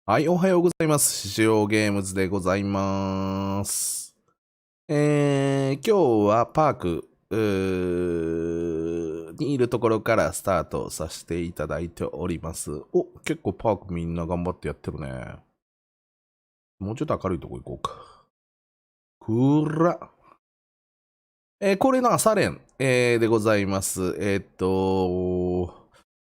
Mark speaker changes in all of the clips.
Speaker 1: はい、おはようございます。獅子王ゲームズでございます。今日はパークにいるところからスタートさせていただいております。お、結構パークみんな頑張ってやってるね。もうちょっと明るいとこ行こうか。くら。これの朝練、でございます。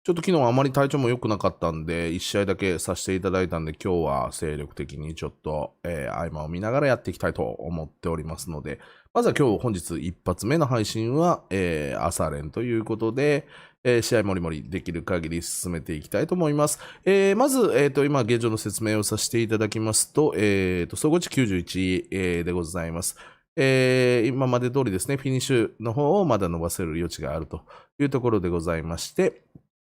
Speaker 1: ちょっと昨日あまり体調も良くなかったんで、1試合だけさせていただいたんで、今日は精力的にちょっと、合間を見ながらやっていきたいと思っておりますので、まずは今日本日一発目の配信は、朝練ということで、試合もりもりできる限り進めていきたいと思います。まず、今現状の説明をさせていただきますと、総合値91、でございます。今まで通りですね、フィニッシュの方をまだ伸ばせる余地があるというところでございまして、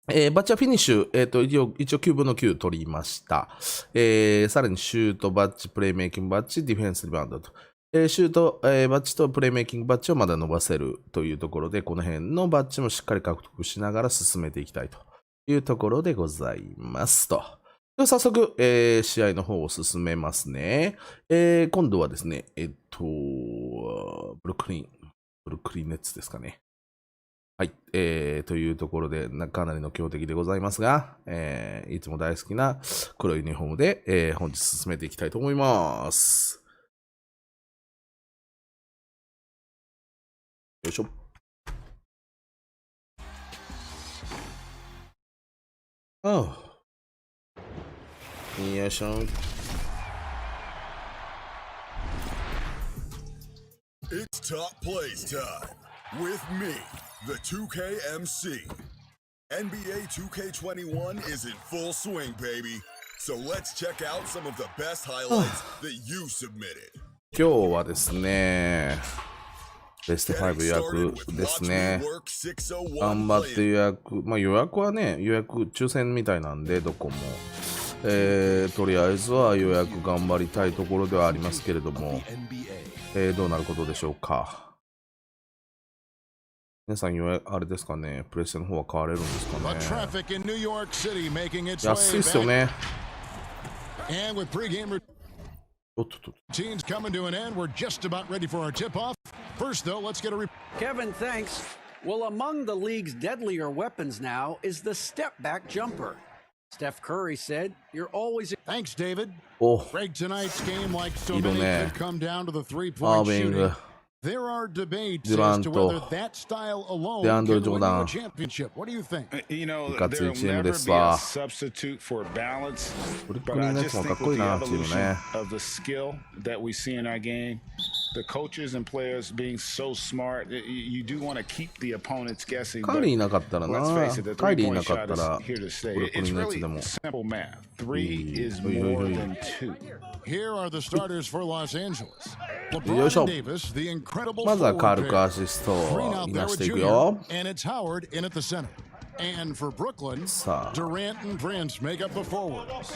Speaker 1: バッチはフィニッシュ、一応9分の9取りました。さらにシュートバッジ、プレイメイキングバッジ、ディフェンスリバウンドと。シュート、バッジとプレイメイキングバッジをまだ伸ばせるというところで、この辺のバッジもしっかり獲得しながら進めていきたいというところでございますと。では早速、試合の方を進めますね。今度はですね、ブルックリンネッツですかね。はい、というところでかなりの強敵でございますが、いつも大好きな黒いユニフォームで、本日進めていきたいと思います。よいしょ。よいしょ。
Speaker 2: It's top plays time with me, the 2K MC. NBA 2K21 is in full swing, baby. So let's check out some of the best highlights that you submitted.
Speaker 1: 今日はですね、ベスト5予約ですね。頑張って予約。まあ予約はね、抽選みたいなんで、どこも。とりあえずは予約頑張りたいところではありますけれども、どうなることでしょうか。皆さん、あれですかね、プレステの方は買われるんですかね。安いっすよね。
Speaker 3: Teams coming to an end. We're just about ready for our tip-off. First, though, let's get a
Speaker 4: Kevin, thanks. Well, among the league's deadlier weapons now is the step-back jumper. Steph Curry said, "You're always."
Speaker 3: Thanks, David.
Speaker 1: Oh,
Speaker 3: Greg, tonight's game, like so many, could come down to the three-point shooting. There are debates as to whether that style alone can win you a championship. What do you think?
Speaker 5: You know, there will never be a substitute for balance, but I just think with the evolution of the skill that we see in our game, the coaches and players being so smart, you do want to keep the opponents guessing.
Speaker 1: カリーいなかったらな、カイリーいなかったら、
Speaker 5: ブルックリンネッツでも。Simple math. 3 is more than 2.
Speaker 3: Here are the starters for Los Angeles.
Speaker 1: よいしょ。
Speaker 3: Davis, the incredible
Speaker 1: まずは軽くアシストをいなしていくよ。
Speaker 3: And it's Howard in at the center. And for Brooklyn, Durant and Prince make up the forwards.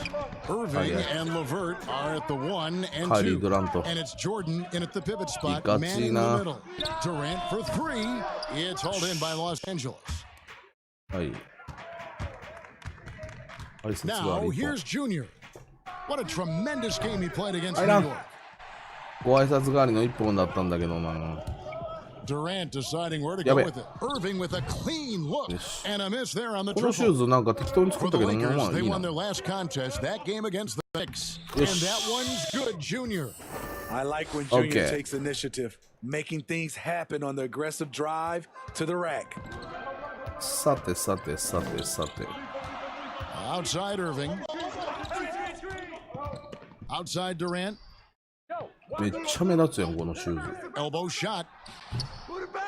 Speaker 3: Irving and LeVert are at the 1 and 2. And it's Jordan in at the pivot spot, man in the middle. Durant for 3. It's hauled in by Los Angeles. Now here's Junior. What a tremendous game he played against New York.
Speaker 1: ご挨拶代わりの1本だったんだけどな。
Speaker 3: Durant deciding where to go with it. Irving with a clean look and a miss there on the
Speaker 1: このシュー
Speaker 3: triple.
Speaker 1: ズなんか適当に作
Speaker 3: For
Speaker 1: った
Speaker 3: the
Speaker 1: けど、まあ
Speaker 3: Lakers,
Speaker 1: い
Speaker 3: they
Speaker 1: い
Speaker 3: won
Speaker 1: な。
Speaker 3: their last contest, that game against the Knicks. And that one's good, Junior.
Speaker 6: I like when Junior takes initiative, making things happen on the aggressive drive to the rack.
Speaker 1: さてさてさてさて。
Speaker 3: Outside Irving. Outside Durant.
Speaker 1: めっちゃ目立つよ、このシューズ。
Speaker 3: Elbow shot.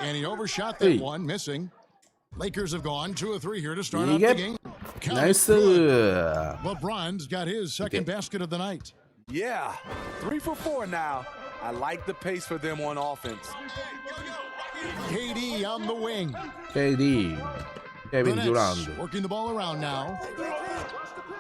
Speaker 3: And he overshot that one, missing. Lakers have gone 2 of 3 here to start off the game.
Speaker 1: Nice.
Speaker 3: LeBron's got his second basket of the night.
Speaker 6: Yeah, 3 for 4 now. I like the pace for them on offense.
Speaker 3: KD on the wing.
Speaker 1: KD。Kevin Durant.
Speaker 3: Working the ball around now.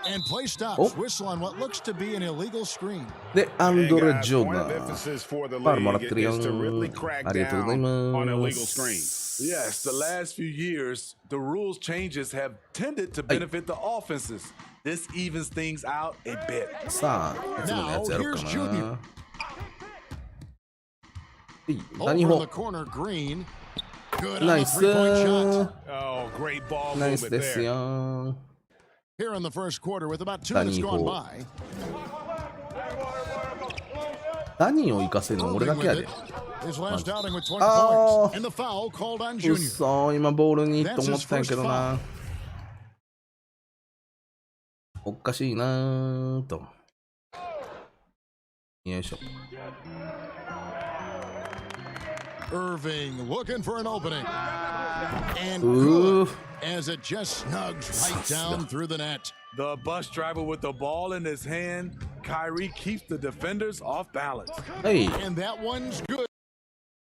Speaker 3: And play stops. Whistle on what looks to be an illegal screen.
Speaker 1: で、アンドレ・ジョーダン。ファウルもらってるよ。ありがとうございます。
Speaker 6: Yes, the last few years, the rules changes have tended to benefit the offenses. This evens things out a bit.
Speaker 1: さあ、いつものやつやろうかな。何
Speaker 3: Over
Speaker 1: 歩
Speaker 3: in the corner, Green. Good
Speaker 1: ナ
Speaker 3: on
Speaker 1: イ
Speaker 3: the
Speaker 1: ス
Speaker 3: three-point shot.
Speaker 7: Oh, great ball
Speaker 1: ナイス
Speaker 7: movement
Speaker 1: ですよ
Speaker 7: there.
Speaker 1: ー。
Speaker 3: Here in the first quarter with about 2
Speaker 1: ダニ
Speaker 3: minutes
Speaker 1: ー
Speaker 3: gone
Speaker 1: 砲
Speaker 3: by.
Speaker 1: 何を生かせるの俺だ
Speaker 3: Irving
Speaker 1: けや
Speaker 3: with
Speaker 1: で。
Speaker 3: it. His last outing with 20
Speaker 1: Oh.
Speaker 3: points. And the foul called on
Speaker 1: うっ
Speaker 3: Junior.
Speaker 1: そー、今ボールにと思ったんやけどな。おかしいなーと。よいしょ。
Speaker 3: Irving looking for an opening. And
Speaker 1: Ooh.
Speaker 3: good as it just snugs right down through the net.
Speaker 6: The bus driver with the ball in his hand. Kyrie keeps the defenders off balance.
Speaker 1: Hey.
Speaker 3: And that one's good.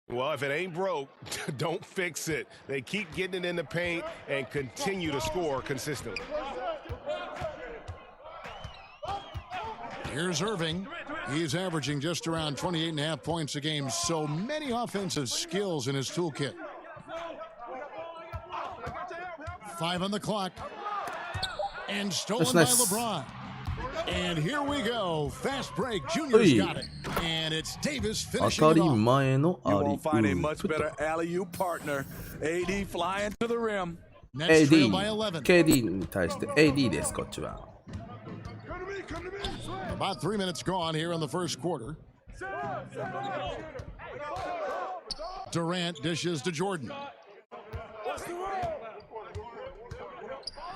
Speaker 7: Well, if it ain't broke, don't fix it. They keep getting it in the paint and continue to score consistently.
Speaker 3: Here's Irving. He's averaging just around 28.5 points a game. So many offensive skills in his toolkit. 5 on the clock. And stolen
Speaker 1: That's
Speaker 3: by
Speaker 1: nice.
Speaker 3: LeBron. And here we go. Fast break. Junior's
Speaker 1: Hey.
Speaker 3: got it. And it's Davis
Speaker 1: 当
Speaker 3: finishing
Speaker 1: た
Speaker 3: it
Speaker 1: り
Speaker 3: off.
Speaker 1: 前の
Speaker 6: You
Speaker 1: アリ
Speaker 6: won't find a
Speaker 1: ウー
Speaker 6: much
Speaker 1: プと
Speaker 6: better alley-oop partner. AD flying to the rim.
Speaker 3: Nets trail by
Speaker 1: AD
Speaker 3: 11.
Speaker 1: KD に対して AD ですこっちは。
Speaker 3: About 3 minutes gone here in the first quarter. Durant dishes to Jordan.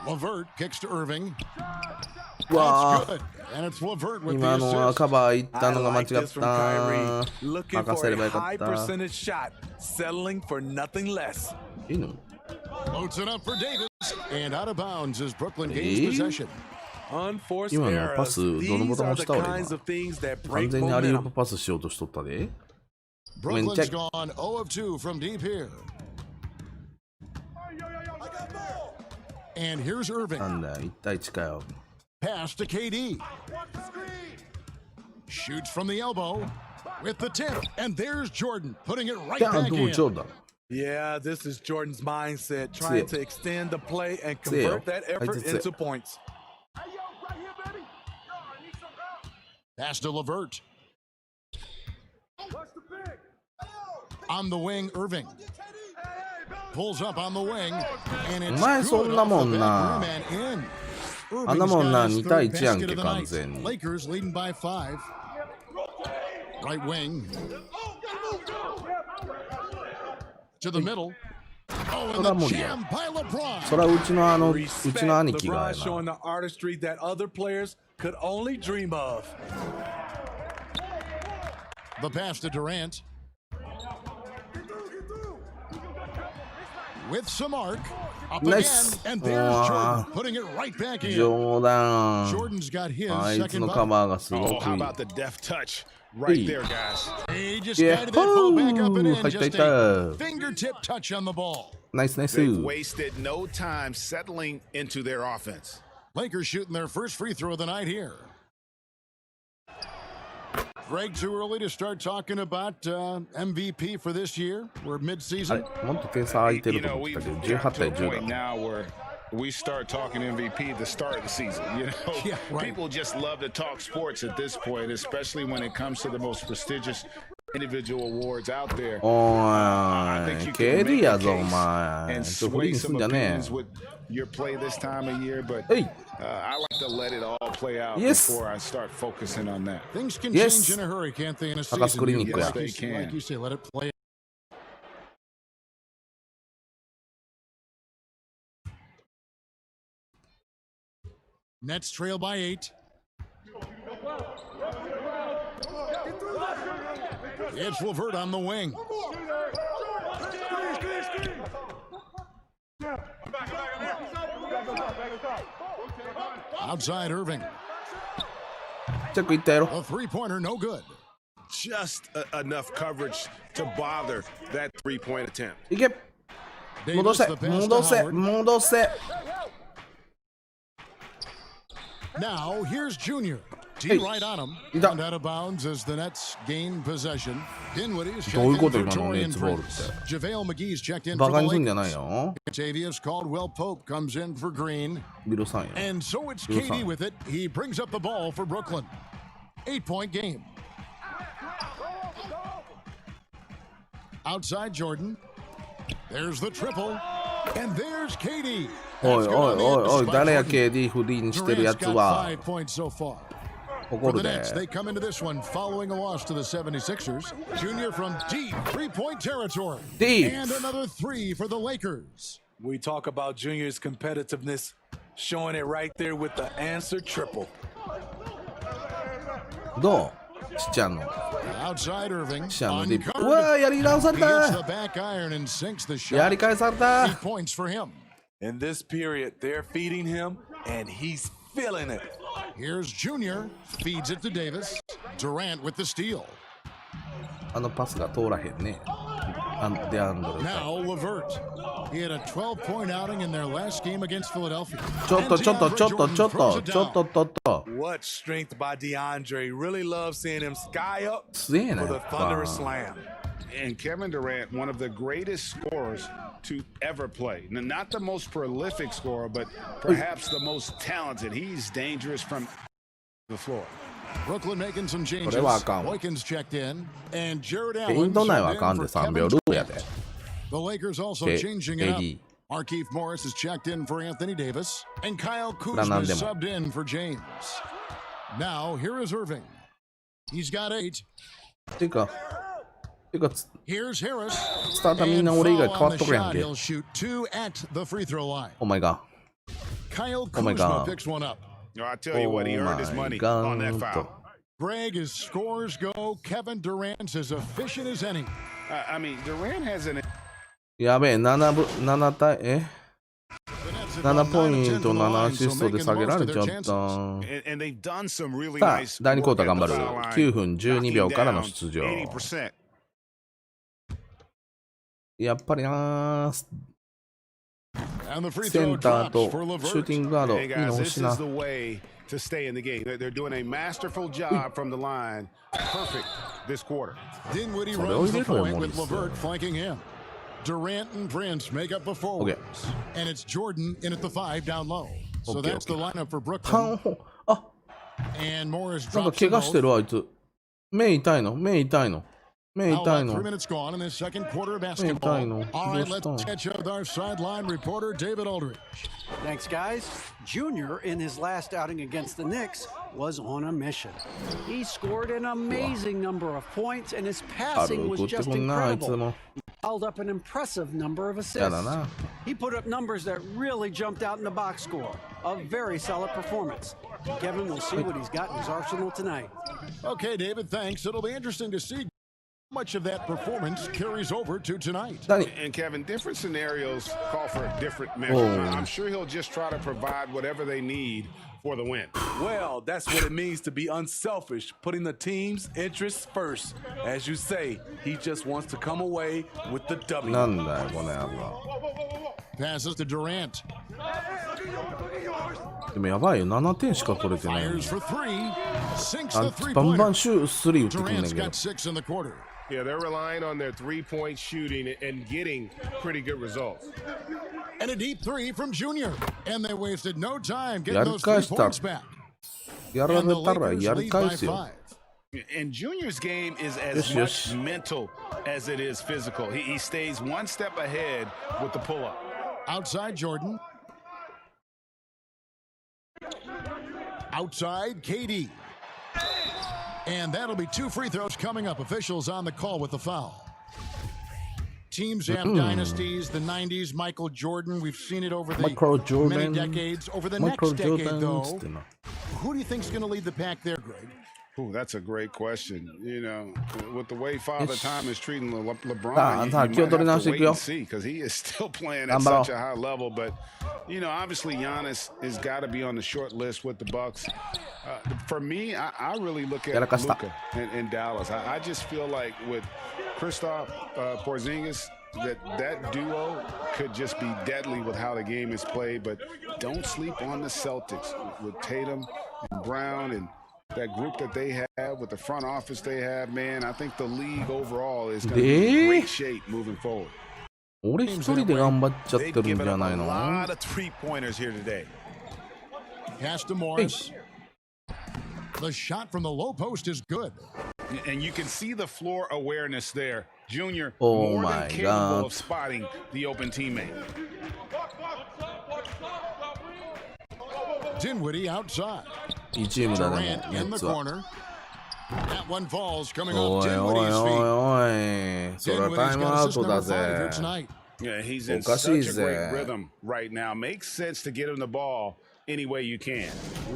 Speaker 3: LeVert kicks to Irving.
Speaker 1: わ
Speaker 3: That's
Speaker 1: あ
Speaker 3: good. And it's LeVert with
Speaker 1: 今
Speaker 3: the
Speaker 1: のは
Speaker 3: assist.
Speaker 1: カバー行った
Speaker 6: I
Speaker 1: のが間違
Speaker 6: like
Speaker 1: っ
Speaker 6: this from
Speaker 1: た
Speaker 6: Kyrie. Looking
Speaker 1: 任せれ
Speaker 6: for
Speaker 1: ば
Speaker 6: a
Speaker 1: よか
Speaker 6: high
Speaker 1: った
Speaker 6: percentage shot, settling for nothing less.
Speaker 1: いいの
Speaker 3: Loads it up for Davis. And out of bounds as Brooklyn gains
Speaker 1: Eh?
Speaker 3: possession.
Speaker 6: Unforced
Speaker 1: 今の
Speaker 6: errors.
Speaker 1: パスどのボ
Speaker 6: These
Speaker 1: タン
Speaker 6: are
Speaker 1: 押
Speaker 6: the
Speaker 1: した俺
Speaker 6: kinds
Speaker 1: 今
Speaker 6: of things that
Speaker 1: 完
Speaker 6: break
Speaker 1: 全にアリウープ
Speaker 6: momentum.
Speaker 1: パスしようとしとったで
Speaker 3: Brooklyn's
Speaker 1: check.
Speaker 3: gone 0 of 2 from deep here. And here's
Speaker 1: な
Speaker 3: Irving.
Speaker 1: んだ1対1かよ
Speaker 3: Pass to KD. Shoots from the elbow with the tip. And there's Jordan putting it right
Speaker 1: じゃあ
Speaker 3: back
Speaker 1: どう
Speaker 3: in.
Speaker 1: ちょうだ
Speaker 6: Yeah, this is Jordan's mindset, trying to extend the play and convert that effort into points.
Speaker 3: Pass to LeVert. On the wing, Irving. Pulls up on the wing. And it's
Speaker 1: お前
Speaker 3: good
Speaker 1: そんな
Speaker 3: off
Speaker 1: も
Speaker 3: the
Speaker 1: ん
Speaker 3: back
Speaker 1: な
Speaker 3: rim and in.
Speaker 1: あんなもんな
Speaker 3: Irving's got his
Speaker 1: 2対
Speaker 3: third
Speaker 1: 1やん
Speaker 3: basket
Speaker 1: け
Speaker 3: of the
Speaker 1: 完
Speaker 3: night.
Speaker 1: 全に
Speaker 3: Lakers leading by 5. Right wing. To the middle. Oh,
Speaker 1: そら
Speaker 3: and
Speaker 1: 無
Speaker 3: the
Speaker 1: 理や
Speaker 3: jam by LeBron.
Speaker 1: そらうちのう
Speaker 6: Respect
Speaker 1: ちの兄貴が
Speaker 6: LeBron
Speaker 1: や
Speaker 6: showing
Speaker 1: な
Speaker 6: the artistry that other players could only dream of.
Speaker 3: The pass to Durant. With some arc. Up
Speaker 1: Nice.
Speaker 3: again. And there's
Speaker 1: Wow.
Speaker 3: Jordan putting it right back in.
Speaker 1: 冗談
Speaker 3: Jordan's got his
Speaker 1: あいつ
Speaker 3: second
Speaker 1: のカ
Speaker 3: bucket.
Speaker 1: バーがすご
Speaker 7: Oh,
Speaker 1: く
Speaker 7: how
Speaker 1: いい
Speaker 7: about the deft touch right
Speaker 1: Hey.
Speaker 7: there, guys?
Speaker 3: He just guided that ball back up and in.
Speaker 1: 入った入っ
Speaker 3: Just
Speaker 1: た
Speaker 3: a fingertip touch on the ball.
Speaker 1: ナイスナイス
Speaker 7: They've wasted no time settling into their offense.
Speaker 3: Lakers shooting their first free throw of the night here. Greg, too early to start talking about MVP for this year? We're
Speaker 1: あれ
Speaker 3: mid-season.
Speaker 1: もっと点差空いて
Speaker 7: You
Speaker 1: ると
Speaker 7: know,
Speaker 1: 思って
Speaker 7: we've
Speaker 1: たけど
Speaker 7: got
Speaker 1: 18
Speaker 7: to
Speaker 1: 対
Speaker 7: a
Speaker 1: 10
Speaker 7: point
Speaker 1: だ
Speaker 7: now where we start talking MVP at the start of the season. You know,
Speaker 3: Yeah, right.
Speaker 7: people just love to talk sports at this point, especially when it comes to the most prestigious individual awards out there.
Speaker 1: お
Speaker 7: I
Speaker 1: ー
Speaker 7: think
Speaker 1: い
Speaker 7: you
Speaker 1: ケ
Speaker 7: can
Speaker 1: リ
Speaker 7: make
Speaker 1: や
Speaker 7: a
Speaker 1: ぞお
Speaker 7: case
Speaker 1: 前
Speaker 7: and
Speaker 1: ちょっとフリー
Speaker 7: sway
Speaker 1: にす
Speaker 7: some
Speaker 1: んじゃね
Speaker 7: opinions with your play this time of year, but
Speaker 1: えい
Speaker 7: I like to let it all play out
Speaker 1: Yes.
Speaker 7: before I start focusing on that.
Speaker 3: Things can
Speaker 1: Yes.
Speaker 3: change in a hurry, can't they, in a
Speaker 1: Taka
Speaker 3: season?
Speaker 1: screen
Speaker 3: Like
Speaker 7: they
Speaker 3: you say, like
Speaker 7: can.
Speaker 3: you say, let it play. Nets trail by 8. It's LeVert on the wing. Outside Irving.
Speaker 1: チェックいったやろ
Speaker 3: A three-pointer, no good.
Speaker 7: Just enough coverage to bother that three-point attempt.
Speaker 1: いけ
Speaker 3: Davis,
Speaker 1: 戻せ
Speaker 3: the pass to
Speaker 1: 戻せ
Speaker 3: Howard.
Speaker 1: 戻せ
Speaker 3: Now here's Junior. D right on him. And out of bounds as the Nets gain possession. Dinwiddie is checked
Speaker 1: どういうこ
Speaker 3: in
Speaker 1: と
Speaker 3: for
Speaker 1: 今のネッ
Speaker 3: Torian
Speaker 1: ツボールっ
Speaker 3: Prince.
Speaker 1: て。
Speaker 3: JaVale McGee's checked in
Speaker 1: バ
Speaker 3: for
Speaker 1: カ
Speaker 3: the
Speaker 1: にすんじゃない
Speaker 3: Lakers.
Speaker 1: よ。
Speaker 3: Octavius Caldwell Pope comes in for Green.
Speaker 1: ビルさんや。
Speaker 3: And so it's KD with it. He brings up the ball for Brooklyn. 8-point game. Outside Jordan. There's the triple. And there's KD.
Speaker 1: おいおいおいおい、誰や KD フリーにしてるやつ
Speaker 3: Durant's got
Speaker 1: は。
Speaker 3: 5 points so far.
Speaker 1: 怒
Speaker 3: For
Speaker 1: る
Speaker 3: the
Speaker 1: で。
Speaker 3: Nets, they come into this one following a loss to the 76ers. Junior from deep three-point territory.
Speaker 1: Deep.
Speaker 3: And another three for the Lakers.
Speaker 6: We talk about Junior's competitiveness, showing it right there with the answer triple.
Speaker 1: どうちっちゃんの。
Speaker 3: Outside Irving.
Speaker 1: ちっちゃんのディープ。う
Speaker 3: Uncovered.
Speaker 1: わー、やり直され
Speaker 3: He hits
Speaker 1: た
Speaker 3: the back iron and sinks the
Speaker 1: や
Speaker 3: shot.
Speaker 1: り返された
Speaker 3: 8 points for him.
Speaker 6: In this period, they're feeding him, and he's feeling it.
Speaker 3: Here's Junior. Feeds it to Davis. Durant with the steal.
Speaker 1: あのパスが通らへんね。デアンドレ。
Speaker 3: Now LeVert. He had a 12-point outing in their last game against Philadelphia.
Speaker 1: ちょっと
Speaker 3: And
Speaker 1: ちょっと
Speaker 3: DeAndre
Speaker 1: ちょっと
Speaker 3: Jordan
Speaker 1: ちょっ
Speaker 3: throws
Speaker 1: と
Speaker 3: it
Speaker 1: ちょっ
Speaker 3: down.
Speaker 1: とちょっと。
Speaker 6: What strength by DeAndre. Really love seeing him sky up
Speaker 1: すげえな
Speaker 6: for
Speaker 1: や
Speaker 6: the
Speaker 1: っぱ。
Speaker 6: thunderous slam.
Speaker 5: And Kevin Durant, one of the greatest scorers to ever play. Now, not the most prolific scorer, but perhaps the most talented. He's dangerous from the floor.
Speaker 3: Brooklyn making some changes.
Speaker 1: これはあかんわ。
Speaker 3: Boykins checked in, and Jared
Speaker 1: ペイン
Speaker 3: Allen
Speaker 1: ト内は
Speaker 3: subbed
Speaker 1: あかん
Speaker 3: in
Speaker 1: で
Speaker 3: for
Speaker 1: 3秒
Speaker 3: Kevin
Speaker 1: ルールやで。
Speaker 3: The Lakers also
Speaker 1: Okay,
Speaker 3: changing it up.
Speaker 1: AD.
Speaker 3: Markieff Morris is checked in for Anthony Davis, and Kyle
Speaker 1: これは
Speaker 3: Kuzma
Speaker 1: 何で
Speaker 3: is
Speaker 1: も。
Speaker 3: subbed in for James. Now here is Irving. He's got 8.
Speaker 1: てか
Speaker 3: Here's Harris.
Speaker 1: スターターみん
Speaker 3: And
Speaker 1: な俺以外
Speaker 3: foul
Speaker 1: 変わ
Speaker 3: on
Speaker 1: っ
Speaker 3: the
Speaker 1: とるやん
Speaker 3: shot.
Speaker 1: け。
Speaker 3: He'll shoot 2 at the free throw line.
Speaker 1: お前が。
Speaker 3: Kyle
Speaker 1: Oh my
Speaker 3: Kuzma
Speaker 1: God.
Speaker 3: picks one up.
Speaker 5: No, I tell you what, he earned his money on that foul.
Speaker 3: Greg, as scores go, Kevin Durant's as efficient as any.
Speaker 5: I mean, Durant has an
Speaker 1: やべえ、7対、7ポイント7アシストで下げられちゃった。さあ、第2クォーター頑張る。9分12秒からの出場。やっぱりなセンターとシューティングガードいいの欲しいな。
Speaker 5: to stay in the game. They're doing a masterful job from the line. Perfect this quarter.
Speaker 3: Dinwiddie runs the point with LeVert flanking him. Durant and Prince make up the forwards. And it's Jordan in at the 5 down low. So that's the lineup for Brooklyn.
Speaker 1: あ、
Speaker 3: And Morris
Speaker 1: なんか
Speaker 3: drops
Speaker 1: 怪
Speaker 3: the
Speaker 1: 我してるあいつ。目痛いの目痛いの目痛い
Speaker 3: 3
Speaker 1: の
Speaker 3: minutes gone in the second quarter of
Speaker 1: 目痛い
Speaker 3: basketball.
Speaker 1: の
Speaker 3: All
Speaker 1: どう
Speaker 3: right,
Speaker 1: した
Speaker 3: let's catch up with our sideline reporter, David Aldridge.
Speaker 4: Thanks, guys. Junior, in his last outing against the Knicks, was on a mission. He scored an amazing number of points, and his
Speaker 1: ある
Speaker 4: passing was
Speaker 1: 送って
Speaker 4: just
Speaker 1: こんなあいつ
Speaker 4: incredible.
Speaker 1: も
Speaker 4: Held up an impressive number of
Speaker 1: や
Speaker 4: assists.
Speaker 1: だな
Speaker 4: He put up numbers that really jumped out in the box score. A very solid performance. Kevin will see what he's got in his arsenal tonight.
Speaker 3: Okay, David, thanks. It'll be interesting to see how much of that performance carries over to tonight.
Speaker 1: 何
Speaker 5: And Kevin, different scenarios call for a different measure.
Speaker 1: Oh.
Speaker 5: I'm sure he'll just try to provide whatever they need for the win.
Speaker 6: Well, that's what it means to be unselfish, putting the team's interests first. As you say, he just wants to come away with the W.
Speaker 1: なんだよこの野郎
Speaker 3: Passes to Durant.
Speaker 1: でもやばいよ7点しか取れてないの
Speaker 3: Fires for 3. Sinks
Speaker 1: あ
Speaker 3: the
Speaker 1: バンバン
Speaker 3: three-pointer.
Speaker 1: シュースリー打ってくんねん
Speaker 3: Durant's
Speaker 1: けど
Speaker 3: got 6 in the quarter.
Speaker 7: Yeah, they're relying on their three-point shooting and getting pretty good results.
Speaker 3: And a deep 3 from Junior. And they wasted no time getting
Speaker 1: やり
Speaker 3: those 3
Speaker 1: 返した
Speaker 3: points back.
Speaker 1: やら
Speaker 3: And
Speaker 1: れ
Speaker 3: the
Speaker 1: たら
Speaker 3: Lakers
Speaker 1: やり
Speaker 3: lead
Speaker 1: 返
Speaker 3: by
Speaker 1: すよ
Speaker 3: 5.
Speaker 5: And Junior's game is
Speaker 1: Yes,
Speaker 5: as
Speaker 1: yes.
Speaker 5: much mental as it is physical. He stays one step ahead with the pull-up.
Speaker 3: Outside Jordan. Outside KD. And that'll be 2 free throws coming up. Officials on the call with the foul. Teams have dynasties, the 90s, Michael Jordan. We've seen it over the
Speaker 1: Michael Jordan.
Speaker 3: many decades. Over the
Speaker 1: Michael
Speaker 3: next decade,
Speaker 1: Jordan
Speaker 3: though,
Speaker 1: つってな
Speaker 3: who do you think's going to lead the pack there, Greg?
Speaker 5: Ooh, that's a great question. You know, with the way Father Time is treating LeBron,
Speaker 1: Ah,
Speaker 5: you
Speaker 1: ah,
Speaker 5: might
Speaker 1: 気を取り直
Speaker 5: have
Speaker 1: し
Speaker 5: to
Speaker 1: てい
Speaker 5: wait
Speaker 1: くよ
Speaker 5: and see because he is still playing at
Speaker 1: 頑張ろう
Speaker 5: such a high level. But, you know, obviously Giannis has got to be on the short list with the Bucks. For me, I really look at
Speaker 1: やらかした
Speaker 5: Luka in Dallas. I just feel like with Kristaps Porzingis, that duo could just be deadly with how the game is played. But don't sleep on the Celtics with Tatum and Brown and that group that they have, with the front office they have, man, I think the league overall is going to be in great shape moving forward.
Speaker 1: 俺一人で頑張っちゃってるんじゃないの？
Speaker 5: lot of three-pointers here today.
Speaker 3: Pass to Morris. The shot from the low post is good.
Speaker 5: And you can see the floor awareness there. Junior,
Speaker 1: Oh
Speaker 5: more
Speaker 1: my
Speaker 5: than capable
Speaker 1: God.
Speaker 5: of spotting the open teammate.
Speaker 3: Dinwiddie outside.
Speaker 1: いいチームだね、
Speaker 3: Durant
Speaker 1: ネ
Speaker 3: in
Speaker 1: ッ
Speaker 3: the
Speaker 1: ツは。
Speaker 3: corner. That one falls coming
Speaker 1: お
Speaker 3: off
Speaker 1: いおい
Speaker 3: Dinwiddie's
Speaker 1: お
Speaker 3: feet.
Speaker 1: いおい。それは
Speaker 3: Dinwiddie's
Speaker 1: タイム
Speaker 3: got
Speaker 1: アウ
Speaker 3: assist
Speaker 1: トだ
Speaker 3: number 5 here
Speaker 1: ぜ。
Speaker 3: tonight.
Speaker 5: Yeah, he's in
Speaker 1: おかしい
Speaker 5: such a great
Speaker 1: ぜ。
Speaker 5: rhythm right now. Makes sense to get him the ball any way you can.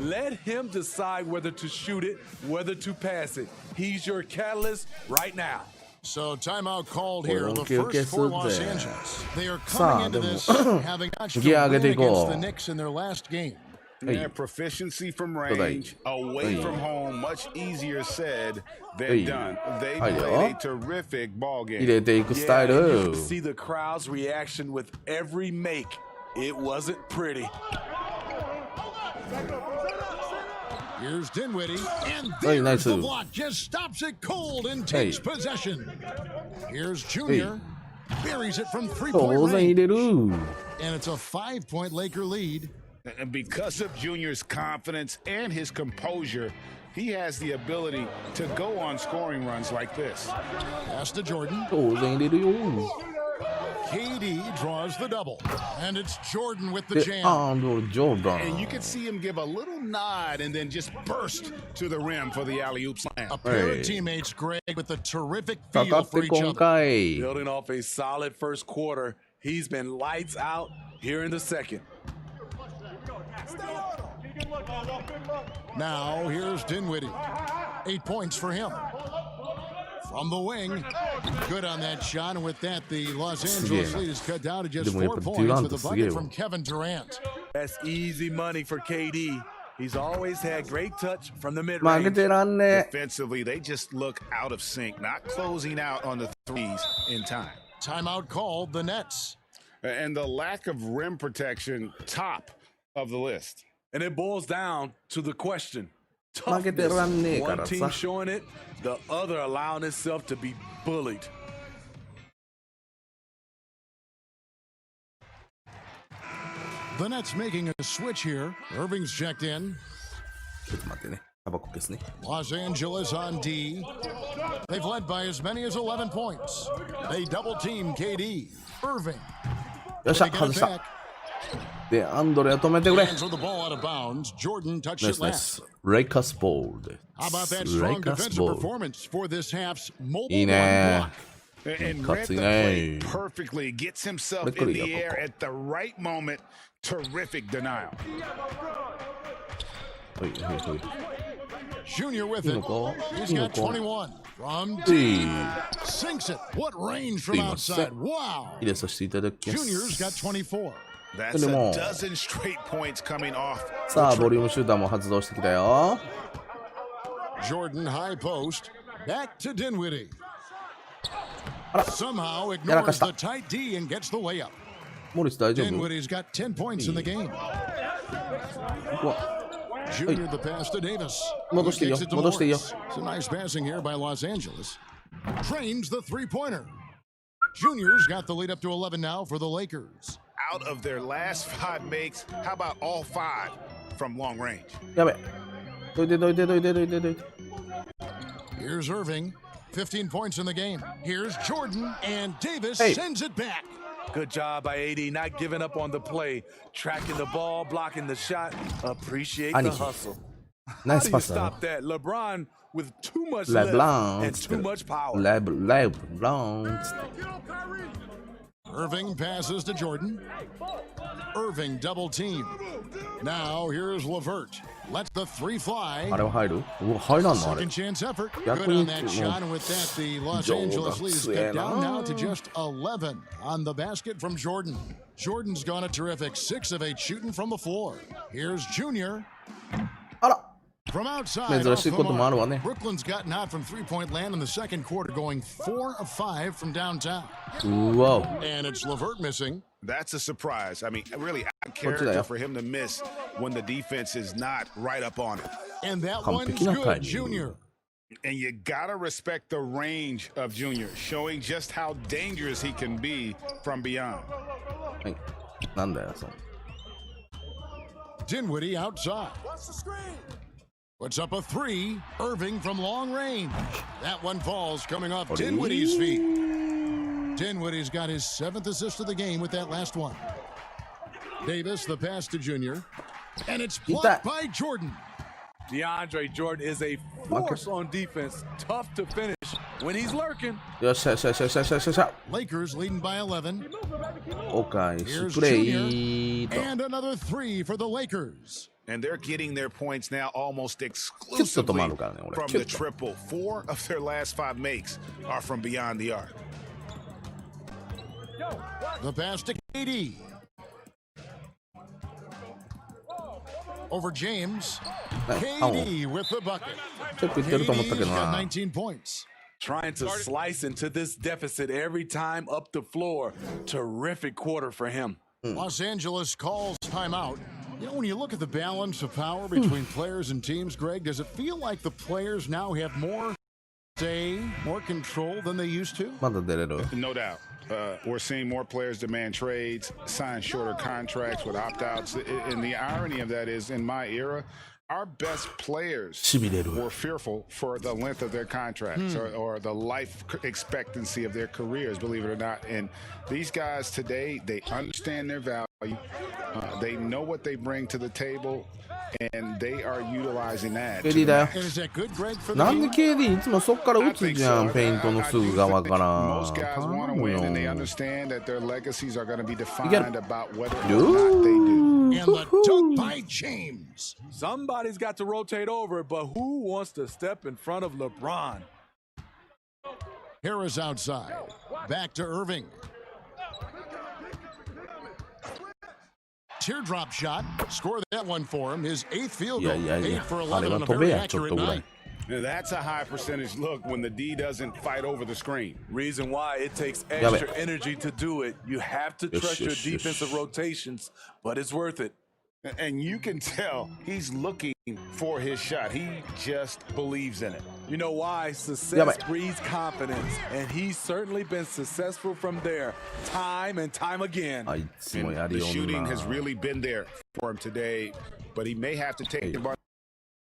Speaker 6: Let him decide whether to shoot it, whether to pass it. He's your catalyst right now.
Speaker 3: So timeout called here. The
Speaker 1: Okay,
Speaker 3: first for Los
Speaker 1: そうで。
Speaker 3: Angeles. They are
Speaker 1: さ
Speaker 3: coming
Speaker 1: あ、で
Speaker 3: into
Speaker 1: も
Speaker 3: this having notched
Speaker 1: ギ
Speaker 3: a
Speaker 1: ア上げ
Speaker 3: win
Speaker 1: ていこ
Speaker 3: against the
Speaker 1: う。
Speaker 3: Knicks in their last game.
Speaker 5: Yeah, proficiency from range, away from home, much easier said than done. They played a terrific ball
Speaker 1: 入
Speaker 5: game.
Speaker 1: れていくスタイ
Speaker 6: Yeah,
Speaker 1: ル
Speaker 6: you。could see the crowd's reaction with every make. It wasn't pretty.
Speaker 3: Here's Dinwiddie, and
Speaker 1: Hey,
Speaker 3: there's
Speaker 1: nice
Speaker 3: the
Speaker 1: move.
Speaker 3: block. Just stops it cold and takes possession. Here's Junior, buries it from 3-point
Speaker 1: 当然入
Speaker 3: range,
Speaker 1: れる。
Speaker 3: and it's a 5-point Laker lead.
Speaker 5: And because of Junior's confidence and his composure, he has the ability to go on scoring runs like this.
Speaker 3: Pass to Jordan.
Speaker 1: 当然入れるよ。
Speaker 3: KD draws the double, and it's Jordan with the
Speaker 1: で、
Speaker 3: jam.
Speaker 1: ジョーダ
Speaker 5: And you
Speaker 1: ン。
Speaker 5: can see him give a little nod and then just burst to the rim for the alley-oop slam.
Speaker 3: A pair
Speaker 1: Hey.
Speaker 3: of teammates, Greg, with a terrific
Speaker 1: かか
Speaker 3: feel
Speaker 1: っ
Speaker 3: for
Speaker 1: て
Speaker 3: each
Speaker 1: 今
Speaker 3: other.
Speaker 1: 回。
Speaker 6: Building off a solid first quarter. He's been lights out here in the second.
Speaker 3: Now here's Dinwiddie. 8 points for him. From the wing. Good on that shot, and with that, the Los Angeles lead is cut down to just
Speaker 1: でもやっ
Speaker 3: 4
Speaker 1: ぱ
Speaker 3: points
Speaker 1: Durant
Speaker 3: with a
Speaker 1: すげえ
Speaker 3: bucket
Speaker 1: わ。
Speaker 3: from Kevin Durant.
Speaker 6: That's easy money for KD. He's always had great touch from the
Speaker 1: 負け
Speaker 6: mid-range.
Speaker 1: てらんね。
Speaker 5: Defensively, they just look out of sync, not closing out on the threes in time.
Speaker 3: Timeout called the Nets.
Speaker 5: And the lack of rim protection, top of the list.
Speaker 6: And it boils down to the question.
Speaker 1: 負けてらんねえか
Speaker 6: One
Speaker 1: ら
Speaker 6: team
Speaker 1: さ。
Speaker 6: showing it, the other allowing itself to be bullied.
Speaker 3: The Nets making a switch here. Irving's checked in.
Speaker 1: ちょっと待ってね。タバコ消すね。
Speaker 3: Los Angeles on D. They've led by as many as 11 points. They double team KD. Irving.
Speaker 1: よっしゃ、
Speaker 3: They get
Speaker 1: 外
Speaker 3: it
Speaker 1: した。
Speaker 3: back.
Speaker 1: で、アンドレア止めてくれ。
Speaker 3: Hands with the ball out of bounds. Jordan touched
Speaker 1: ナイ
Speaker 3: it
Speaker 1: スナイ
Speaker 3: last.
Speaker 1: ス。レイカスボール。
Speaker 3: How about that
Speaker 1: レ
Speaker 3: strong
Speaker 1: イカス
Speaker 3: defensive
Speaker 1: ボール。
Speaker 3: performance for this half's mobile
Speaker 1: いい
Speaker 3: one
Speaker 1: ね
Speaker 3: block?
Speaker 5: And
Speaker 1: Cuts
Speaker 5: read the
Speaker 1: it
Speaker 5: play
Speaker 1: out.
Speaker 5: perfectly. Gets himself
Speaker 1: Look at
Speaker 5: in the
Speaker 1: it.
Speaker 5: air at the right moment. Terrific denial.
Speaker 1: はいはいはい。
Speaker 3: Junior with
Speaker 1: いい
Speaker 3: it.
Speaker 1: のか
Speaker 3: He's
Speaker 1: いいの
Speaker 3: got
Speaker 1: か
Speaker 3: 21 from
Speaker 1: つ
Speaker 3: D.
Speaker 1: い
Speaker 3: Sinks it. What range
Speaker 1: す
Speaker 3: from
Speaker 1: いませ
Speaker 3: outside.
Speaker 1: ん。
Speaker 3: Wow.
Speaker 1: 入れさせていただきま
Speaker 3: Junior's got
Speaker 1: す。
Speaker 3: 24.
Speaker 5: That's
Speaker 1: Come
Speaker 5: a
Speaker 1: on.
Speaker 5: dozen straight points coming off.
Speaker 1: さあ、ボリュームシューターも発動してきたよ。
Speaker 3: Jordan high post. Back to Dinwiddie.
Speaker 1: あら、
Speaker 3: Somehow
Speaker 1: やらかし
Speaker 3: ignores
Speaker 1: た。
Speaker 3: the tight D and gets the layup.
Speaker 1: モリス大丈夫？
Speaker 3: Dinwiddie's got 10 points in the game.
Speaker 1: うわ
Speaker 3: Junior the pass to Davis.
Speaker 1: 戻していいよ。
Speaker 3: Kicks it to
Speaker 1: 戻していいよ。
Speaker 3: Morris. It's a nice passing here by Los Angeles. Trains the three-pointer. Junior's got the lead up to 11 now for the Lakers.
Speaker 5: Out of their last 5 makes, how about all 5 from long range?
Speaker 1: やべ。どいてどいてどいてどいてどいて。
Speaker 3: Here's Irving. 15 points in the game. Here's Jordan, and Davis
Speaker 1: Hey.
Speaker 3: sends it back.
Speaker 6: Good job by AD, not giving up on the play, tracking the ball, blocking the shot. Appreciate the
Speaker 1: 兄貴。
Speaker 6: hustle.
Speaker 1: ナイ
Speaker 6: How
Speaker 1: ス
Speaker 6: do
Speaker 1: パ
Speaker 6: you
Speaker 1: スだ
Speaker 6: stop that? LeBron with too much
Speaker 1: な。レ
Speaker 6: lift
Speaker 1: ブロン
Speaker 6: and
Speaker 1: つって
Speaker 6: too much power.
Speaker 1: レブロンつって。
Speaker 3: Irving passes to Jordan. Irving double team. Now here's LeVert. Lets the three fly.
Speaker 1: あれは入る？うわ、入らんのあれ
Speaker 3: Second。chance effort. Good
Speaker 1: 逆
Speaker 3: on
Speaker 1: に
Speaker 3: that shot. And with that, the Los
Speaker 1: ジョーダン
Speaker 3: Angeles lead is
Speaker 1: 強え
Speaker 3: cut
Speaker 1: な。
Speaker 3: down now to just 11 on the basket from Jordan. Jordan's gone a terrific 6 of 8 shooting from the floor. Here's Junior.
Speaker 1: あら。
Speaker 3: From outside,
Speaker 1: 珍
Speaker 3: off
Speaker 1: しい
Speaker 3: the
Speaker 1: こともある
Speaker 3: mark.
Speaker 1: わね。
Speaker 3: Brooklyn's gotten out from three-point land in the second quarter, going 4 of 5 from downtown.
Speaker 1: うわ。
Speaker 3: And it's LeVert missing.
Speaker 5: That's a surprise. I mean, really, character for him to miss when the defense is not right up on it.
Speaker 3: And that one's good, Junior.
Speaker 5: And you gotta respect the range of Junior, showing just how dangerous he can be from beyond.
Speaker 3: Dinwiddie outside. Puts up a three. Irving from long range. That one falls coming off Dinwiddie's feet. Dinwiddie's got his 7th assist of the game with that last one. Davis, the pass to Junior. And it's blocked by Jordan.
Speaker 6: DeAndre Jordan is a force on defense. Tough to finish when he's lurking.
Speaker 3: Lakers leading by 11.
Speaker 1: Okay,
Speaker 3: here's Junior. And another three for the Lakers.
Speaker 5: And they're getting their points now almost exclusively from the triple. 4 of their last 5 makes are from beyond the arc.
Speaker 3: The pass to KD. Over James. KD with the bucket. KD's got 19 points.
Speaker 6: Trying to slice into this deficit every time up the floor. Terrific quarter for him.
Speaker 3: Los Angeles calls timeout. You know, when you look at the balance of power between players and teams, Greg, does it feel like the players now have more say, more control than they used to?
Speaker 5: No doubt. We're seeing more players demand trades, sign shorter contracts with opt-outs. And the irony of that is, in my era, our best players were fearful for the length of their contracts or the life expectancy of their careers, believe it or not. And these guys today, they understand their value. They know what they bring to the table, and they are utilizing that.
Speaker 3: Is that good, Greg, for the
Speaker 1: なんで KD いつもそっから打つじゃん、ペイントのすぐ側から。
Speaker 5: Most guys want to win, and they understand that their legacies are going to be defined about whether or not they do.
Speaker 3: And the dunk by James.
Speaker 6: Somebody's got to rotate over, but who wants to step in front of LeBron?
Speaker 3: Harris outside. Back to Irving. Teardrop shot. Score that one for him. His 8th field goal. 8 for 11 on a very accurate night.
Speaker 5: Now that's a high percentage look when the D doesn't fight over the screen.
Speaker 6: Reason why it takes extra energy to do it. You have to trust your defensive rotations, but it's worth it.
Speaker 5: And you can tell he's looking for his shot. He just believes in it.
Speaker 6: You know why? Success breeds confidence, and he's certainly been successful from there, time and time again.
Speaker 5: And the shooting has really been there for him today, but he may have to take the bar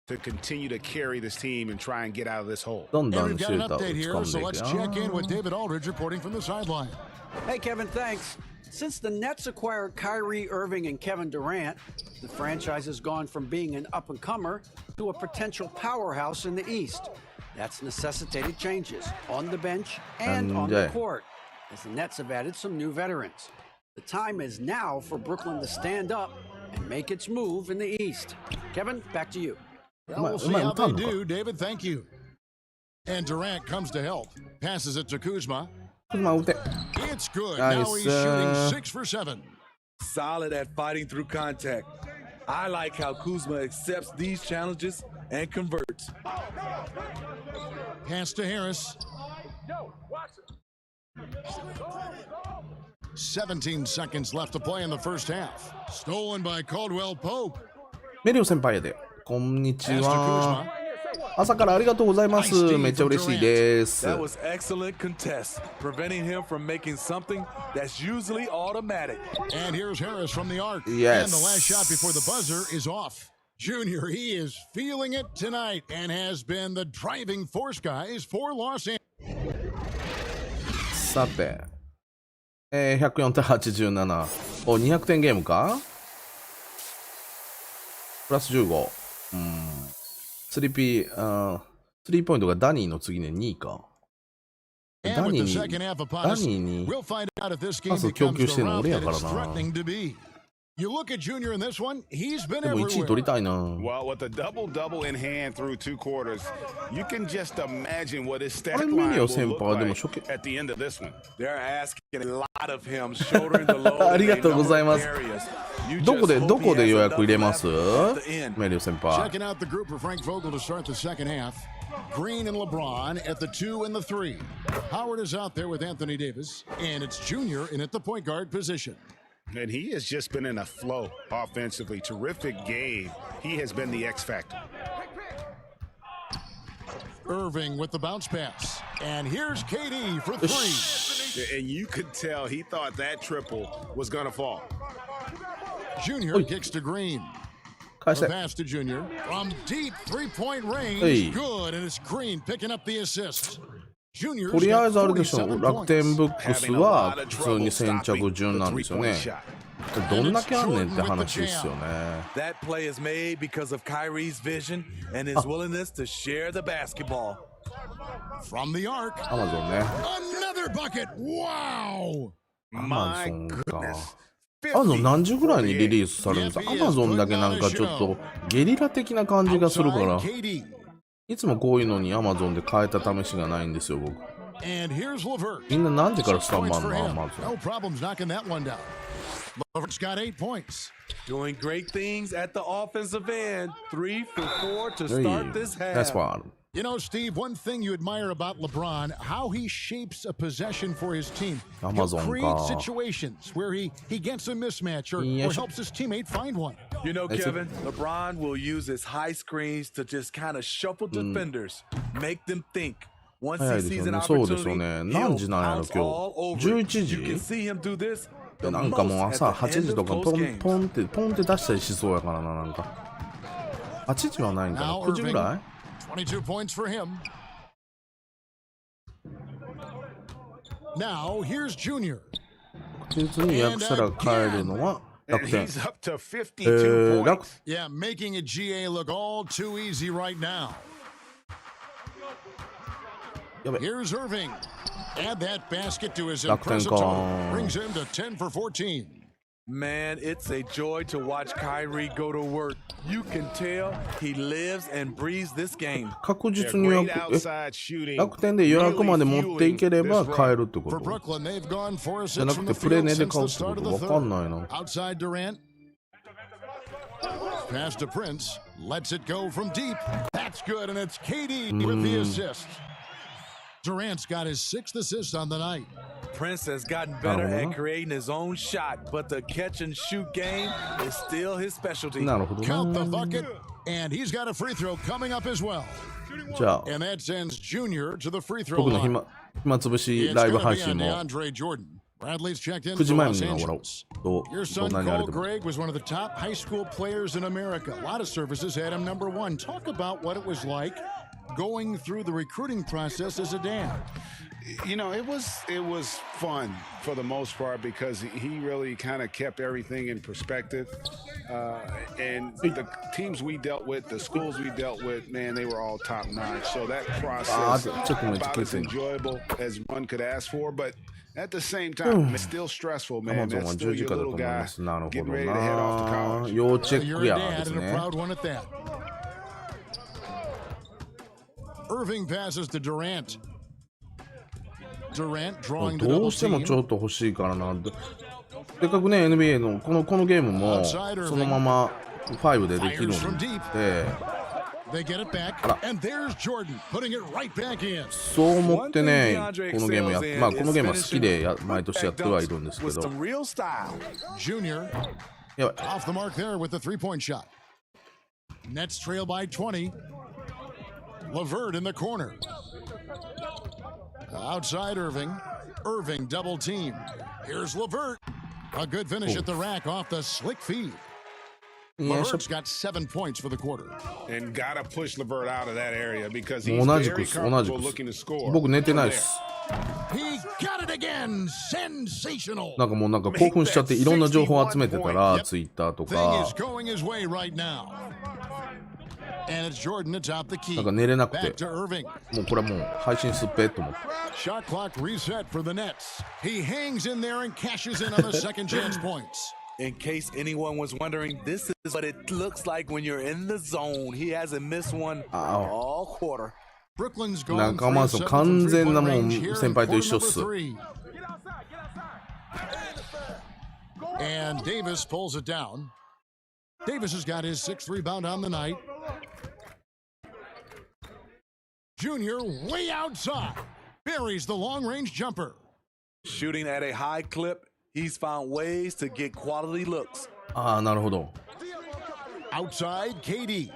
Speaker 5: to continue to carry this team and try and get out of this hole.
Speaker 3: And we've got an update here, so let's check in with David Aldridge reporting from the sideline.
Speaker 4: Hey, Kevin, thanks. Since the Nets acquired Kyrie Irving and Kevin Durant, the franchise has gone from being an up-and-comer to a potential powerhouse in the East. That's necessitated changes on the bench and on the court, as the Nets have added some new veterans. The time is now for Brooklyn to stand up and make its move in the East. Kevin, back to you.
Speaker 3: Well, we'll see how they do, David. Thank you. And Durant comes to help. Passes it to Kuzma. It's good. Now he's shooting 6 for 7.
Speaker 6: Solid at fighting through contact. I like how Kuzma accepts these challenges and converts.
Speaker 3: Pass to Harris. 17 seconds left to play in the first half. Stolen by Caldwell Pope.
Speaker 1: メリオ先輩やで。こんにちは。朝からありがとうございます。めっちゃ嬉しいです。
Speaker 6: That was excellent contest, preventing him from making something that's usually automatic.
Speaker 3: And here's Harris from the arc.
Speaker 1: Yes.
Speaker 3: And the last shot before the buzzer is off. Junior, he is feeling it tonight and has been the driving force, guys, for Los Angeles.
Speaker 1: さて、104対87。お、200点ゲームか？プラス15。スリーポイントがダニーの次で2位か。ダニーにパス供給してるの俺やからな。
Speaker 3: You look at Junior in this one, he's been
Speaker 1: でも1位取りたいな。
Speaker 5: Well, with a double-double in hand through 2 quarters, you can just imagine what his stat line will look like at the end of this one.
Speaker 6: They're asking a lot of him, shouldering the load.
Speaker 1: ありがとうございます。どこで予約入れます？メリオ先輩。
Speaker 3: Checking out the group for Frank Vogel to start the second half. Green and LeBron at the 2 and the 3. Howard is out there with Anthony Davis, and it's Junior in at the point guard position.
Speaker 5: And he has just been in a flow offensively. Terrific game. He has been the X factor.
Speaker 3: Irving with the bounce pass. And here's KD for three.
Speaker 5: And you could tell he thought that triple was going to fall.
Speaker 3: Junior kicks to Green. The pass to Junior. From deep three-point range. Good, and it's Green picking up the assist.
Speaker 1: とりあえずあれでしょ、楽天ブックスは普通に先着順なんですよね。どんだけあんねんって話ですよね。
Speaker 6: That play is made because of Kyrie's vision and his willingness to share the basketball.
Speaker 3: From the arc.
Speaker 1: Amazon ね。
Speaker 3: Another bucket. Wow.
Speaker 1: Amazon か。Amazon何時ぐらいにリリースされるんですか。Amazon だけなんかちょっとゲリラ的な感じがするから。いつもこういうのに Amazon で買えた試しがないんですよ、僕。みんな何時からスタンバンの Amazon。
Speaker 3: Levert's got 8 points.
Speaker 6: Doing great things at the offensive end. 3 for 4 to start this half.
Speaker 1: That's wild.
Speaker 3: You know, Steve, one thing you admire about LeBron, how he shapes a possession for his team. He'll create situations where he gets a mismatch or helps his teammate find one.
Speaker 6: You know, Kevin, LeBron will use his high screens to just kind of shuffle defenders, make them think. Once he sees an opportunity, he'll pounce all over it. You can see him do this.
Speaker 1: なんかもう朝8時とかポンって出したりしそうやからな、なんか。8時はないんかな、9時ぐらい
Speaker 3: ？22 points for him. Now here's Junior.
Speaker 1: 確実に訳したら帰るのは楽天。
Speaker 3: Yeah, making a GA look all too easy right now. Here's Irving. Add that basket to his impressive total. Brings him to 10 for 14.
Speaker 6: Man, it's a joy to watch Kyrie go to work. You can tell he lives and breathes this game.
Speaker 1: 確実に楽天で予約まで持っていければ買えるってこと。じゃなくてプレネで買うってことわかんないな。
Speaker 3: Outside Durant. Pass to Prince. Lets it go from deep. That's good, and it's KD with the assist. Durant's got his 6th assist on the night.
Speaker 6: Prince has gotten better at creating his own shot, but the catch and shoot game is still his specialty.
Speaker 3: Count the bucket, and he's got a free throw coming up as well. And that sends Junior to the free throw line.
Speaker 1: 僕の暇つぶしライブ配信も
Speaker 3: Bradley's checked in
Speaker 1: 9時
Speaker 3: for
Speaker 1: 前
Speaker 3: Los
Speaker 1: に見ながら
Speaker 3: Angeles. Your son Cole Greg was one of the top high school players in America. A lot of services had him number 1. Talk about what it was like going through the recruiting process as a dad.
Speaker 5: You know, it was fun for the most part because he really kind of kept everything in perspective. And the teams we dealt with, the schools we dealt with, man, they were all top notch. So that process about as enjoyable as one could ask for. But at the same time, it's still stressful, man. That's still your little guy getting ready to head off to college.
Speaker 3: You're a dad and a proud one at that. Irving passes to Durant. Durant drawing the
Speaker 1: どうしてもちょっと欲しいからな。せっかくね NBA のこのゲームもそのまま5でできるんで。そう思ってね、このゲームこのゲームは好きで毎年やってはいるんですけど。やばい。
Speaker 3: Off the mark there with the three-point shot. Nets trail by 20. LeVert in the corner. Outside Irving. Irving double team. Here's LeVert. A good finish at the rack off the slick feed. LeVert's got 7 points for the quarter.
Speaker 5: And gotta push LeVert out of that area because he's very comfortable looking to score.
Speaker 1: 僕寝てないです。
Speaker 3: He got it again. Sensational.
Speaker 1: なんかもうなんか興奮しちゃっていろんな情報集めてたらツイッターとか。
Speaker 3: And it's Jordan atop the key.
Speaker 1: なんか寝れなくて、もうこれはもう配信すっぺと思って。
Speaker 3: Shot clock reset for the Nets. He hangs in there and cashes in on the second chance points.
Speaker 6: In case anyone was wondering, this is what it looks like when you're in the zone. He hasn't missed one all quarter.
Speaker 3: Brooklyn's gone
Speaker 1: 仲間と完全なもう先輩と一緒っす。
Speaker 3: And Davis pulls it down. Davis has got his 6th rebound on the night. Junior way outside. Buries the long-range jumper.
Speaker 6: Shooting at a high clip. He's found ways to get quality looks.
Speaker 1: ああ、なるほど。
Speaker 3: Outside KD.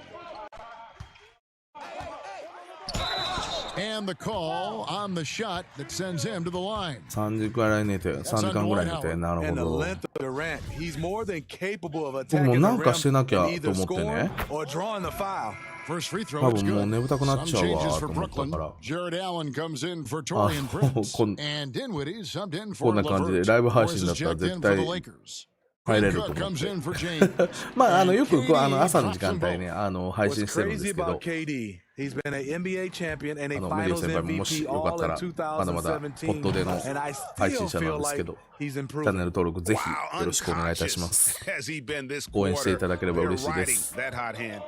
Speaker 3: And the call on the shot that sends him to the line.
Speaker 1: 3時間ぐらい寝て、3時間ぐらい寝て、なるほ
Speaker 6: And the
Speaker 1: ど。
Speaker 6: length of Durant, he's more than capable of
Speaker 1: 僕も
Speaker 6: attacking
Speaker 1: な
Speaker 6: the
Speaker 1: んかしてな
Speaker 6: rim
Speaker 1: きゃ
Speaker 6: and
Speaker 1: と
Speaker 6: either
Speaker 1: 思ってね。
Speaker 6: scoring or drawing the foul.
Speaker 3: First free throw
Speaker 1: 多
Speaker 3: is
Speaker 1: 分もう
Speaker 3: good.
Speaker 1: 眠たくなっ
Speaker 3: Some
Speaker 1: ちゃう
Speaker 3: changes
Speaker 1: わ
Speaker 3: for
Speaker 1: と思った
Speaker 3: Brooklyn.
Speaker 1: から。
Speaker 3: Jared Allen comes in for Torian Prince.
Speaker 1: こん
Speaker 3: And Dinwiddie subbed in
Speaker 1: こ
Speaker 3: for
Speaker 1: んな感じで
Speaker 3: LeVert.
Speaker 1: ライブ配信
Speaker 3: Morris
Speaker 1: だ
Speaker 3: is
Speaker 1: ったら
Speaker 3: checked
Speaker 1: 絶
Speaker 3: in for
Speaker 1: 対
Speaker 3: the Lakers.
Speaker 1: 入れる
Speaker 3: Cook
Speaker 1: と思っ
Speaker 3: comes
Speaker 1: て。
Speaker 3: in for James.
Speaker 1: まあ、よ
Speaker 3: And
Speaker 1: く朝の
Speaker 3: KD
Speaker 1: 時間帯ね、配
Speaker 6: What's
Speaker 1: 信してるんです
Speaker 6: crazy
Speaker 1: けど
Speaker 6: about、KD? He's been an NBA champion and a
Speaker 1: メリー
Speaker 6: Finals
Speaker 1: 先輩ももし
Speaker 6: MVP
Speaker 1: よかった
Speaker 6: all
Speaker 1: ら
Speaker 6: in、
Speaker 1: まだまだ、ポッド
Speaker 6: 2017.
Speaker 1: での
Speaker 6: And I
Speaker 1: 配信
Speaker 6: still
Speaker 1: 者なん
Speaker 6: feel
Speaker 1: ですけ
Speaker 6: like
Speaker 1: ど、
Speaker 6: he's
Speaker 1: チャンネ
Speaker 6: improving.
Speaker 1: ル登録ぜひ
Speaker 7: Wow,
Speaker 1: よろしくお願いいたしま
Speaker 7: unconscious
Speaker 1: す。
Speaker 7: has he been this
Speaker 1: 応援していただければ
Speaker 7: quarter.
Speaker 1: 嬉しい
Speaker 7: They're
Speaker 1: で
Speaker 7: riding
Speaker 1: す。
Speaker 7: that hot hand.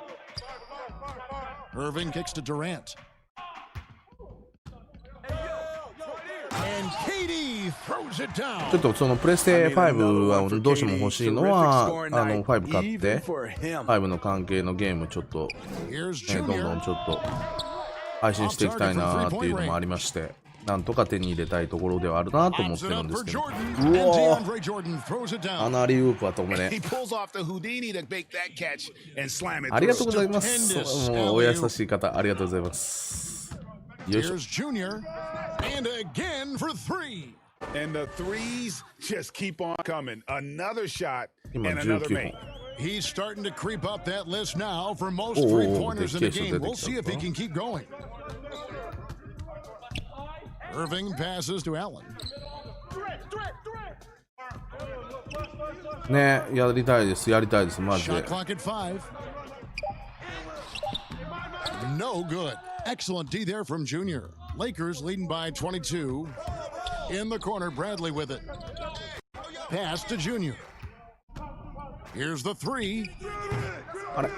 Speaker 3: Irving kicks to Durant. And KD throws it down.
Speaker 1: ちょっとそのプレステ5はどうしても欲しいのは、5買って、5の関係のゲームちょっと、どんどんちょっと配信していきたいなっていうのもありまして、なんとか手に入れたいところではあるなと思ってるんですけど。うおー、アナリウープは止めね。
Speaker 7: He pulls off the Houdini to make that catch and slam it
Speaker 1: ありがと
Speaker 7: through.
Speaker 1: うございます。もうお優しい方、ありがとうございます。よいしょ。
Speaker 3: Here's Junior. And again for three.
Speaker 7: And the threes just keep on coming. Another shot
Speaker 1: 今
Speaker 7: and another
Speaker 1: 19
Speaker 7: make.
Speaker 1: 本。
Speaker 3: He's starting to creep up that list now for most
Speaker 1: Oh,
Speaker 3: three-pointers in the
Speaker 1: dedication,
Speaker 3: game. We'll see if he
Speaker 1: dedication.
Speaker 3: can keep going. Irving passes to Allen.
Speaker 1: ね、やりたいです、やりたいです、マジ
Speaker 3: Shot
Speaker 1: で。
Speaker 3: clock at 5. No good. Excellent D there from Junior. Lakers leading by 22. In the corner, Bradley with it. Pass to Junior. Here's the three.
Speaker 1: あれ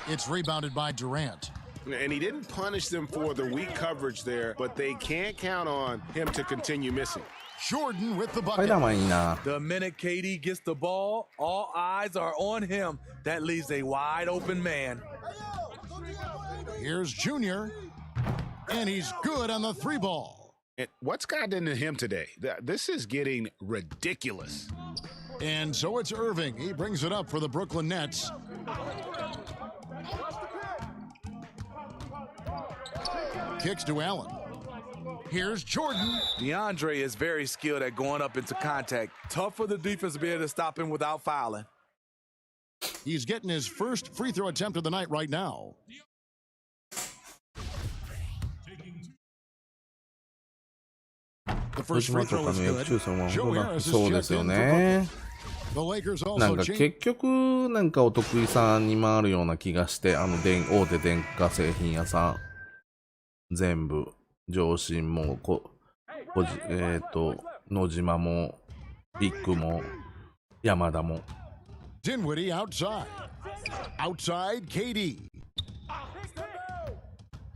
Speaker 3: It's rebounded by Durant.
Speaker 7: And he didn't punish them for the weak coverage there, but they can't count on him to continue missing.
Speaker 3: Jordan with the
Speaker 1: スパイダー
Speaker 3: bucket.
Speaker 1: マンいいな。
Speaker 6: The minute KD gets the ball, all eyes are on him. That leaves a wide open man.
Speaker 3: Here's Junior. And he's good on the three ball.
Speaker 7: And what's gotten into him today? This is getting ridiculous.
Speaker 3: And so it's Irving. He brings it up for the Brooklyn Nets. Kicks to Allen. Here's Jordan.
Speaker 6: DeAndre is very skilled at going up into contact. Tough for the defense to be able to stop him without fouling.
Speaker 3: He's getting his first free throw attempt of the night right now. The
Speaker 1: 広
Speaker 3: first
Speaker 1: 島
Speaker 3: free
Speaker 1: と
Speaker 3: throw
Speaker 1: か
Speaker 3: is
Speaker 1: の
Speaker 3: good.
Speaker 1: 役中さんは
Speaker 3: Joe
Speaker 1: 本当
Speaker 3: Harris
Speaker 1: だ
Speaker 3: is
Speaker 1: そうで
Speaker 3: checked
Speaker 1: すよ
Speaker 3: in for
Speaker 1: ね。
Speaker 3: Brooklyn. The Lakers
Speaker 1: なん
Speaker 3: also
Speaker 1: か
Speaker 3: changed.
Speaker 1: 結局、なんかお得意さんに回るような気がして、大手電化製品屋さん、全部、上信も、野島も、ビッグも、山田も。
Speaker 3: Dinwiddie outside. Outside, KD.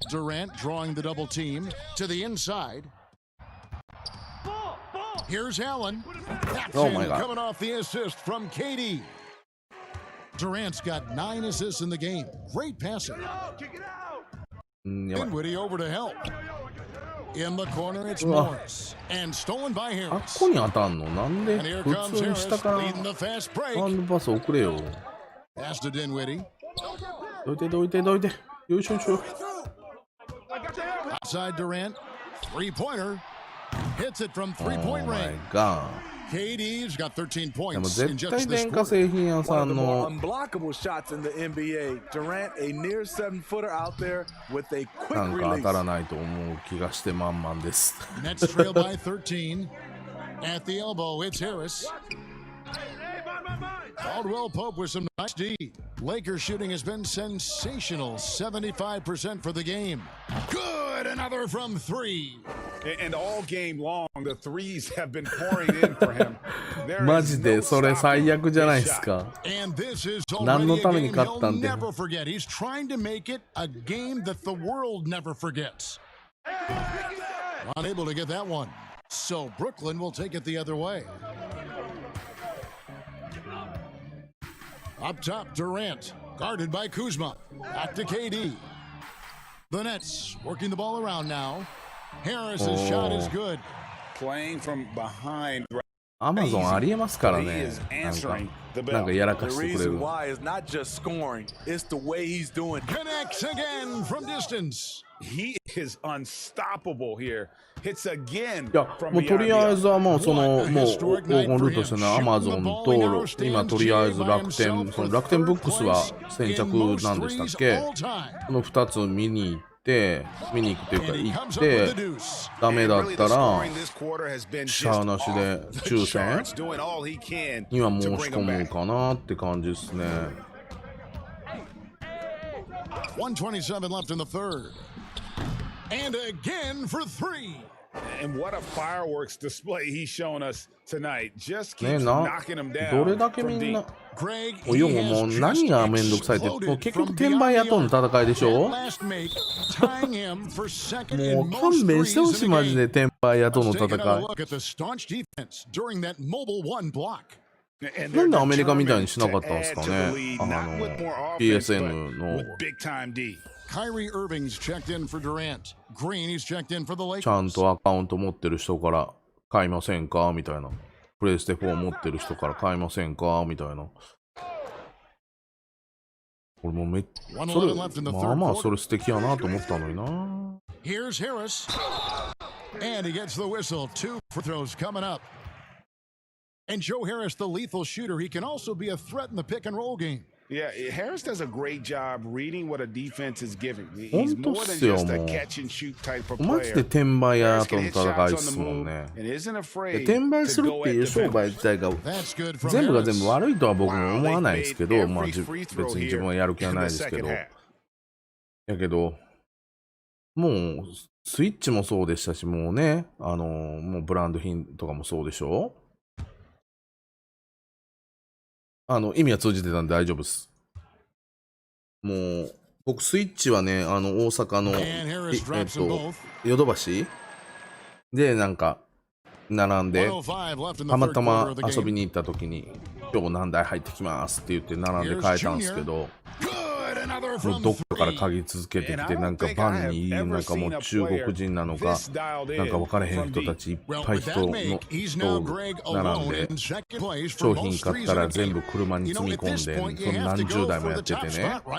Speaker 3: Durant drawing the double team to the inside. Here's Allen. That's
Speaker 1: Oh, my
Speaker 3: in,
Speaker 1: God.
Speaker 3: coming off the assist from KD. Durant's got 9 assists in the game. Great passing.
Speaker 1: やばい。
Speaker 3: Dinwiddie over to help. In the corner, it's
Speaker 1: うわ。
Speaker 3: Morris. And stolen by
Speaker 1: あっ
Speaker 3: Harris.
Speaker 1: こに当たんのなんで
Speaker 3: And here
Speaker 1: 普
Speaker 3: comes
Speaker 1: 通に
Speaker 3: Harris
Speaker 1: 下から
Speaker 3: leading the fast
Speaker 1: ハ
Speaker 3: break.
Speaker 1: ンドパス送れよ。
Speaker 3: Pass to Dinwiddie.
Speaker 1: どいてどいてどいて。よいしょよいしょ。
Speaker 3: Outside Durant. Three-pointer. Hits it from three-point
Speaker 1: Oh my
Speaker 3: range.
Speaker 1: god.
Speaker 3: KD's got 13
Speaker 1: でも
Speaker 3: points in
Speaker 1: 絶
Speaker 3: just
Speaker 1: 対
Speaker 3: this
Speaker 1: 電化
Speaker 3: quarter.
Speaker 1: 製品屋
Speaker 6: One
Speaker 1: さ
Speaker 6: of
Speaker 1: ん
Speaker 6: the
Speaker 1: の
Speaker 6: more unblockable shots in the NBA. Durant, a near 7-footer out there with a
Speaker 1: な
Speaker 6: quick
Speaker 1: んか当たら
Speaker 6: release.
Speaker 1: ないと思う気がして満々です。
Speaker 3: Nets trail by 13. At the elbow, it's Harris. Caldwell Pope with some nice D. Lakers shooting has been sensational. 75% for the game. Good. Another from 3.
Speaker 7: And all game long, the threes have been pouring in for him. There
Speaker 1: マ
Speaker 7: is
Speaker 1: ジで
Speaker 7: no
Speaker 1: それ最
Speaker 7: stopping
Speaker 1: 悪じゃないで
Speaker 7: his
Speaker 1: す
Speaker 7: shot.
Speaker 1: か。
Speaker 3: And this is
Speaker 1: 何
Speaker 3: already
Speaker 1: の
Speaker 3: a
Speaker 1: ために
Speaker 3: game
Speaker 1: 勝った
Speaker 3: he'll
Speaker 1: んで。
Speaker 3: never forget. He's trying to make it a game that the world never forgets. Unable to get that one. So Brooklyn will take it the other way. Up top, Durant, guarded by Kuzma. Back to KD. The Nets working the ball around now. Harris's shot is good.
Speaker 5: Playing from behind
Speaker 1: Amazon ありえますからね。なんかやらかしてくれる。
Speaker 6: Why is not just scoring, it's the way he's doing.
Speaker 3: Connects again from distance.
Speaker 5: He is unstoppable here. Hits again.
Speaker 1: いや、もうとりあえずはもうその、もう黄金ルートしてね、Amazon と、今とりあえず楽天、その楽天ブックスは先着なんでしたっけ？この2つ見に行って、見に行くっていうか行って、ダメだったら、シャアなしで抽選には申し込むかなって感じですね。
Speaker 3: 1:27 left in the third. And again for three.
Speaker 5: And what a fireworks display he's shown us tonight. Just keeps knocking him down.
Speaker 1: どれだけみんな、およもう何がめんどくさいって、もう結局転売屋との戦いでしょ？もう勘弁してほしい、マジで転売屋との戦い。なんでアメリカみたいにしなかったんですかね、PSN の。
Speaker 3: Kyrie Irving's checked in for Durant. Green, he's checked in for the Lakers.
Speaker 1: ちゃんとアカウント持ってる人から買いませんかみたいな。プレイステ4持ってる人から買いませんかみたいな。これもめっまあまあそれ素敵やなと思ったのにな。
Speaker 3: Here's Harris. And he gets the whistle. 2 free throws coming up. And Joe Harris, the lethal shooter, he can also be a threat in the pick and roll game.
Speaker 5: Yeah, Harris does a great job reading what a defense is giving. He's more than just a catch and shoot type of player.
Speaker 1: マジで転売屋との戦いっすもんね。転売するっていう商売自体が全部が全部悪いとは僕も思わないですけど、まあ別に自分はやる気はないですけど。やけど、もうスイッチもそうでしたし、もうね、もうブランド品とかもそうでしょ？意味は通じてたんで大丈夫です。もう、僕、スイッチはね、大阪の、ヨドバシで、なんか、並んで、たまたま遊びに行った時に、今日何台入ってきますって言って並んで買えたんですけど、もうどっかから鍵続けてきて、なんかバンに、なんかもう中国人なのか、なんか分からへん人たちいっぱい人並んで、商品買ったら全部車に積み込んで、その何十台もやっててね、直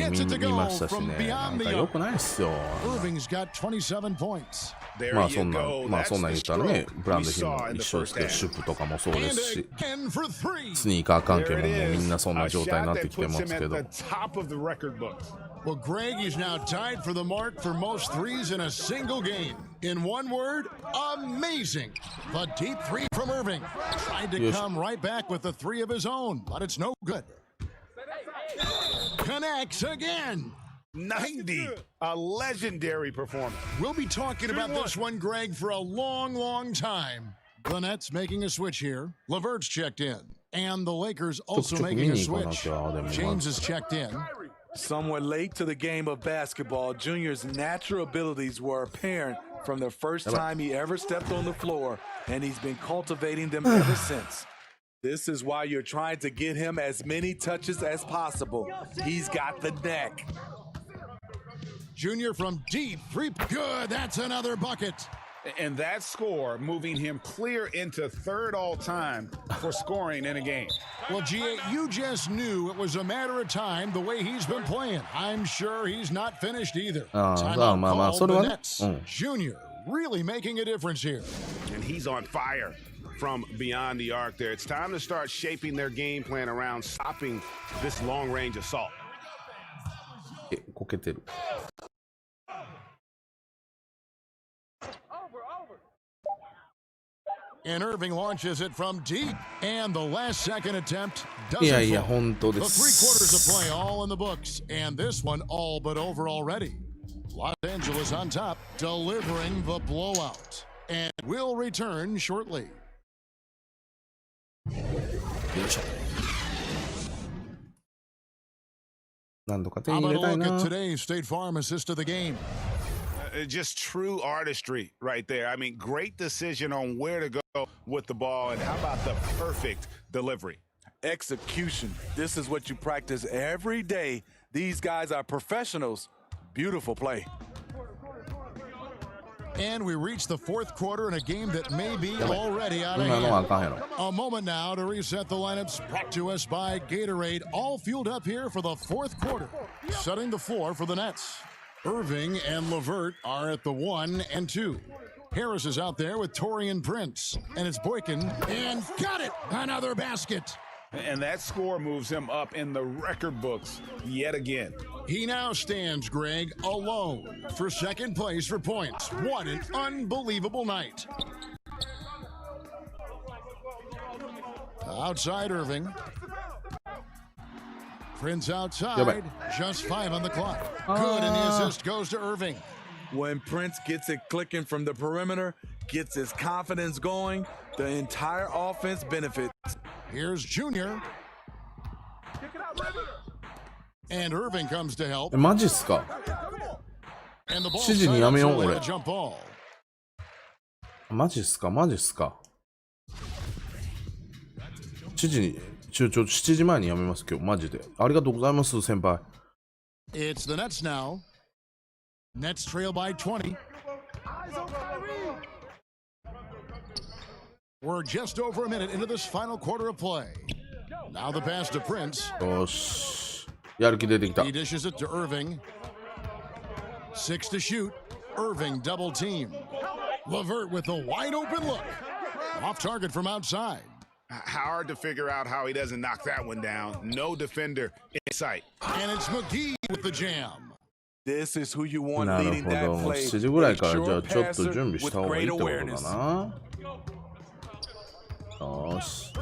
Speaker 1: に見ましたしね、なんか良くないっすよ。まあそんなん言ったらね、ブランド品も一緒ですけど、シュプとかもそうですし、スニーカー関係ももうみんなそんな状態になってきてますけど。
Speaker 3: Well, Greg is now tied for the mark for most threes in a single game. In one word, amazing. The deep three from Irving. Tried to come right back with the three of his own, but it's no good. Connects again.
Speaker 5: 90, a legendary performance.
Speaker 3: We'll be talking about this one, Greg, for a long, long time. The Nets making a switch here. LeVert's checked in. And the Lakers also making a switch. James is checked in.
Speaker 6: Somewhat late to the game of basketball, Junior's natural abilities were apparent from the first time he ever stepped on the floor, and he's been cultivating them ever since. This is why you're trying to get him as many touches as possible. He's got the neck.
Speaker 3: Junior from deep three. Good, that's another bucket.
Speaker 5: And that score moving him clear into third all-time for scoring in a game.
Speaker 3: Well, G.A., you just knew it was a matter of time the way he's been playing. I'm sure he's not finished either. Timeout called the Nets. Junior really making a difference here.
Speaker 7: And he's on fire from beyond the arc there. It's time to start shaping their game plan around stopping this long-range assault.
Speaker 1: こけてる。
Speaker 3: And Irving launches it from deep, and the last second attempt doesn't
Speaker 1: fall.
Speaker 3: The 3 quarters of play all in the books, and this one all but over already. Los Angeles on top, delivering the blowout. And we'll return shortly. How about a look at today's State Farm assist of the game?
Speaker 7: Just true artistry right there. I mean, great decision on where to go with the ball, and how about the perfect delivery?
Speaker 6: Execution. This is what you practice every day. These guys are professionals. Beautiful play.
Speaker 3: And we reach the fourth quarter in a game that may be already out of hand. A moment now to reset the lineups, brought to us by Gatorade, all fueled up here for the fourth quarter. Setting the floor for the Nets. Irving and LeVert are at the 1 and 2. Harris is out there with Taurean Prince, and it's Boykin, and got it! Another basket!
Speaker 7: And that score moves him up in the record books yet again.
Speaker 3: He now stands, Greg, alone for second place for points. What an unbelievable night. Outside Irving. Prince outside, just 5 on the clock. Good, and the assist goes to Irving.
Speaker 6: When Prince gets it clicking from the perimeter, gets his confidence going, the entire offense benefits.
Speaker 3: Here's Junior. And Irving comes to help.
Speaker 1: マジっすか。
Speaker 3: And the ball
Speaker 1: 7時にやめよう、
Speaker 3: starts
Speaker 1: 俺。
Speaker 3: a jump ball.
Speaker 1: マジっすか、マジっすか。7時に、7時前にやめます、今日、マジで。ありがとうございます、先輩。
Speaker 3: It's the Nets now. Nets trail by 20. We're just over a minute into this final quarter of play. Now the pass to Prince.
Speaker 1: よし。やる気出てきた。
Speaker 3: He dishes it to Irving. 6 to shoot. Irving double team. LeVert with a wide open look. Off target from outside.
Speaker 7: Hard to figure out how he doesn't knock that one down. No defender in sight.
Speaker 3: And it's McGee with the jam.
Speaker 6: This is who you want
Speaker 1: なる
Speaker 6: leading
Speaker 1: ほど。
Speaker 6: that play.
Speaker 1: 7時ぐらいからじゃあ
Speaker 6: Short
Speaker 1: ちょっと
Speaker 6: passer
Speaker 1: 準備した方がいいってこと
Speaker 6: with
Speaker 1: だ
Speaker 6: great
Speaker 1: な。よし。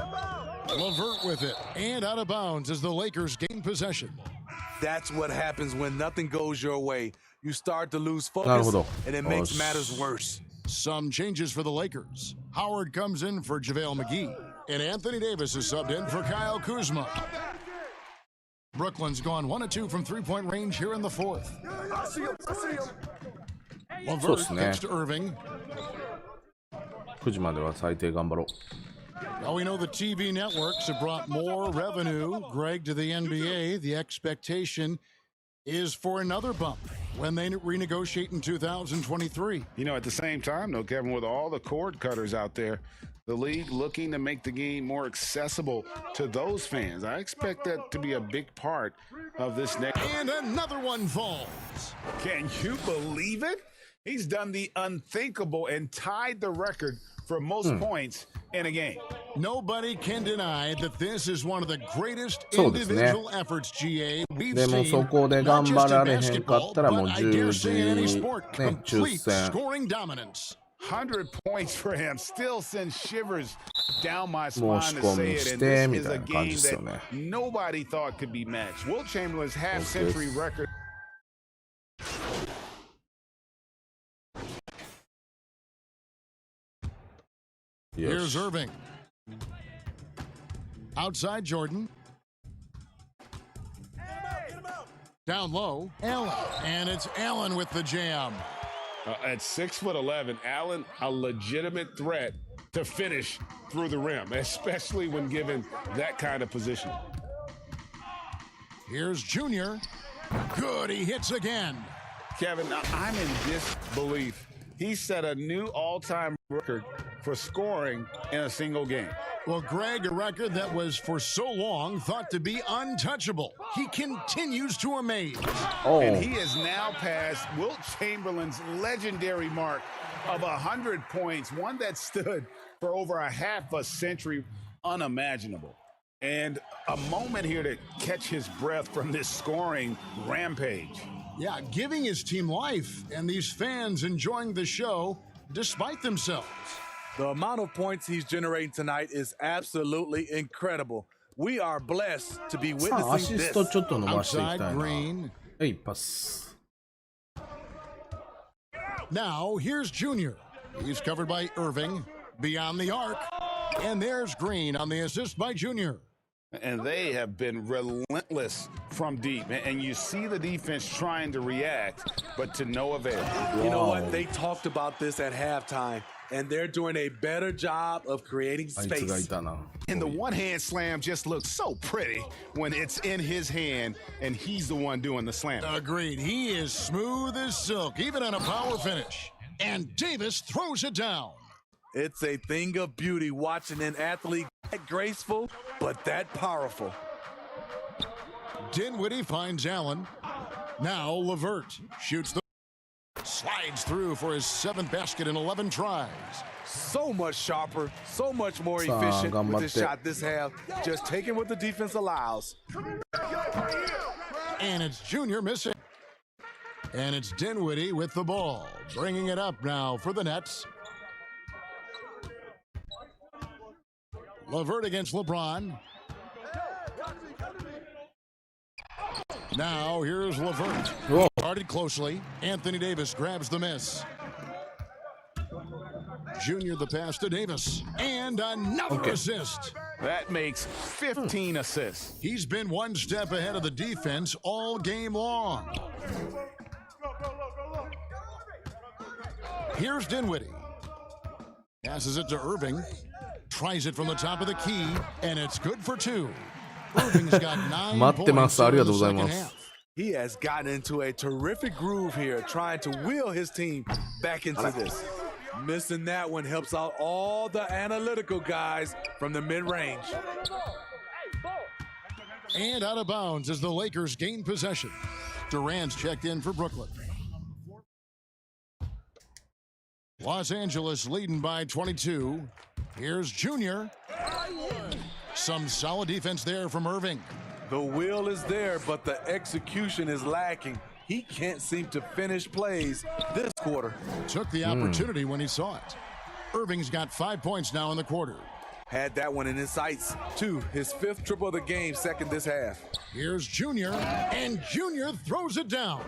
Speaker 3: LeVert with it. And out of bounds as the Lakers gain possession.
Speaker 6: That's what happens when nothing goes your way. You start to lose
Speaker 1: なる
Speaker 6: focus,
Speaker 1: ほど。
Speaker 6: and it
Speaker 1: よ
Speaker 6: makes
Speaker 1: し。
Speaker 6: matters worse.
Speaker 3: Some changes for the Lakers. Howard comes in for JaVale McGee. And Anthony Davis is subbed in for Kyle Kuzma. Brooklyn's gone 1 of 2 from three-point range here in the fourth. LeVert kicks to Irving.
Speaker 1: 9時までは最低頑張ろう。
Speaker 3: Now we know the TV networks have brought more revenue, Greg, to the NBA. The expectation is for another bump when they renegotiate in 2023.
Speaker 7: You know, at the same time, though, Kevin, with all the cord cutters out there, the league looking to make the game more accessible to those fans. I expect that to be a big part of this next.
Speaker 3: And another one falls.
Speaker 7: Can you believe it? He's done the unthinkable and tied the record for most points in a game.
Speaker 3: Nobody can deny that this is one of the greatest
Speaker 1: そうですね。
Speaker 3: individual efforts, GA, we've
Speaker 1: でも
Speaker 3: seen,
Speaker 1: そこで
Speaker 3: not
Speaker 1: 頑
Speaker 3: just
Speaker 1: 張
Speaker 3: in
Speaker 1: られへんか
Speaker 3: basketball,
Speaker 1: ったらもう
Speaker 3: but I dare
Speaker 1: 10
Speaker 3: say in any
Speaker 1: 時、
Speaker 3: sport,
Speaker 1: ね、抽
Speaker 3: complete
Speaker 1: 選。
Speaker 3: scoring dominance.
Speaker 7: 100 points for him still sends shivers down my
Speaker 1: 申
Speaker 7: spine
Speaker 1: し
Speaker 7: to
Speaker 1: 込
Speaker 7: say
Speaker 1: み
Speaker 7: it.
Speaker 1: し
Speaker 7: And
Speaker 1: て
Speaker 7: this
Speaker 1: み
Speaker 7: is
Speaker 1: た
Speaker 7: a
Speaker 1: いな感じ
Speaker 7: game
Speaker 1: ですよ
Speaker 7: that
Speaker 1: ね。
Speaker 7: nobody thought could be matched. Wilt Chamberlain's half-century record.
Speaker 3: Here's Irving. Outside Jordan. Down low, Allen. And it's Allen with the jam.
Speaker 7: At 6'11", Allen, a legitimate threat to finish through the rim, especially when given that kind of position.
Speaker 3: Here's Junior. Good, he hits again.
Speaker 7: Kevin, I'm in disbelief. He set a new all-time record for scoring in a single game.
Speaker 3: Well, Greg, a record that was for so long thought to be untouchable. He continues to amaze.
Speaker 1: Oh.
Speaker 7: And he has now passed Wilt Chamberlain's legendary mark of 100 points, one that stood for over a half a century, unimaginable. And a moment here to catch his breath from this scoring rampage.
Speaker 3: Yeah, giving his team life, and these fans enjoying the show despite themselves.
Speaker 6: The amount of points he's generating tonight is absolutely incredible. We are blessed to be
Speaker 1: さあ、ア
Speaker 6: witnessing
Speaker 1: シスト
Speaker 6: this.
Speaker 1: ちょっと伸ばしていき
Speaker 3: Outside
Speaker 1: たいな。
Speaker 3: Green.
Speaker 1: はい、パス。
Speaker 3: Now, here's Junior. He's covered by Irving. Beyond the arc. And there's Green on the assist by Junior.
Speaker 7: And they have been relentless from deep. And you see the defense trying to react, but to no avail.
Speaker 6: You know what? They talked about this at halftime, and they're doing a better job of creating
Speaker 1: あいつがい
Speaker 6: space.
Speaker 1: たな。
Speaker 7: And the one-hand slam just looks so pretty when it's in his hand and he's the one doing the slam.
Speaker 3: Agreed. He is smooth as silk, even on a power finish. And Davis throws it down.
Speaker 6: It's a thing of beauty watching an athlete that graceful, but that powerful.
Speaker 3: Dinwiddie finds Allen. Now LeVert shoots the... Slides through for his 7th basket in 11 tries.
Speaker 6: So much sharper, so much more efficient with his shot this half. Just taking what the defense allows.
Speaker 3: And it's Junior missing. And it's Dinwiddie with the ball. Bringing it up now for the Nets. LeVert against LeBron. Now here's LeVert.
Speaker 1: Whoa.
Speaker 3: Guarded closely. Anthony Davis grabs the miss. Junior the pass to Davis. And another assist.
Speaker 7: That makes 15 assists.
Speaker 3: He's been one step ahead of the defense all game long. Here's Dinwiddie. Passes it to Irving. Tries it from the top of the key, and it's good for 2. Irving's got 9 points in the second half.
Speaker 6: He has gotten into a terrific groove here, trying to wheel his team back into this. Missing that one helps out all the analytical guys from the mid-range.
Speaker 3: And out of bounds as the Lakers gain possession. Durant's checked in for Brooklyn. Los Angeles leading by 22. Here's Junior. Some solid defense there from Irving.
Speaker 6: The will is there, but the execution is lacking. He can't seem to finish plays this quarter.
Speaker 3: Took the opportunity when he saw it. Irving's got 5 points now in the quarter.
Speaker 6: Had that one in his sights, too. His 5th triple of the game, second this half.
Speaker 3: Here's Junior, and Junior throws it down.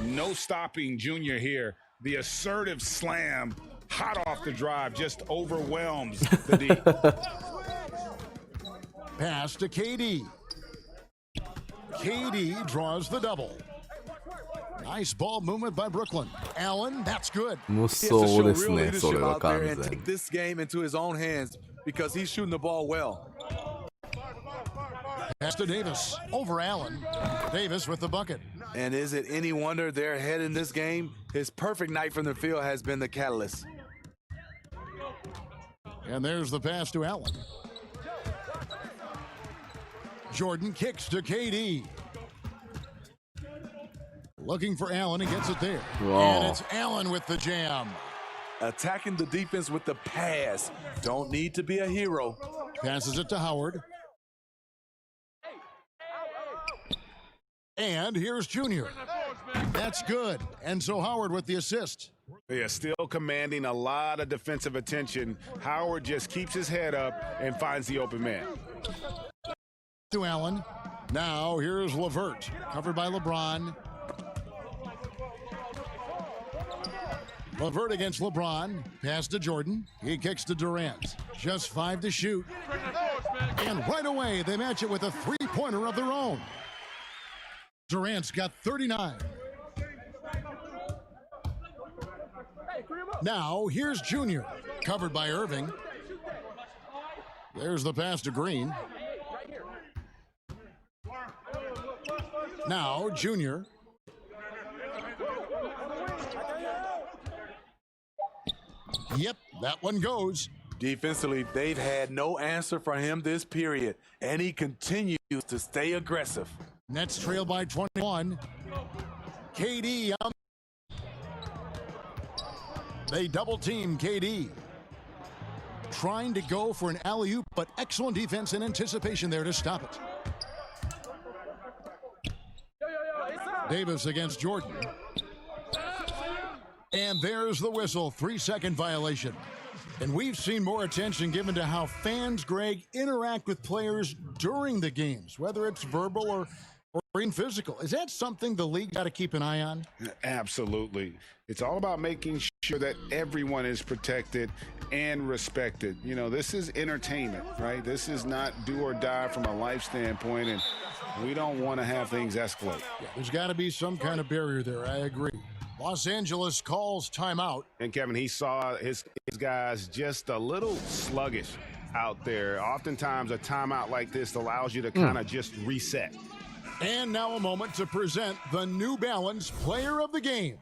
Speaker 7: No stopping Junior here. The assertive slam, hot off the drive, just overwhelms the D.
Speaker 3: Pass to KD. KD draws the double. Nice ball movement by Brooklyn. Allen, that's good.
Speaker 6: He has to show real leadership out there and take this game into his own hands because he's shooting the ball well.
Speaker 3: Pass to Davis. Over Allen. Davis with the bucket.
Speaker 6: And is it any wonder they're ahead in this game? His perfect night from the field has been the catalyst.
Speaker 3: And there's the pass to Allen. Jordan kicks to KD. Looking for Allen, he gets it there.
Speaker 1: Whoa.
Speaker 3: And it's Allen with the jam.
Speaker 6: Attacking the defense with the pass. Don't need to be a hero.
Speaker 3: Passes it to Howard. And here's Junior. That's good. And so Howard with the assist.
Speaker 7: They are still commanding a lot of defensive attention. Howard just keeps his head up and finds the open man.
Speaker 3: To Allen. Now here's LeVert. Covered by LeBron. LeVert against LeBron. Pass to Jordan. He kicks to Durant. Just 5 to shoot. And right away, they match it with a three-pointer of their own. Durant's got 39. Now, here's Junior. Covered by Irving. There's the pass to Green. Now, Junior. Yep, that one goes.
Speaker 6: Defensively, they've had no answer for him this period, and he continues to stay aggressive.
Speaker 3: Nets trail by 21. KD. They double team KD. Trying to go for an alley-oop, but excellent defense and anticipation there to stop it. Davis against Jordan. And there's the whistle, 3-second violation. And we've seen more attention given to how fans, Greg, interact with players during the games, whether it's verbal or in physical. Is that something the league got to keep an eye on?
Speaker 7: Absolutely. It's all about making sure that everyone is protected and respected. You know, this is entertainment, right? This is not do or die from a life standpoint, and we don't want to have things escalate.
Speaker 3: Yeah, there's got to be some kind of barrier there. I agree. Los Angeles calls timeout.
Speaker 7: And Kevin, he saw his guys just a little sluggish out there. Oftentimes a timeout like this allows you to kind of just reset.
Speaker 3: And now a moment to present the New Balance Player of the Game,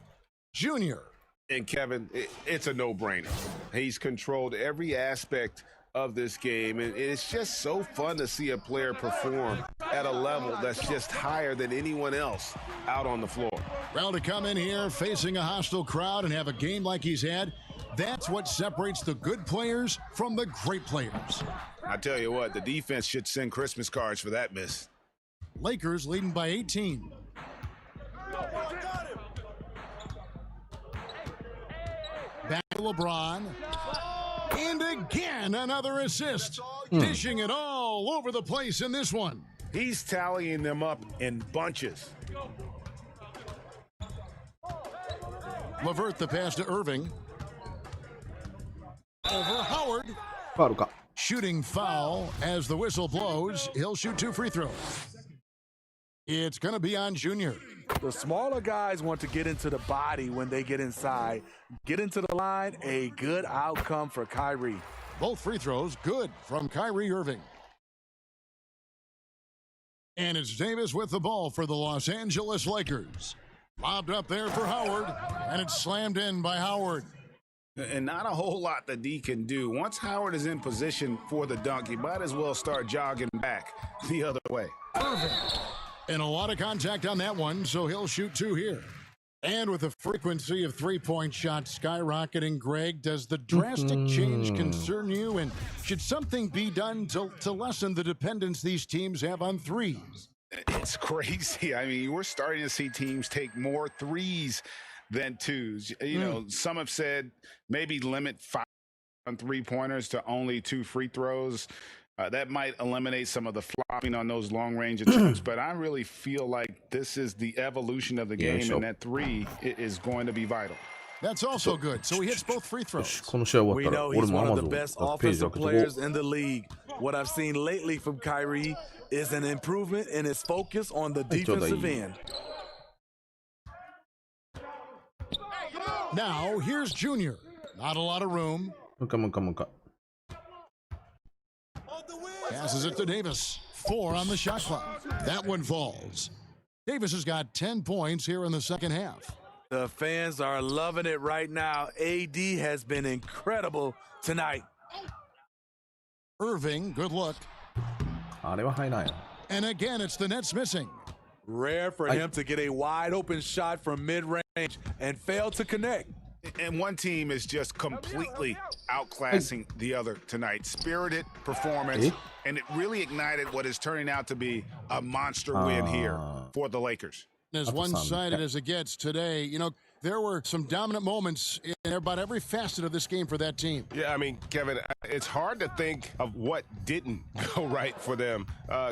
Speaker 3: Junior.
Speaker 7: And Kevin, it's a no-brainer. He's controlled every aspect of this game, and it's just so fun to see a player perform at a level that's just higher than anyone else out on the floor.
Speaker 3: Well, to come in here facing a hostile crowd and have a game like he's had, that's what separates the good players from the great players.
Speaker 7: I tell you what, the defense should send Christmas cards for that miss.
Speaker 3: Lakers leading by 18. Back to LeBron. And again, another assist. Dishing it all over the place in this one.
Speaker 7: He's tallying them up in bunches.
Speaker 3: LeVert the pass to Irving. Over Howard. Shooting foul as the whistle blows. He'll shoot 2 free throws. It's going to be on Junior.
Speaker 6: The smaller guys want to get into the body when they get inside. Get into the line, a good outcome for Kyrie.
Speaker 3: Both free throws good from Kyrie Irving. And it's Davis with the ball for the Los Angeles Lakers. Lobbed up there for Howard, and it's slammed in by Howard.
Speaker 7: And not a whole lot that D can do. Once Howard is in position for the dunk, he might as well start jogging back the other way.
Speaker 3: Irving. And a lot of contact on that one, so he'll shoot 2 here. And with the frequency of three-point shots skyrocketing, Greg, does the drastic change concern you? And should something be done to lessen the dependence these teams have on threes?
Speaker 7: It's crazy. I mean, we're starting to see teams take more threes than twos. You know, some have said maybe limit 5 on three-pointers to only 2 free throws. That might eliminate some of the flopping on those long-range attempts, but I really feel like this is the evolution of the game, and that 3 is going to be vital.
Speaker 3: That's also good. So he hits both free throws.
Speaker 6: We know he's one of the best offensive players in the league. What I've seen lately from Kyrie is an improvement in his focus on the defensive end.
Speaker 3: Now, here's Junior. Not a lot of room. Passes it to Davis. 4 on the shot clock. That one falls. Davis has got 10 points here in the second half.
Speaker 6: The fans are loving it right now. AD has been incredible tonight.
Speaker 3: Irving, good look. And again, it's the Nets missing.
Speaker 6: Rare for him to get a wide open shot from mid-range and fail to connect.
Speaker 7: And one team is just completely outclassing the other tonight. Spirited performance, and it really ignited what is turning out to be a monster win here for the Lakers.
Speaker 3: As one-sided as it gets today, you know, there were some dominant moments in about every facet of this game for that team.
Speaker 8: Yeah, I mean, Kevin, it's hard to think of what didn't go right for them.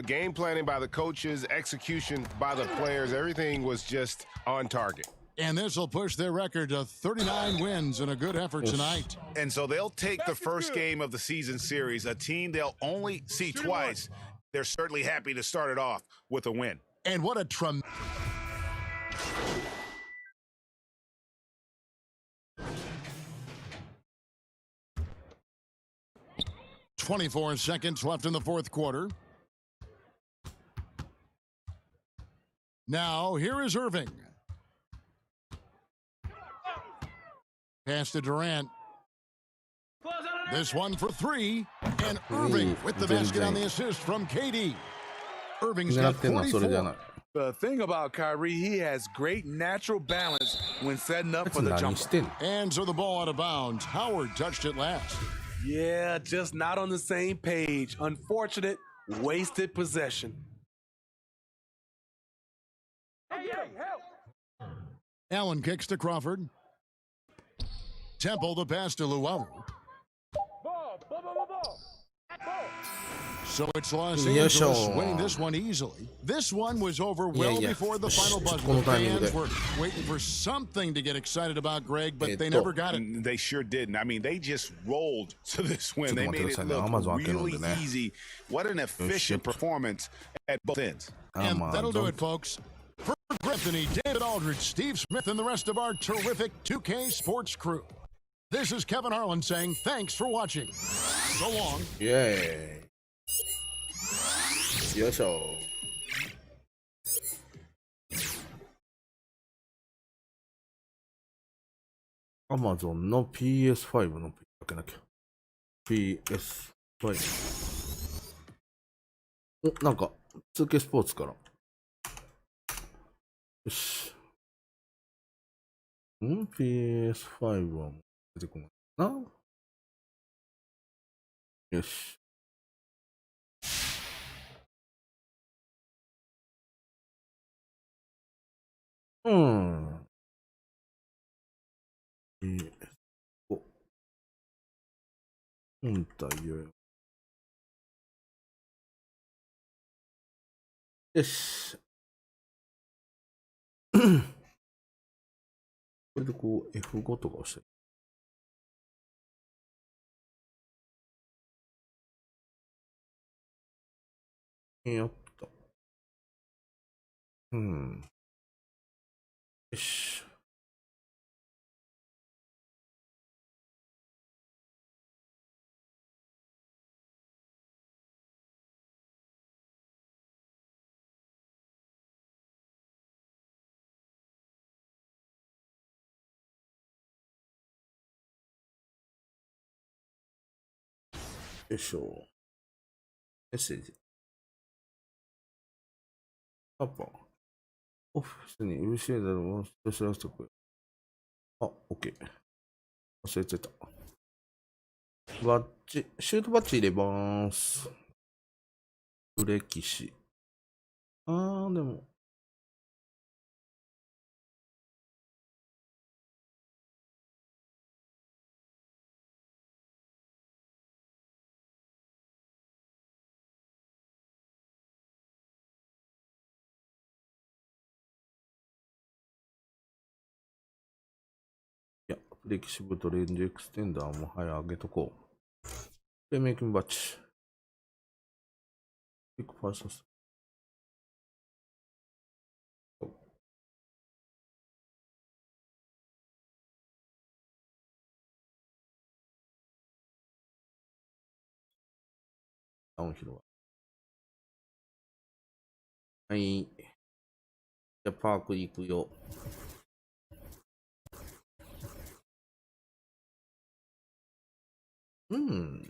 Speaker 8: Game planning by the coaches, execution by the players, everything was just on target.
Speaker 3: And this will push their record to 39 wins in a good effort tonight.
Speaker 7: And so they'll take the first game of the season series, a team they'll only see twice. They're certainly happy to start it off with a win.
Speaker 3: And what a tremendous... 24 seconds left in the fourth quarter. Now, here is Irving. Pass to Durant. This one for 3. And Irving with the basket on the assist from KD. Irving's got 44.
Speaker 6: The thing about Kyrie, he has great natural balance when setting up for the jumper.
Speaker 3: And so the ball out of bounds. Howard touched it last.
Speaker 6: Yeah, just not on the same page. Unfortunate, wasted possession.
Speaker 3: Allen kicks to Crawford. Temple the pass to Luau. So it's Los Angeles winning this one easily. This one was over well before the final buzzer. The fans were waiting for something to get excited about, Greg, but they never got it.
Speaker 7: They sure didn't. I mean, they just rolled to this win. They made it look really easy. What an efficient performance at both ends.
Speaker 3: And that'll do it, folks. For Griffin, David Aldridge, Steve Smith, and the rest of our terrific 2K sports crew. This is Kevin Harlan saying thanks for watching. So long.
Speaker 1: Yeah. Yo. Amazon の PS5 の開けなきゃ。PS5。お、なんか、2K スポーツから。よし。PS5 は出てこないな。よし。うん。お。本体よ。よし。これでこう F5 とか押して。やった。うん。よし。よいしょ。メッセージ。パパ。オフィスに UCA だろう。知らせてくれ。あ、OK。忘れてた。バッチ、シュートバッチ入れます。フレキシ。でも。いや、フレキシブとレンジエクステンダーも早上げとこう。プレイメイキングバッチ。ピックファーストス。ダウンヒルは。はい。じゃあ、パーク行くよ。うん。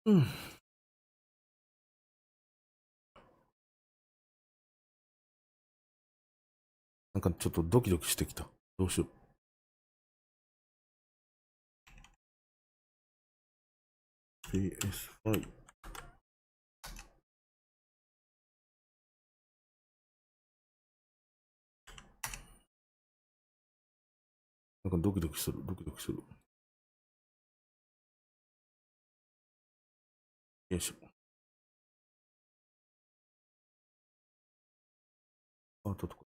Speaker 1: うん。なんかちょっとドキドキしてきた。どうしよう。PS5。なんかドキドキする。ドキドキする。よいしょ。あととか。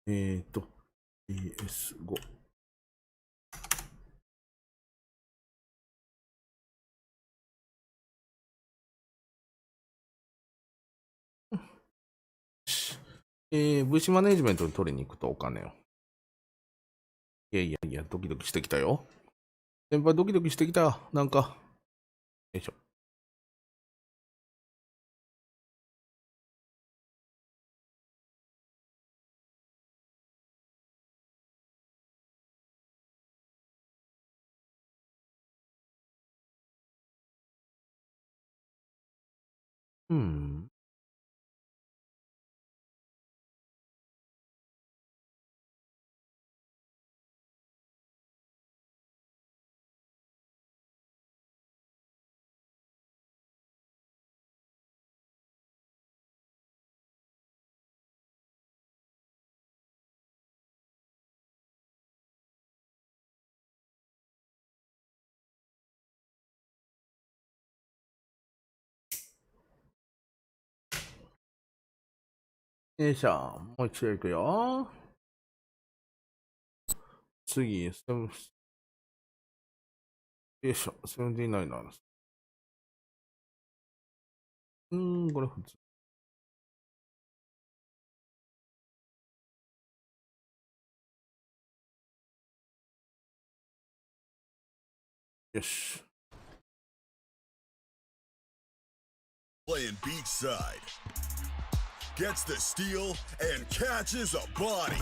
Speaker 1: PS5。VC マネジメントに取りに行くとお金を。いやいやいや、ドキドキしてきたよ。先輩ドキドキしてきた。なんか。よいしょ。うん。よいしょ。もう一度行くよ。次、よいしょ。79なんです。これ普通。よし。
Speaker 2: Playing beachside. Gets the steal and catches a body.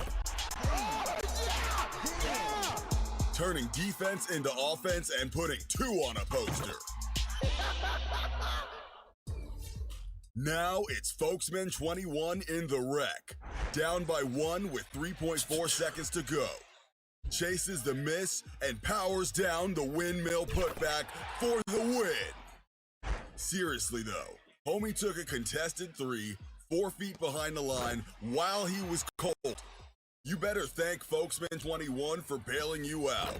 Speaker 2: Turning defense into offense and putting 2 on a poster. Now it's Folksman 21 in the wreck. Down by 1 with 3.4 seconds to go. Chases the miss and powers down the windmill putback for the win. Seriously though, homie took a contested 3, 4 feet behind the line while he was cold. You better thank Folksman 21 for bailing you out.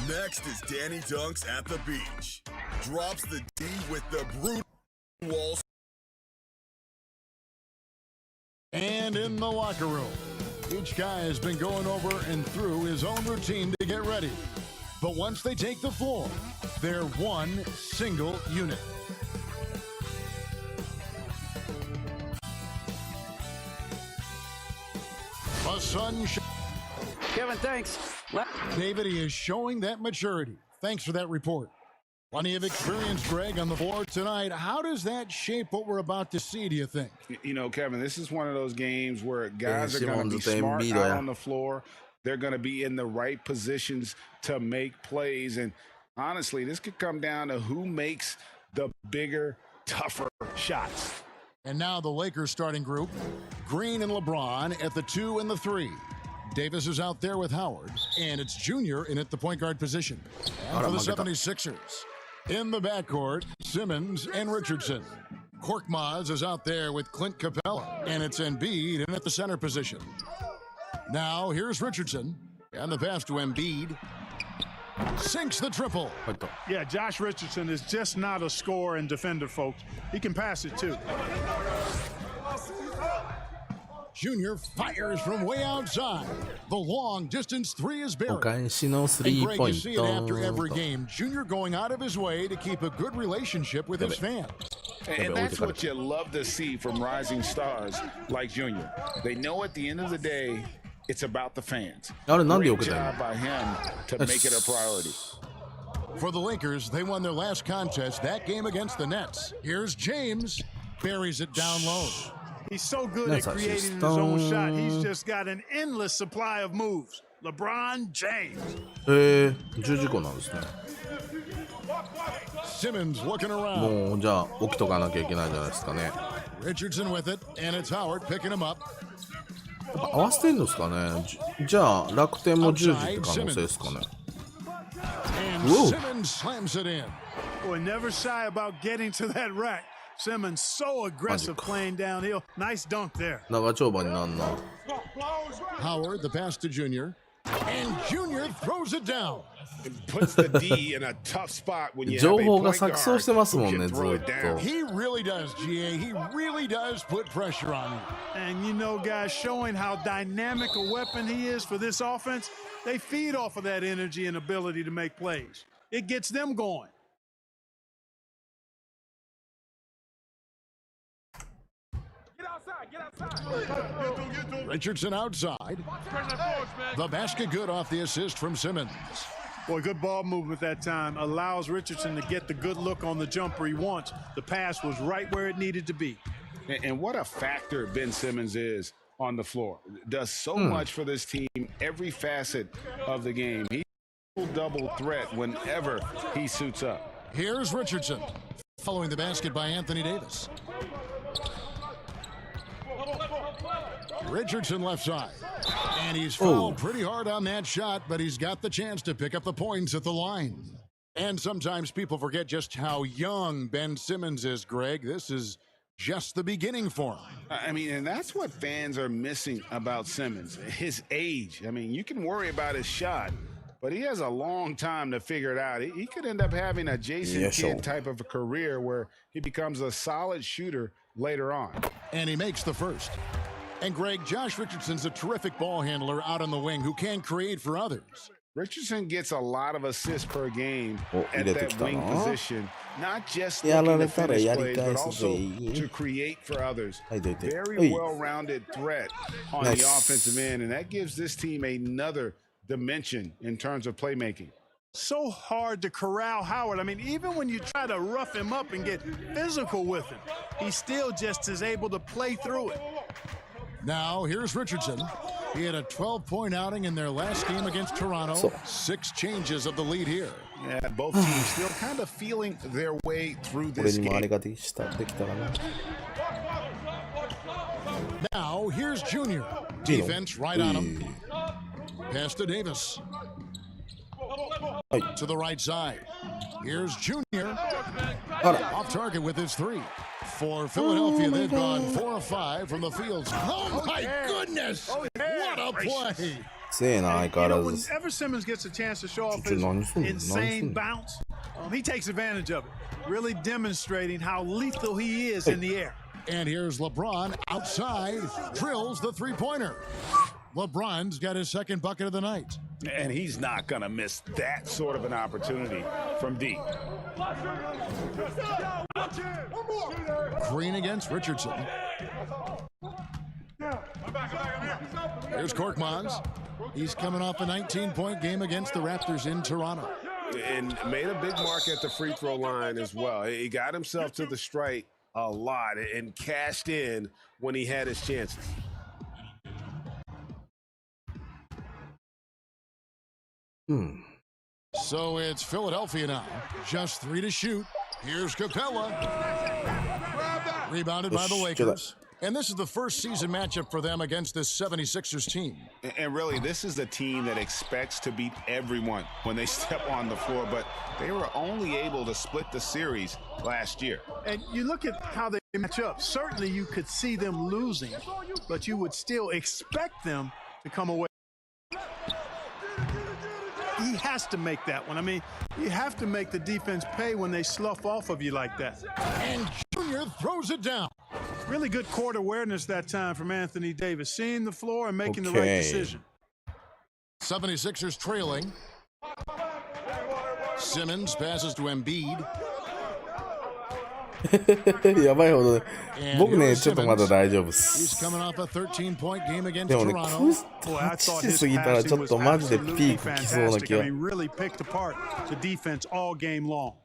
Speaker 2: Next is Danny Dunks at the beach. Drops the D with the brutal wall.
Speaker 3: And in the locker room, each guy has been going over and through his own routine to get ready. But once they take the floor, they're one single unit. A sunshine.
Speaker 4: Kevin, thanks.
Speaker 3: David, he is showing that maturity. Thanks for that report. Plenty of experience, Greg, on the floor tonight. How does that shape what we're about to see, do you think?
Speaker 5: You know, Kevin, this is one of those games where guys are going to be smart out on the floor. They're going to be in the right positions to make plays. And honestly, this could come down to who makes the bigger, tougher shots.
Speaker 3: And now the Lakers starting group. Green and LeBron at the 2 and the 3. Davis is out there with Howard, and it's Junior in at the point guard position. And for the 76ers, in the backcourt, Simmons and Richardson. Korkmaz is out there with Clint Capella, and it's Embiid in at the center position. Now here's Richardson, and the pass to Embiid. Sinks the triple.
Speaker 9: Yeah, Josh Richardson is just not a scorer and defender, folks. He can pass it, too.
Speaker 3: Junior fires from way outside. The long-distance 3 is buried. And Greg, you see it after every game. Junior going out of his way to keep a good relationship with his fans.
Speaker 5: And that's what you love to see from rising stars like Junior. They know at the end of the day, it's about the fans. Great job by him to make it a priority.
Speaker 3: For the Lakers, they won their last contest, that game against the Nets. Here's James, buries it down low.
Speaker 9: He's so good at creating his own shot. He's just got an endless supply of moves. LeBron James.
Speaker 3: Simmons looking around. Richardson with it, and it's Howard picking him up.
Speaker 1: 合わせてんのですかね。じゃあ楽天も10時って可能性ですかね。
Speaker 3: Simmons slams it in.
Speaker 9: Boy, never shy about getting to that rack. Simmons so aggressive playing downhill. Nice dunk there.
Speaker 1: 長丁場になんな。
Speaker 3: Howard, the pass to Junior. And Junior throws it down.
Speaker 7: It puts the D in a tough spot when you have
Speaker 1: 情
Speaker 7: a
Speaker 1: 報が
Speaker 7: point
Speaker 1: 錯綜してますもん
Speaker 7: guard
Speaker 1: ね、
Speaker 7: who
Speaker 1: ず
Speaker 7: can throw
Speaker 1: っ
Speaker 7: it down.
Speaker 1: と。
Speaker 3: He really does, GA. He really does put pressure on you.
Speaker 9: And you know, guys, showing how dynamic a weapon he is for this offense, they feed off of that energy and ability to make plays. It gets them going.
Speaker 3: Richardson outside. The basket good off the assist from Simmons.
Speaker 9: Boy, good ball movement that time. Allows Richardson to get the good look on the jumper he wants. The pass was right where it needed to be.
Speaker 5: And what a factor Ben Simmons is on the floor. Does so much for this team, every facet of the game. He's a double threat whenever he suits up.
Speaker 3: Here's Richardson, following the basket by Anthony Davis. Richardson left side. And he's fouled pretty hard on that shot, but he's got the chance to pick up the points at the line. And sometimes people forget just how young Ben Simmons is, Greg. This is just the beginning for him.
Speaker 5: I mean, and that's what fans are missing about Simmons, his age. I mean, you can worry about his shot, but he has a long time to figure it out. He could end up having a Jason Kidd type of a career where he becomes a solid shooter later on.
Speaker 3: And he makes the first. And Greg, Josh Richardson's a terrific ball handler out on the wing who can create for others.
Speaker 7: Richardson gets a lot of assists per game at that wing position, not just
Speaker 1: Yeah,
Speaker 7: looking to
Speaker 1: let
Speaker 7: finish
Speaker 1: it
Speaker 7: plays, but also
Speaker 1: yari
Speaker 7: to create for others.
Speaker 1: Hey.
Speaker 7: Very well-rounded threat on the offensive end, and that gives this team another dimension in terms of playmaking.
Speaker 9: So hard to corral Howard. I mean, even when you try to rough him up and get physical with him, he still just is able to play through it.
Speaker 3: Now, here's Richardson. He had a 12-point outing in their last game against Toronto. 6 changes of the lead here.
Speaker 7: Yeah, both teams still kind of feeling their way through this game.
Speaker 3: Now, here's Junior. Defense right on him. Pass to Davis. To the right side. Here's Junior. Off target with his 3. For Philadelphia, they've gone 4 of 5 from the field. Oh, my goodness! What a play!
Speaker 9: Whenever Simmons gets a chance to show off his insane bounce, he takes advantage of it, really demonstrating how lethal he is in the air.
Speaker 3: And here's LeBron outside, drills the three-pointer. LeBron's got his second bucket of the night.
Speaker 7: And he's not going to miss that sort of an opportunity from deep.
Speaker 3: Green against Richardson. Here's Korkmaz. He's coming off a 19-point game against the Raptors in Toronto.
Speaker 8: And made a big mark at the free throw line as well. He got himself to the strike a lot and cashed in when he had his chances.
Speaker 3: So it's Philadelphia now. Just 3 to shoot. Here's Capella. Rebounded by the Lakers. And this is the first season matchup for them against this 76ers team.
Speaker 7: And really, this is a team that expects to beat everyone when they step on the floor, but they were only able to split the series last year.
Speaker 9: And you look at how they match up. Certainly you could see them losing, but you would still expect them to come away. He has to make that one. I mean, you have to make the defense pay when they slough off of you like that.
Speaker 3: And Junior throws it down.
Speaker 9: Really good court awareness that time from Anthony Davis, seeing the floor and making the right decision.
Speaker 3: 76ers trailing. Simmons passes to Embiid.
Speaker 1: やばいほどね。僕ね、ちょっとまだ大丈夫っ
Speaker 3: He's
Speaker 1: す。
Speaker 3: coming off a 13-point game against
Speaker 1: でもね、
Speaker 3: Toronto.
Speaker 1: 8時過ぎたらちょっとマジでピーク来そうな気が。
Speaker 9: Really picked apart the defense all game long.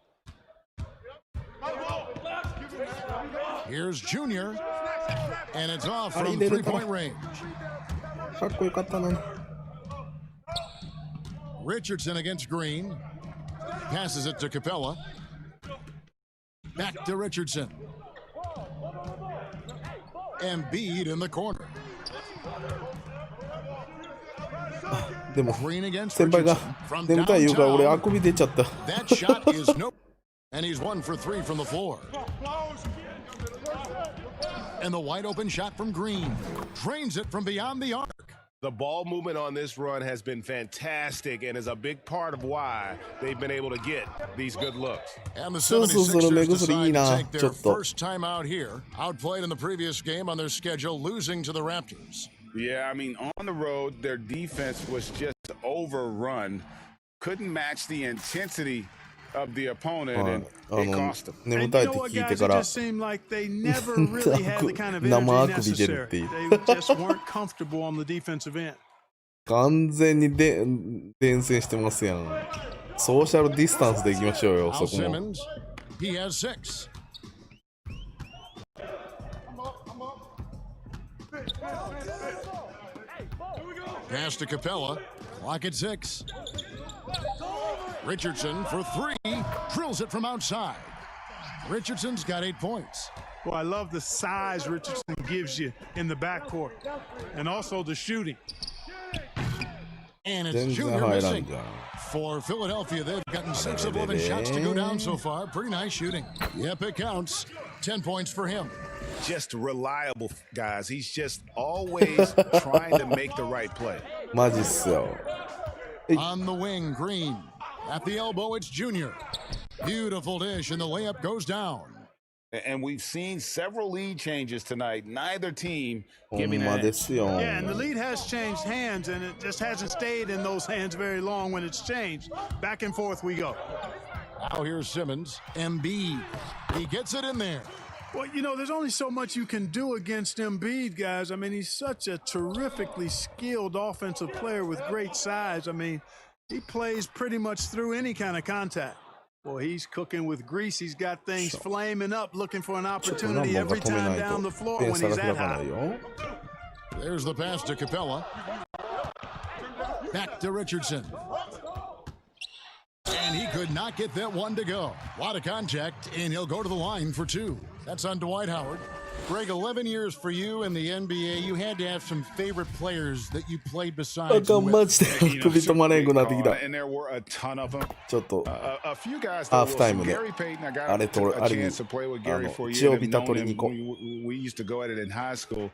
Speaker 3: Here's Junior. And it's off from 3-point range.
Speaker 1: かっこよかったのに。
Speaker 3: Richardson against Green. Passes it to Capella. Back to Richardson. Embiid in the corner.
Speaker 1: でも
Speaker 3: Green against
Speaker 1: 先輩が
Speaker 3: Richardson from
Speaker 1: 眠たい言うから俺あ
Speaker 3: downtown.
Speaker 1: くび出ちゃった。
Speaker 3: That shot is no. And he's 1 for 3 from the floor. And the wide open shot from Green. Drains it from beyond the arc.
Speaker 8: The ball movement on this run has been fantastic and is a big part of why they've been able to get these good looks.
Speaker 3: And the 76ers decide to take their first time out here. Outplayed in the previous game on their schedule, losing to the Raptors.
Speaker 7: Yeah, I mean, on the road, their defense was just overrun. Couldn't match the intensity of the opponent, and it cost them.
Speaker 1: 眠たいって聞いてから
Speaker 9: It just seemed like they never really had the kind of energy necessary. They just weren't comfortable on the defensive end.
Speaker 1: 完全に伝染してますやん。ソーシャルディスタンスでいきましょうよ、そこも。
Speaker 3: Simmons, he has 6. Pass to Capella. Clock at 6. Richardson for 3. Drills it from outside. Richardson's got 8 points.
Speaker 9: Well, I love the size Richardson gives you in the backcourt, and also the shooting.
Speaker 3: And it's Junior missing. For Philadelphia, they've gotten 6 of 11 shots to go down so far. Pretty nice shooting. Yep, it counts. 10 points for him.
Speaker 7: Just reliable, guys. He's just always trying to make the right play.
Speaker 1: マジっすよ。
Speaker 3: On the wing, Green. At the elbow, it's Junior. Beautiful dish, and the layup goes down.
Speaker 7: And we've seen several lead changes tonight. Neither team giving an edge.
Speaker 9: Yeah, and the lead has changed hands, and it just hasn't stayed in those hands very long when it's changed. Back and forth we go.
Speaker 3: Now here's Simmons. Embiid. He gets it in there.
Speaker 9: Well, you know, there's only so much you can do against Embiid, guys. I mean, he's such a terrifically skilled offensive player with great size. I mean, he plays pretty much through any kind of contact. Well, he's cooking with grease. He's got things flaming up, looking for an opportunity every time down the floor when he's that high.
Speaker 3: There's the pass to Capella. Back to Richardson. And he could not get that one to go. A lot of contact, and he'll go to the line for two. That's on Dwight Howard. Greg, 11 years for you in the NBA. You had to have some favorite players that you played besides with.
Speaker 7: And there were a ton of them. A few guys that were Gary Payton. I got a chance to play with Gary for a year. We used to go at it in high school.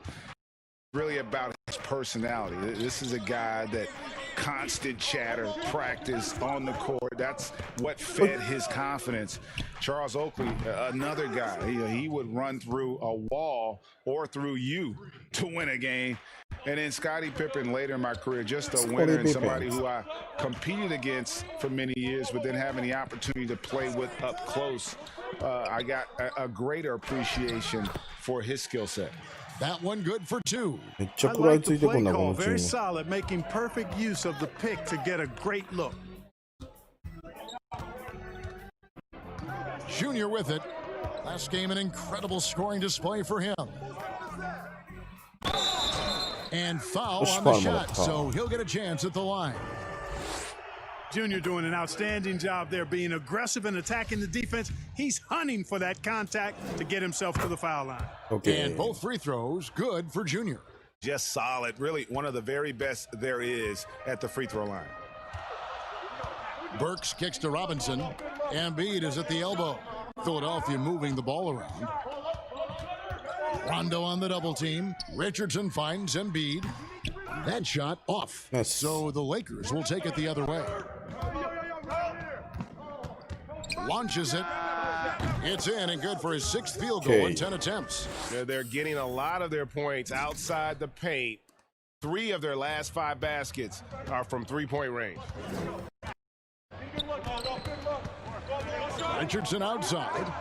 Speaker 7: Really about his personality. This is a guy that constant chatter, practice on the court. That's what fed his confidence. Charles Oakley, another guy, he would run through a wall or through you to win a game. And then Scottie Pippen later in my career, just a winner and somebody who I competed against for many years, but then having the opportunity to play with up close, I got a greater appreciation for his skill set.
Speaker 3: That one good for two.
Speaker 9: I like the play call, very solid, making perfect use of the pick to get a great look.
Speaker 3: Junior with it. Last game, an incredible scoring display for him. And foul on the shot, so he'll get a chance at the line.
Speaker 9: Junior doing an outstanding job there, being aggressive and attacking the defense. He's hunting for that contact to get himself to the foul line.
Speaker 3: Okay. And both free throws good for Junior.
Speaker 7: Just solid. Really one of the very best there is at the free throw line.
Speaker 3: Burks kicks to Robinson. Embiid is at the elbow. Philadelphia moving the ball around. Rondo on the double team. Richardson finds Embiid. That shot off.
Speaker 1: Yes.
Speaker 3: So the Lakers will take it the other way. Launches it. It's in and good for his sixth field goal in 10 attempts.
Speaker 8: They're getting a lot of their points outside the paint. 3 of their last 5 baskets are from three-point range.
Speaker 3: Richardson outside.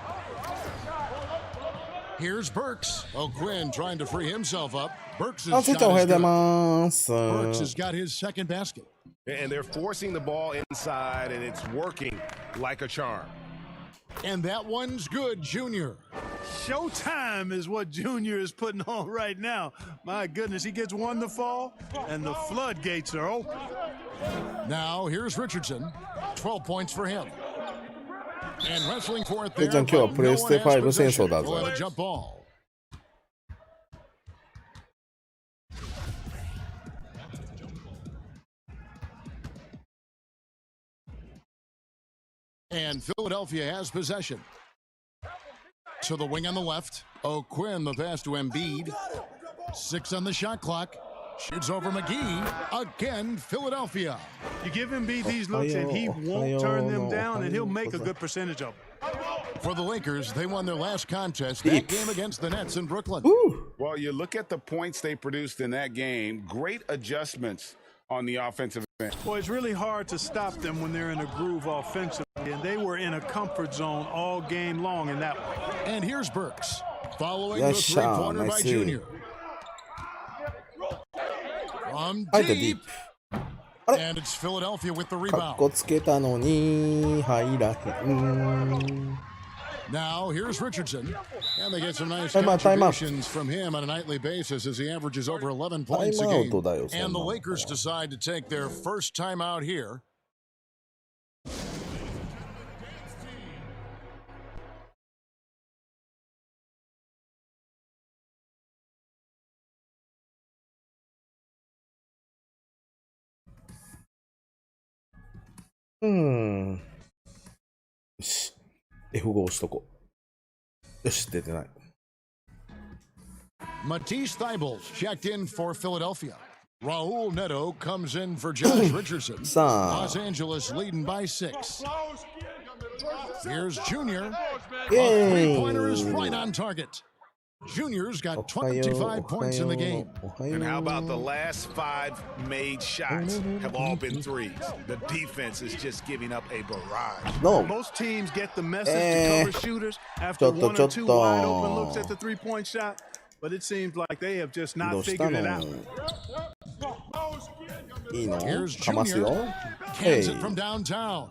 Speaker 3: Here's Burks. O'Quinn trying to free himself up. Burks has got his second basket.
Speaker 8: And they're forcing the ball inside, and it's working like a charm.
Speaker 3: And that one's good, Junior.
Speaker 9: Showtime is what Junior is putting on right now. My goodness, he gets one to fall, and the floodgates are open.
Speaker 3: Now, here's Richardson. 12 points for him. And wrestling for it there, but no one has possession. We'll have a jump ball. And Philadelphia has possession. To the wing on the left. O'Quinn, the pass to Embiid. 6 on the shot clock. Shoots over McGee. Again, Philadelphia.
Speaker 9: You give Embiid these looks, and he won't turn them down, and he'll make a good percentage of them.
Speaker 3: For the Lakers, they won their last contest, that game against the Nets in Brooklyn.
Speaker 7: Well, you look at the points they produced in that game. Great adjustments on the offensive end.
Speaker 9: Well, it's really hard to stop them when they're in a groove offensively, and they were in a comfort zone all game long in that one.
Speaker 3: And here's Burks, following the three-pointer by Junior. From deep. And it's Philadelphia with the rebound. Now here's Richardson. And they get some nice contributions from him on a nightly basis as he averages over 11 points a game. And the Lakers decide to take their first time out here.
Speaker 1: F5 押しとこう。よし、出てない。
Speaker 3: Matisse Thybulle checked in for Philadelphia. Raul Neto comes in for Josh Richardson. Los Angeles leading by 6. Here's Junior. A three-pointer is right on target. Junior's got 25 points in the game.
Speaker 7: And how about the last 5 made shots have all been threes? The defense is just giving up a barrage.
Speaker 1: No.
Speaker 9: Most teams get the message to cover shooters after 1 or 2 wide open looks at the three-point shot, but it seems like they have just not figured it out.
Speaker 3: Here's Junior. Cans it from downtown.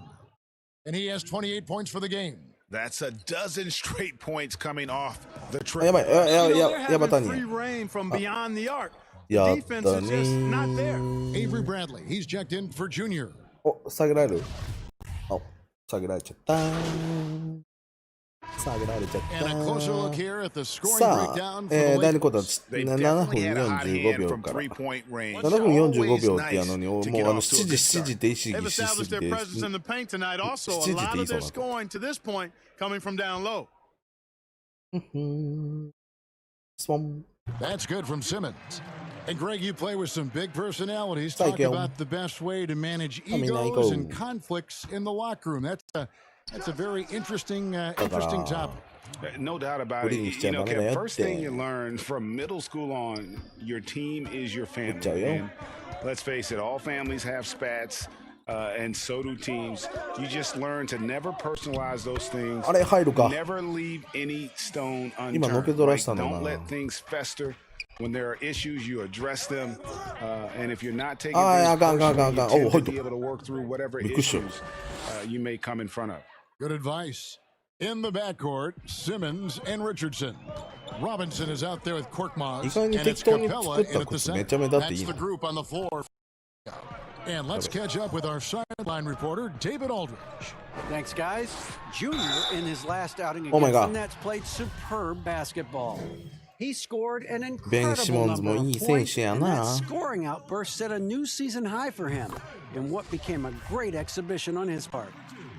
Speaker 3: And he has 28 points for the game.
Speaker 7: That's a dozen straight points coming off the trip.
Speaker 9: They're having free reign from beyond the arc. The defense is just not there.
Speaker 3: Avery Bradley, he's checked in for Junior.
Speaker 1: 下げられる。下げられちゃった。下げられちゃった。
Speaker 3: And a closer look here at the scoring
Speaker 1: さあ、
Speaker 3: breakdown for
Speaker 1: 第
Speaker 3: the
Speaker 1: 2クォータ
Speaker 3: Lakers.
Speaker 1: ー7分45秒から。7分45秒ってやのに、もう7時って意識
Speaker 9: They've
Speaker 1: しす
Speaker 9: established
Speaker 1: ぎ
Speaker 9: their
Speaker 1: て。
Speaker 9: presence in the paint tonight. Also,
Speaker 1: 7
Speaker 9: a
Speaker 1: 時って
Speaker 9: lot
Speaker 1: 言い
Speaker 9: of
Speaker 1: そう
Speaker 9: their
Speaker 1: だった。
Speaker 9: scoring to this point coming from down low.
Speaker 1: スポン。
Speaker 3: That's good from Simmons. And Greg, you play with some big personalities. Talk about the best way to manage egos and conflicts in the locker room. That's a very interesting topic.
Speaker 7: No doubt about it. You know, Kev, first thing you learn from middle school on, your team is your family. And let's face it, all families have spats, and so do teams. You just learn to never personalize those things. Never leave any stone unturned. Right? Don't let things fester. When there are issues, you address them. And if you're not taking things personally, you tend to be able to work through whatever issues you may come in front of.
Speaker 3: Good advice. In the backcourt, Simmons and Richardson. Robinson is out there with Korkmaz, and it's Capella in at the center. That's the group on the floor. And let's catch up with our sideline reporter, David Aldridge.
Speaker 4: Thanks, guys. Junior, in his last outing against the Nets, played superb basketball. He scored an incredible number of points, and that scoring outburst set a new season high for him in what became a great exhibition on his part.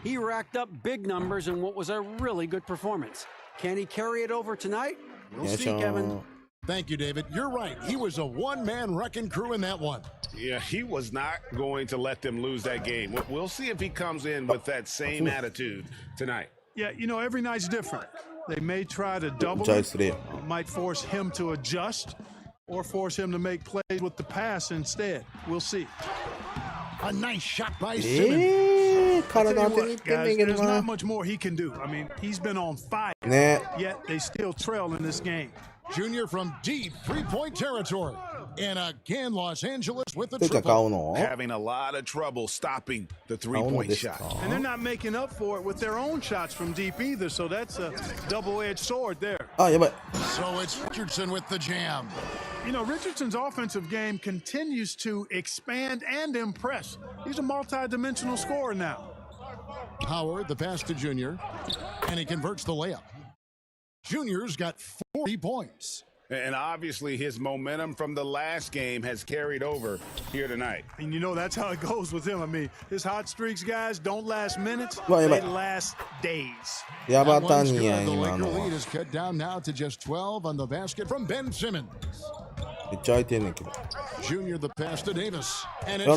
Speaker 4: He racked up big numbers in what was a really good performance. Can he carry it over tonight? We'll see, Kevin.
Speaker 3: Thank you, David. You're right. He was a one-man wrecking crew in that one.
Speaker 7: Yeah, he was not going to let them lose that game. We'll see if he comes in with that same attitude tonight.
Speaker 9: Yeah, you know, every night's different. They may try to double it, might force him to adjust, or force him to make plays with the pass instead. We'll see.
Speaker 3: A nice shot by Simmons.
Speaker 9: There's not much more he can do. I mean, he's been on fire, yet they still trail in this game.
Speaker 3: Junior from deep three-point territory. And again, Los Angeles with the triple.
Speaker 7: Having a lot of trouble stopping the three-point shot.
Speaker 9: And they're not making up for it with their own shots from deep either, so that's a double-edged sword there.
Speaker 3: So it's Richardson with the jam.
Speaker 9: You know, Richardson's offensive game continues to expand and impress. He's a multi-dimensional scorer now.
Speaker 3: Howard, the pass to Junior, and he converts the layup. Junior's got 40 points.
Speaker 7: And obviously his momentum from the last game has carried over here tonight.
Speaker 9: And you know, that's how it goes with him. I mean, his hot streaks, guys, don't last minutes. They last days.
Speaker 3: The Laker lead is cut down now to just 12 on the basket from Ben Simmons. Junior the pass to Davis. And it's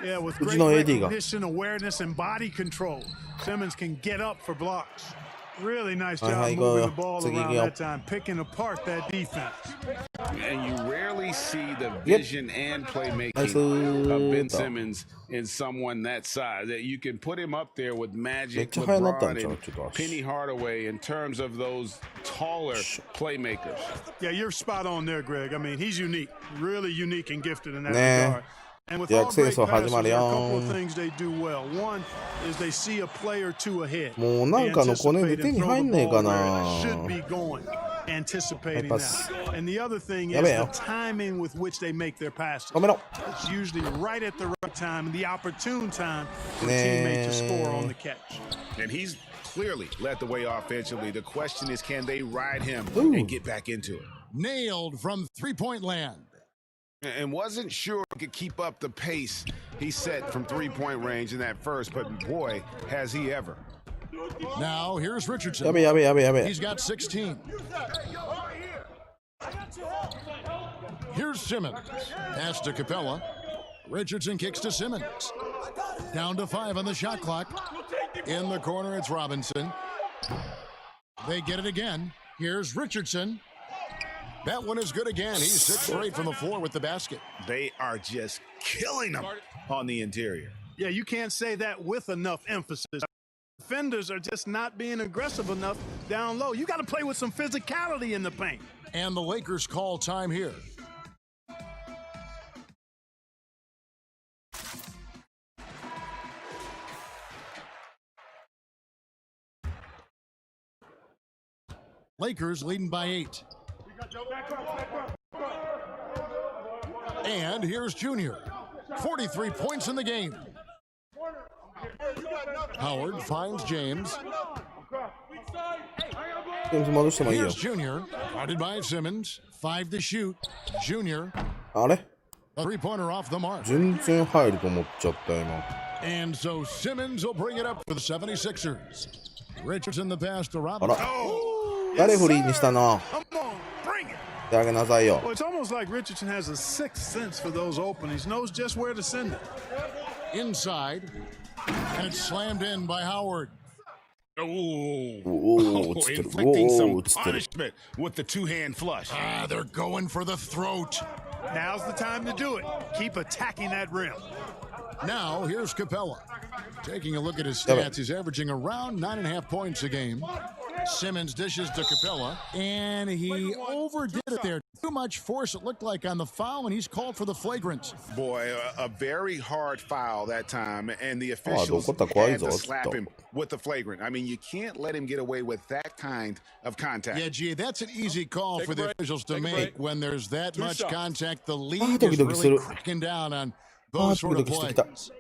Speaker 9: yeah, with great recognition, awareness, and body control, Simmons can get up for blocks. Really nice job moving the ball around that time, picking apart that defense.
Speaker 7: And you rarely see the vision and playmaking of Ben Simmons in someone that size. That you can put him up there with Magic, LeBron, and Penny Hardaway in terms of those taller playmakers.
Speaker 9: Yeah, you're spot on there, Greg. I mean, he's unique, really unique and gifted in that regard. And with all great passes, there are a couple of things they do well. One is they see a play or two ahead. They anticipate and throw the ball where it should be going, anticipating that. And the other thing is the timing with which they make their passes. It's usually right at the right time, the opportune time for a teammate to score on the catch.
Speaker 7: And he's clearly led the way offensively. The question is, can they ride him and get back into it?
Speaker 3: Nailed from three-point land.
Speaker 7: And wasn't sure he could keep up the pace he set from three-point range in that first, but boy, has he ever.
Speaker 3: Now, here's Richardson. He's got 16. Here's Simmons. Pass to Capella. Richardson kicks to Simmons. Down to 5 on the shot clock. In the corner, it's Robinson. They get it again. Here's Richardson. That one is good again. He's 6 straight from the floor with the basket.
Speaker 7: They are just killing them on the interior.
Speaker 9: Yeah, you can't say that with enough emphasis. Defenders are just not being aggressive enough down low. You got to play with some physicality in the paint.
Speaker 3: And the Lakers call time here. Lakers leading by 8. And here's Junior. 43 points in the game. Howard finds James. Here's Junior. Guarded by Simmons. 5 to shoot. Junior.
Speaker 1: あれ
Speaker 3: A three-pointer off the mark.
Speaker 1: 全然入ると思っちゃった今。
Speaker 3: And so Simmons will bring it up for the 76ers. Richardson the pass to
Speaker 1: あ
Speaker 3: Robinson.
Speaker 1: ら、誰フリーにしたの？
Speaker 9: Come on, bring it.
Speaker 1: してあげなさいよ。
Speaker 9: Well, it's almost like Richardson has a sixth sense for those openings. Knows just where to send it.
Speaker 3: Inside. And it's slammed in by Howard.
Speaker 7: Inflicting some punishment with the two-hand flush.
Speaker 3: They're going for the throat.
Speaker 9: Now's the time to do it. Keep attacking that rim.
Speaker 3: Now, here's Capella. Taking a look at his stats, he's averaging around 9.5 points a game. Simmons dishes to Capella, and he overdid it there. Too much force, it looked like, on the foul, and he's called for the flagrant.
Speaker 7: Boy, a very hard foul that time, and the officials had to slap him with the flagrant. I mean, you can't let him get away with that kind of contact.
Speaker 3: Yeah, gee, that's an easy call for the officials to make when there's that much contact. The league is really cracking down on those sort of plays.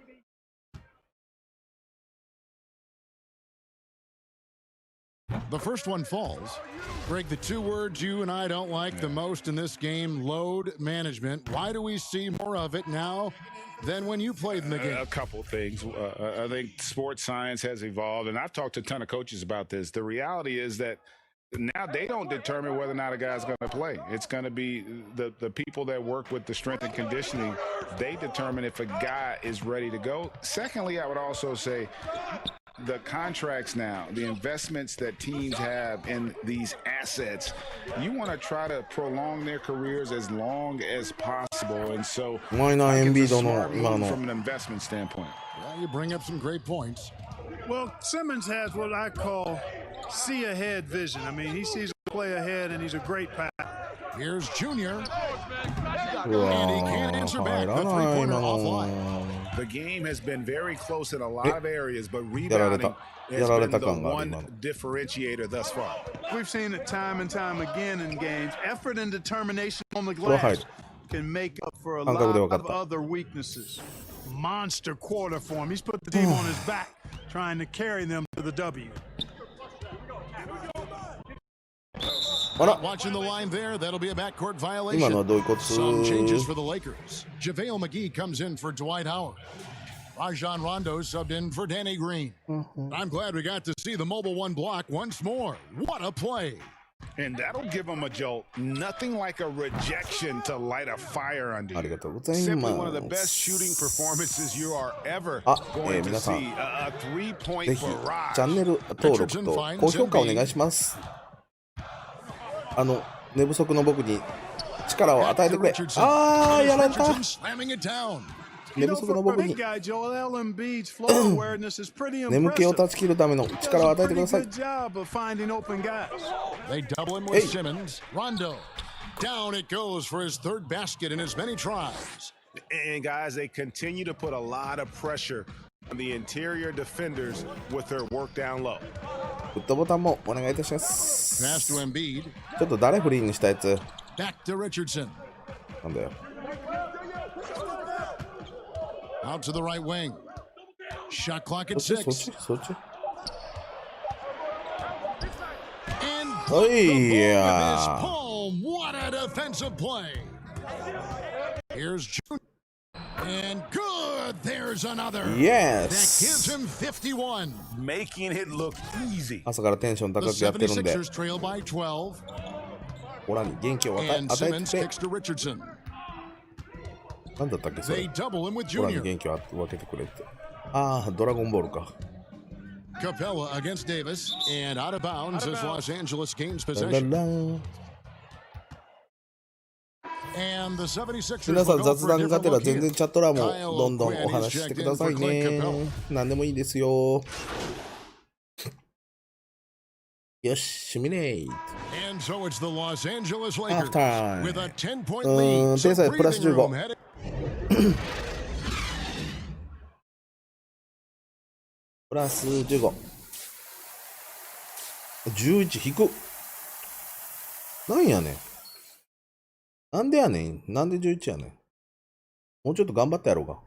Speaker 3: The first one falls. Greg, the two words you and I don't like the most in this game, load management. Why do we see more of it now than when you played in the game?
Speaker 5: A couple things. I think sports science has evolved, and I've talked to a ton of coaches about this. The reality is that now they don't determine whether or not a guy's going to play. It's going to be the people that work with the strength and conditioning. They determine if a guy is ready to go. Secondly, I would also say the contracts now, the investments that teams have in these assets, you want to try to prolong their careers as long as possible. And so it's a smart move from an investment standpoint.
Speaker 3: Well, you bring up some great points.
Speaker 9: Well, Simmons has what I call see ahead vision. I mean, he sees a play ahead, and he's a great passer.
Speaker 3: Here's Junior. And he can't answer back. The three-pointer offline.
Speaker 7: The game has been very close in a lot of areas, but rebounding has been the one differentiator thus far.
Speaker 9: We've seen it time and time again in games. Effort and determination on the glass can make up for a lot of other weaknesses. Monster quarter for him. He's put the team on his back, trying to carry them to the W.
Speaker 3: Watching the line there, that'll be a backcourt violation. Some changes for the Lakers. JaVale McGee comes in for Dwight Howard. Rajon Rondo subbed in for Danny Green. I'm glad we got to see the mobile one block once more. What a play.
Speaker 7: And that'll give them a jolt. Nothing like a rejection to light a fire under you. Simply one of the best shooting performances you are ever going to see. A three-point barrage.
Speaker 1: チャンネル登録と高評価お願いします。寝不足の僕に力を与えてくれ。あー、やられた。寝不足の僕に眠気を断ち切るための力を与えてください。
Speaker 3: Down it goes for his third basket in as many tries.
Speaker 7: And guys, they continue to put a lot of pressure on the interior defenders with their work down low.
Speaker 1: グッドボタンもお願いいたします。
Speaker 3: Pass to Embiid.
Speaker 1: ちょっと誰フリーにしたやつ。
Speaker 3: Back to Richardson.
Speaker 1: なんだよ。
Speaker 3: Out to the right wing. Shot clock at 6.
Speaker 1: そっち。
Speaker 3: And
Speaker 1: おいや。
Speaker 3: What a defensive play. Here's Junior. And good. There's another.
Speaker 1: Yes.
Speaker 3: That gives him 51.
Speaker 7: Making it look easy.
Speaker 1: 朝からテンション高くやってるんで。
Speaker 3: 76ers trail by 12.
Speaker 1: オラに元気を与えて。
Speaker 3: kicks to Richardson.
Speaker 1: なんだったっけそれ。
Speaker 3: They double him with
Speaker 1: オラに
Speaker 3: Junior.
Speaker 1: 元気を分けてくれって。ああ、ドラゴンボールか。
Speaker 3: Capella against Davis, and out of bounds is Los Angeles gains possession. And the 76ers
Speaker 1: 皆さん
Speaker 3: will go
Speaker 1: 雑
Speaker 3: for a
Speaker 1: 談が
Speaker 3: different
Speaker 1: てら
Speaker 3: look
Speaker 1: 全然
Speaker 3: here.
Speaker 1: チャット欄もどんどんお話ししてくださいね。何でもいいですよ。よし、シミュレート。
Speaker 3: And so it's the Los Angeles Lakers
Speaker 1: Halftime.
Speaker 3: with a 10-point lead.
Speaker 1: 点
Speaker 3: So
Speaker 1: 差プラス
Speaker 3: breathing room
Speaker 1: 15。
Speaker 3: headed.
Speaker 1: プラス15。11引く。なんやねん。なんでやねん。なんで11やねん。もうちょっと頑張ってやろうか。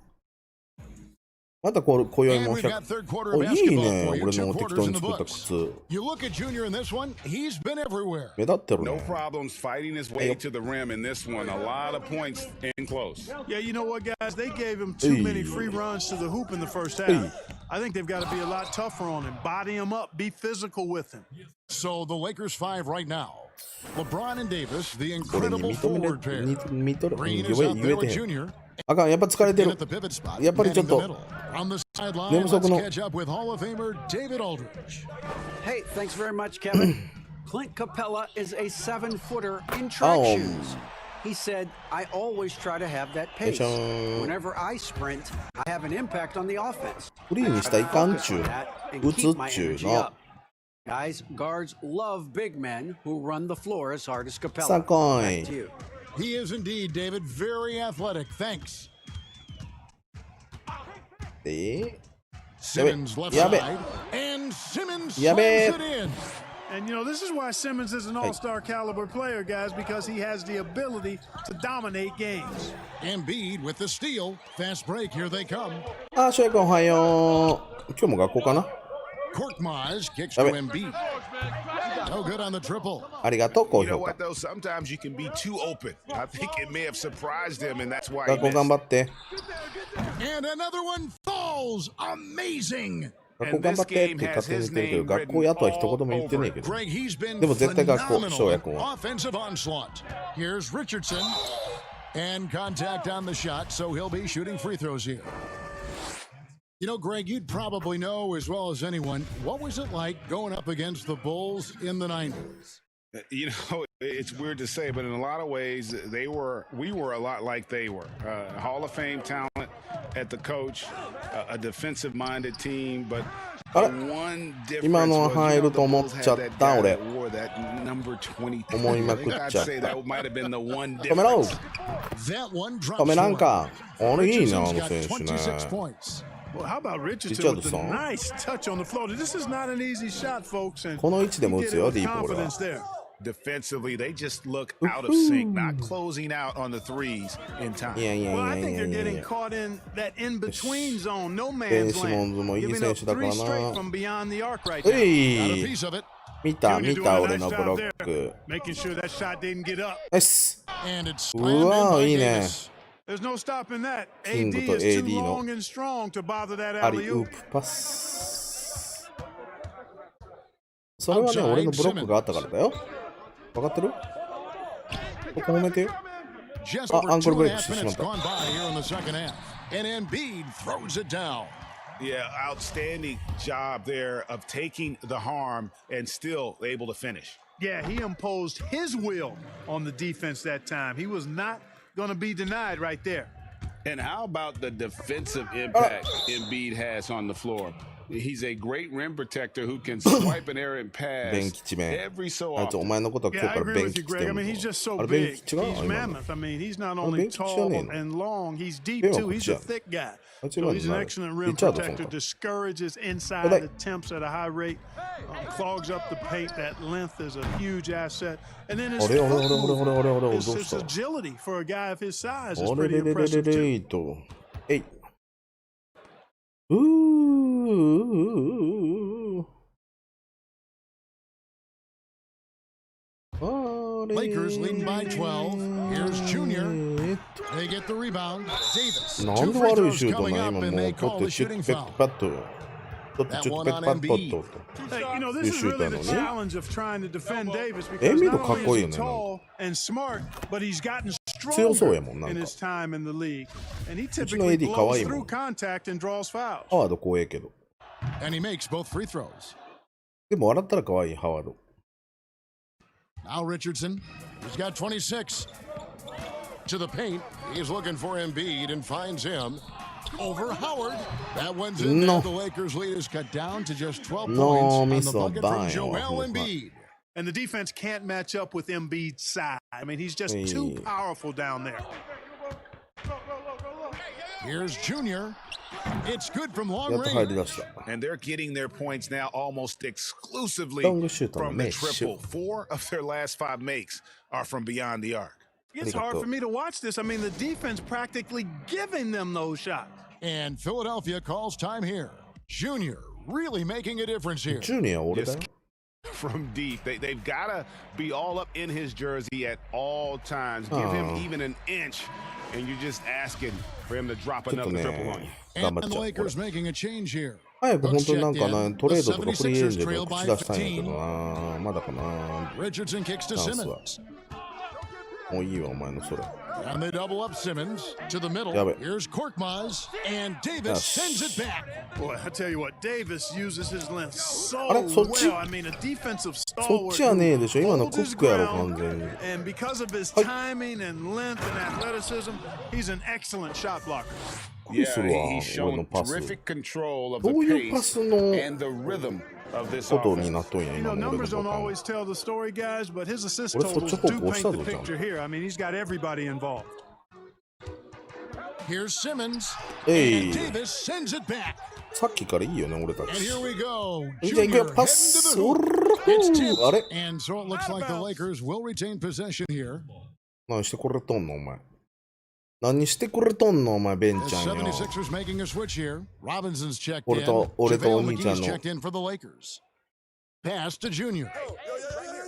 Speaker 1: また今宵
Speaker 3: And
Speaker 1: も
Speaker 3: we've
Speaker 1: 100
Speaker 3: got third quarter
Speaker 1: お
Speaker 3: of
Speaker 1: いい
Speaker 3: basketball
Speaker 1: ね。
Speaker 3: for you.
Speaker 1: 俺
Speaker 3: Two
Speaker 1: の適
Speaker 3: quarters
Speaker 1: 当
Speaker 3: in
Speaker 1: に
Speaker 3: the
Speaker 1: 作った
Speaker 3: books.
Speaker 1: 靴。
Speaker 3: You look at Junior in this one, he's been everywhere.
Speaker 1: 目立ってる
Speaker 7: No
Speaker 1: ね。
Speaker 7: problems fighting his way to the rim in this one. A lot of points in close.
Speaker 9: Yeah, you know what, guys? They gave him too many free runs to the hoop in the first half. I think they've got to be a lot tougher on him. Body him up. Be physical with him.
Speaker 3: So the Lakers 5 right now. LeBron and Davis, the
Speaker 1: 俺に
Speaker 3: incredible
Speaker 1: 認め
Speaker 3: forward pair.
Speaker 1: 見とる。
Speaker 3: Green
Speaker 1: 言
Speaker 3: is
Speaker 1: え
Speaker 3: out
Speaker 1: 言
Speaker 3: there
Speaker 1: え
Speaker 3: with
Speaker 1: てへん。
Speaker 3: Junior.
Speaker 1: あかん、やっぱ疲れて
Speaker 3: In
Speaker 1: る
Speaker 3: at。the pivot spot,
Speaker 1: やっぱりちょっ
Speaker 3: manning
Speaker 1: と
Speaker 3: the middle. On the sideline,
Speaker 1: 寝不足
Speaker 3: let's
Speaker 1: の
Speaker 3: catch up with Hall of Famer David Aldridge.
Speaker 4: Hey, thanks very much, Kevin. Clint Capella is a 7-footer in track shoes. He said, I always try to have that pace. Whenever I sprint, I have an impact on the offense.
Speaker 1: フリーにしたらいかんちゅう。
Speaker 4: And
Speaker 1: 打つ
Speaker 4: keep
Speaker 1: っ
Speaker 4: my
Speaker 1: ちゅう
Speaker 4: energy
Speaker 1: の。
Speaker 4: up. Guys, guards love big men who run the floor as hard as Capella.
Speaker 1: さこ
Speaker 4: Back
Speaker 1: い
Speaker 4: to。you.
Speaker 3: He is indeed, David, very athletic. Thanks.
Speaker 1: やべ
Speaker 3: Simmons left
Speaker 1: やべ
Speaker 3: side, and Simmons
Speaker 1: やべ
Speaker 3: slams it in.
Speaker 9: And, you know, this is why Simmons is an all-star caliber player, guys, because he has the ability to dominate games.
Speaker 3: Embiid with the steal. Fast break, here they come.
Speaker 1: あ、翔也君おはよう。今日も学校かな。
Speaker 3: Korkmaz kicks to Embiid. No good on the triple.
Speaker 1: ありがとう、高
Speaker 7: You know
Speaker 1: 評価
Speaker 7: what,。though? Sometimes you can be too open. I think it may have surprised him, and that's why he
Speaker 1: 学校
Speaker 7: missed.
Speaker 1: 頑張って。
Speaker 3: And another one falls. Amazing.
Speaker 1: 学校頑張ってって勝手に言ってるけど、学校やとは一言も言ってねえけど。
Speaker 3: Greg, he's been
Speaker 1: でも絶対学校、
Speaker 3: phenomenal
Speaker 1: 翔也君は。
Speaker 3: offensive onslaught. Here's Richardson. And contact on the shot, so he'll be shooting free throws here. You know, Greg, you'd probably know as well as anyone, what was it like going up against the Bulls in the 90s?
Speaker 7: You know, it's weird to say, but in a lot of ways, we were a lot like they were. Hall of Fame talent at the coach, a defensive-minded team, but
Speaker 1: あれ
Speaker 7: one difference
Speaker 1: 今のは
Speaker 7: was,
Speaker 1: 入ると思っ
Speaker 7: the Bulls
Speaker 1: ちゃ
Speaker 7: had
Speaker 1: っ
Speaker 7: that
Speaker 1: た
Speaker 7: guy
Speaker 1: 俺
Speaker 7: that wore that number 23.
Speaker 1: 思いまくっ
Speaker 7: I'd
Speaker 1: ちゃっ
Speaker 7: say
Speaker 1: た
Speaker 7: that might have been the one
Speaker 1: 止めろ
Speaker 7: difference.
Speaker 3: That one
Speaker 1: 止
Speaker 3: drops
Speaker 1: めなん
Speaker 3: one.
Speaker 1: かあれいいねあの
Speaker 3: Richardson's got
Speaker 1: 選手
Speaker 3: 26
Speaker 1: ね
Speaker 3: points.
Speaker 9: Well, how about Richardson with the
Speaker 1: Richardson.
Speaker 9: nice touch on the floor? This is not an easy shot, folks. And
Speaker 1: この位置でも打
Speaker 9: he
Speaker 1: つ
Speaker 9: did it
Speaker 1: よ
Speaker 9: with
Speaker 1: ディープボールは
Speaker 9: confidence there.
Speaker 7: Defensively, they just look out of sync, not closing out on the threes in time.
Speaker 1: いやいやい
Speaker 9: Well,
Speaker 1: や
Speaker 9: I
Speaker 1: いや
Speaker 9: think
Speaker 1: い
Speaker 9: they're
Speaker 1: やい
Speaker 9: getting
Speaker 1: や
Speaker 9: caught in that in-between zone, no
Speaker 1: ベン
Speaker 9: man's
Speaker 1: シモンズ
Speaker 9: land.
Speaker 1: もいい
Speaker 9: Giving
Speaker 1: 選
Speaker 9: up
Speaker 1: 手だから
Speaker 9: three straight
Speaker 1: な
Speaker 9: from beyond the arc right
Speaker 1: う
Speaker 9: now.
Speaker 3: Got a
Speaker 1: い
Speaker 3: piece of it.
Speaker 1: 見た
Speaker 9: Junior
Speaker 1: 見
Speaker 9: doing
Speaker 1: た
Speaker 9: a
Speaker 1: 俺
Speaker 9: nice
Speaker 1: のブ
Speaker 9: job
Speaker 1: ロ
Speaker 9: there,
Speaker 1: ック
Speaker 9: making sure that shot didn't get up.
Speaker 1: ナイス
Speaker 3: And it's
Speaker 1: う
Speaker 3: slammed in
Speaker 1: わ
Speaker 3: by
Speaker 1: いいね
Speaker 3: Davis.
Speaker 9: There's no stopping that. AD
Speaker 1: キングと
Speaker 9: is too
Speaker 1: AD の
Speaker 9: long and strong to bother that
Speaker 1: アリウ
Speaker 9: alley-oop.
Speaker 1: ープパスそれはね俺のブロックがあったからだよ分かってるここ褒めてよ
Speaker 3: Just
Speaker 1: Ah,
Speaker 3: over
Speaker 1: ankle
Speaker 3: 2.5
Speaker 1: break してしまっ
Speaker 3: minutes
Speaker 1: た
Speaker 3: gone by here in the second half. And Embiid throws it down.
Speaker 7: Yeah, outstanding job there of taking the harm and still able to finish.
Speaker 9: Yeah, he imposed his will on the defense that time. He was not going to be denied right there.
Speaker 7: And how about the defensive impact Embiid has on the floor? He's a great rim protector who can swipe an errant
Speaker 1: ベン
Speaker 7: pass
Speaker 1: 吉め
Speaker 7: every so
Speaker 1: あいつお
Speaker 7: often.
Speaker 1: 前のことは今
Speaker 9: Yeah,
Speaker 1: 日
Speaker 9: I
Speaker 1: から
Speaker 9: agree
Speaker 1: ベン
Speaker 9: with you,
Speaker 1: 吉って
Speaker 9: Greg. I
Speaker 1: 呼ぶ
Speaker 9: mean,
Speaker 1: の
Speaker 9: he's just so
Speaker 1: あれベン
Speaker 9: big.
Speaker 1: 吉違う
Speaker 9: He's
Speaker 1: 今の
Speaker 9: mammoth. I mean, he's not
Speaker 1: Oh,
Speaker 9: only
Speaker 1: Ben
Speaker 9: tall
Speaker 1: Kitchen.
Speaker 9: and long, he's deep
Speaker 1: Ben
Speaker 9: too. He's a
Speaker 1: Kitchen.
Speaker 9: thick guy.
Speaker 1: That's
Speaker 9: So
Speaker 1: what
Speaker 9: he's an
Speaker 1: I'm
Speaker 9: excellent
Speaker 1: like.
Speaker 9: rim
Speaker 1: Richard
Speaker 9: protector.
Speaker 1: Sonko.
Speaker 9: Discourages inside
Speaker 1: But like-
Speaker 9: attempts at a high rate. Clogs up the paint. That length is a huge asset. And then his
Speaker 1: あれあれあれあれあれ
Speaker 9: footwork,
Speaker 1: あれあれ
Speaker 9: his,
Speaker 1: どう
Speaker 9: his
Speaker 1: した
Speaker 9: agility for a guy of his size is
Speaker 1: あれ
Speaker 9: pretty
Speaker 1: れれれ
Speaker 9: impressive
Speaker 1: れ
Speaker 9: too.
Speaker 1: れとえいうーあれ
Speaker 3: Lakers leading by 12. Here's Junior. They get the rebound. Davis.
Speaker 1: なん
Speaker 3: Two
Speaker 1: で
Speaker 3: free
Speaker 1: 悪い
Speaker 3: throws
Speaker 1: シュート
Speaker 3: coming
Speaker 1: な
Speaker 3: up,
Speaker 1: 今
Speaker 3: and
Speaker 1: も
Speaker 3: they
Speaker 1: う取っ
Speaker 3: call
Speaker 1: て
Speaker 3: the
Speaker 1: チュッ
Speaker 3: shooting
Speaker 1: ペッ
Speaker 3: foul.
Speaker 1: パット取ってチュッペッパット
Speaker 9: Hey, you know, this is really the challenge of trying to defend Davis because
Speaker 1: Embiid
Speaker 9: not
Speaker 1: かっこいい
Speaker 9: only
Speaker 1: よ
Speaker 9: is
Speaker 1: ね
Speaker 9: he tall and smart, but he's gotten
Speaker 1: 強そう
Speaker 9: stronger
Speaker 1: やもんなん
Speaker 9: in
Speaker 1: か
Speaker 9: his time in the league. And he
Speaker 1: うちの
Speaker 9: typically
Speaker 1: AD 可愛
Speaker 9: blows
Speaker 1: いも
Speaker 9: through
Speaker 1: ん
Speaker 9: contact and draws fouls.
Speaker 1: ハワード怖えけど
Speaker 3: And he makes both free throws.
Speaker 1: でも笑ったら可愛いハワード。
Speaker 3: Now Richardson, he's got 26. To the paint, he's looking for Embiid and finds him over Howard. That one's in there. The Lakers lead is cut down to just 12 points on the bucket from Joel Embiid.
Speaker 9: And the defense can't match up with Embiid's side. I mean, he's just too powerful down there.
Speaker 3: Here's Junior. It's good from long range.
Speaker 7: And they're getting their points now almost exclusively from the triple. 4 of their last 5 makes are from beyond the arc.
Speaker 9: It's hard for me to watch this. I mean, the defense practically giving them those shots.
Speaker 3: And Philadelphia calls time here. Junior really making a difference here.
Speaker 1: Junior,
Speaker 7: from deep. They've got to be all up in his jersey at all times. Give him even an inch, and you're just asking for him to drop another triple on you.
Speaker 3: And the Lakers making a change here.
Speaker 1: 早く本当になんかな、トレードとかフリーエージェントで口出したいんやけどな。まだかな。
Speaker 3: Richardson kicks to Simmons.
Speaker 1: もういいわ、お前のそれ。
Speaker 3: And they double up Simmons to the middle. Here's Korkmaz, and Davis sends it back.
Speaker 9: Boy, I tell you what, Davis uses his length so well. I mean, a defensive stalwart.
Speaker 1: そっちはねえでしょ。今のコックやろ、完全に。
Speaker 9: And because of his timing and length and athleticism, he's an excellent shot blocker.
Speaker 7: Yeah, he's shown terrific control of the pace and the rhythm of this offense.
Speaker 9: You know, numbers don't always tell the story, guys, but his assist totals do paint the picture here. I mean, he's got everybody involved.
Speaker 3: Here's Simmons, and Davis sends it back.
Speaker 1: さっきからいいよね、俺たち。
Speaker 3: And here we go.
Speaker 1: じゃあ行くよ、パス。あれ
Speaker 3: And so it looks like the Lakers will retain possession here.
Speaker 1: 何してくれとんの、お前。何してくれとんの、お前、ベンちゃんよ。
Speaker 3: 76ers making a switch here. Robinson's checked in.
Speaker 1: 俺とお兄ちゃんの。
Speaker 3: checked in for the Lakers. Pass to Junior.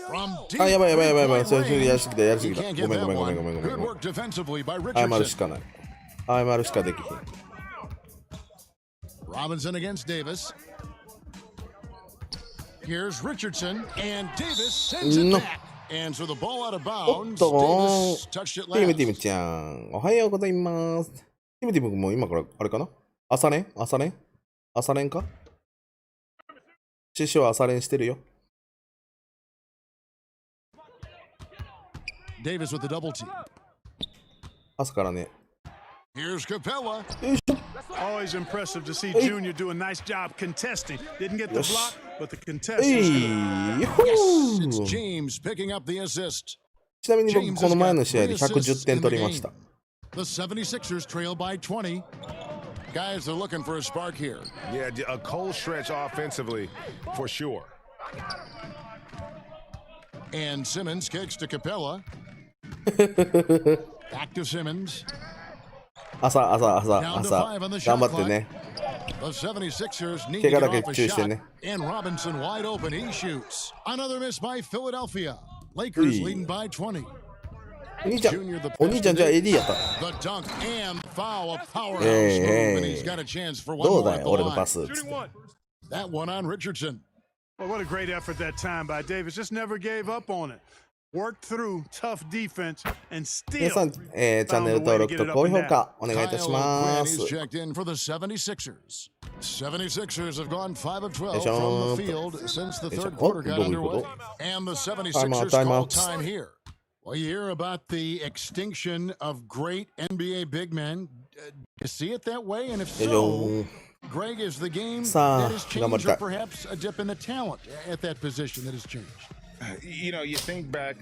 Speaker 3: From deep.
Speaker 1: あ、やばいやばいやばいやばい。それやりすぎた、やりすぎた。ごめんごめんごめんごめんごめん。
Speaker 3: Good work defensively by
Speaker 1: 謝る
Speaker 3: Richardson.
Speaker 1: しかない。謝るしかできひん。
Speaker 3: Robinson against Davis. Here's Richardson, and Davis sends it back. And so the ball out of bounds. Davis touched it
Speaker 1: ティム
Speaker 3: last.
Speaker 1: ティムちゃん、おはようございます。ティムティムも今から、あれかな、朝練か、師匠は朝練してるよ。
Speaker 3: Davis with the double team.
Speaker 1: 朝からね。
Speaker 3: Here's Capella.
Speaker 9: Always impressive to see Junior do a nice job contesting. Didn't get the block, but the contest.
Speaker 3: Yes, it's James picking up the assist.
Speaker 1: ちなみに僕この前の試合で110点取りました。
Speaker 3: The 76ers trail by 20. Guys, they're looking for a spark here.
Speaker 7: Yeah, a cold stretch offensively for sure.
Speaker 3: And Simmons kicks to Capella. Back to Simmons.
Speaker 1: 朝頑張ってね。
Speaker 3: The 76ers need
Speaker 1: 怪
Speaker 3: to
Speaker 1: 我だ
Speaker 3: get
Speaker 1: け
Speaker 3: off a
Speaker 1: 注意して
Speaker 3: shot.
Speaker 1: ね。
Speaker 3: And Robinson wide open. He shoots. Another miss by Philadelphia. Lakers leading by 20.
Speaker 1: お兄ちゃんじゃあ AD やった。
Speaker 3: The dunk and foul, a powerhouse move, and he's got a chance for one
Speaker 1: どう
Speaker 3: more
Speaker 1: だ
Speaker 3: at
Speaker 1: よ、
Speaker 3: the
Speaker 1: 俺の
Speaker 3: line.
Speaker 1: パス。
Speaker 9: That
Speaker 3: one on Richardson.
Speaker 9: Well, what a great effort that time by Davis. Just never gave up on it. Worked through tough defense and
Speaker 1: 皆
Speaker 9: still
Speaker 1: さん、チャンネル登録と高評価お願いいたしま
Speaker 3: Kyle
Speaker 1: す。
Speaker 3: O'Quinn is checked in for the 76ers. 76ers have gone 5 of 12 from the field since the third quarter got underway. And the 76ers call time here. Well, you hear about the extinction of great NBA big men. Do you see it that way? And if so, Greg, is the game that has changed, or perhaps a dip in the talent at that position that has changed?
Speaker 7: You know, you think back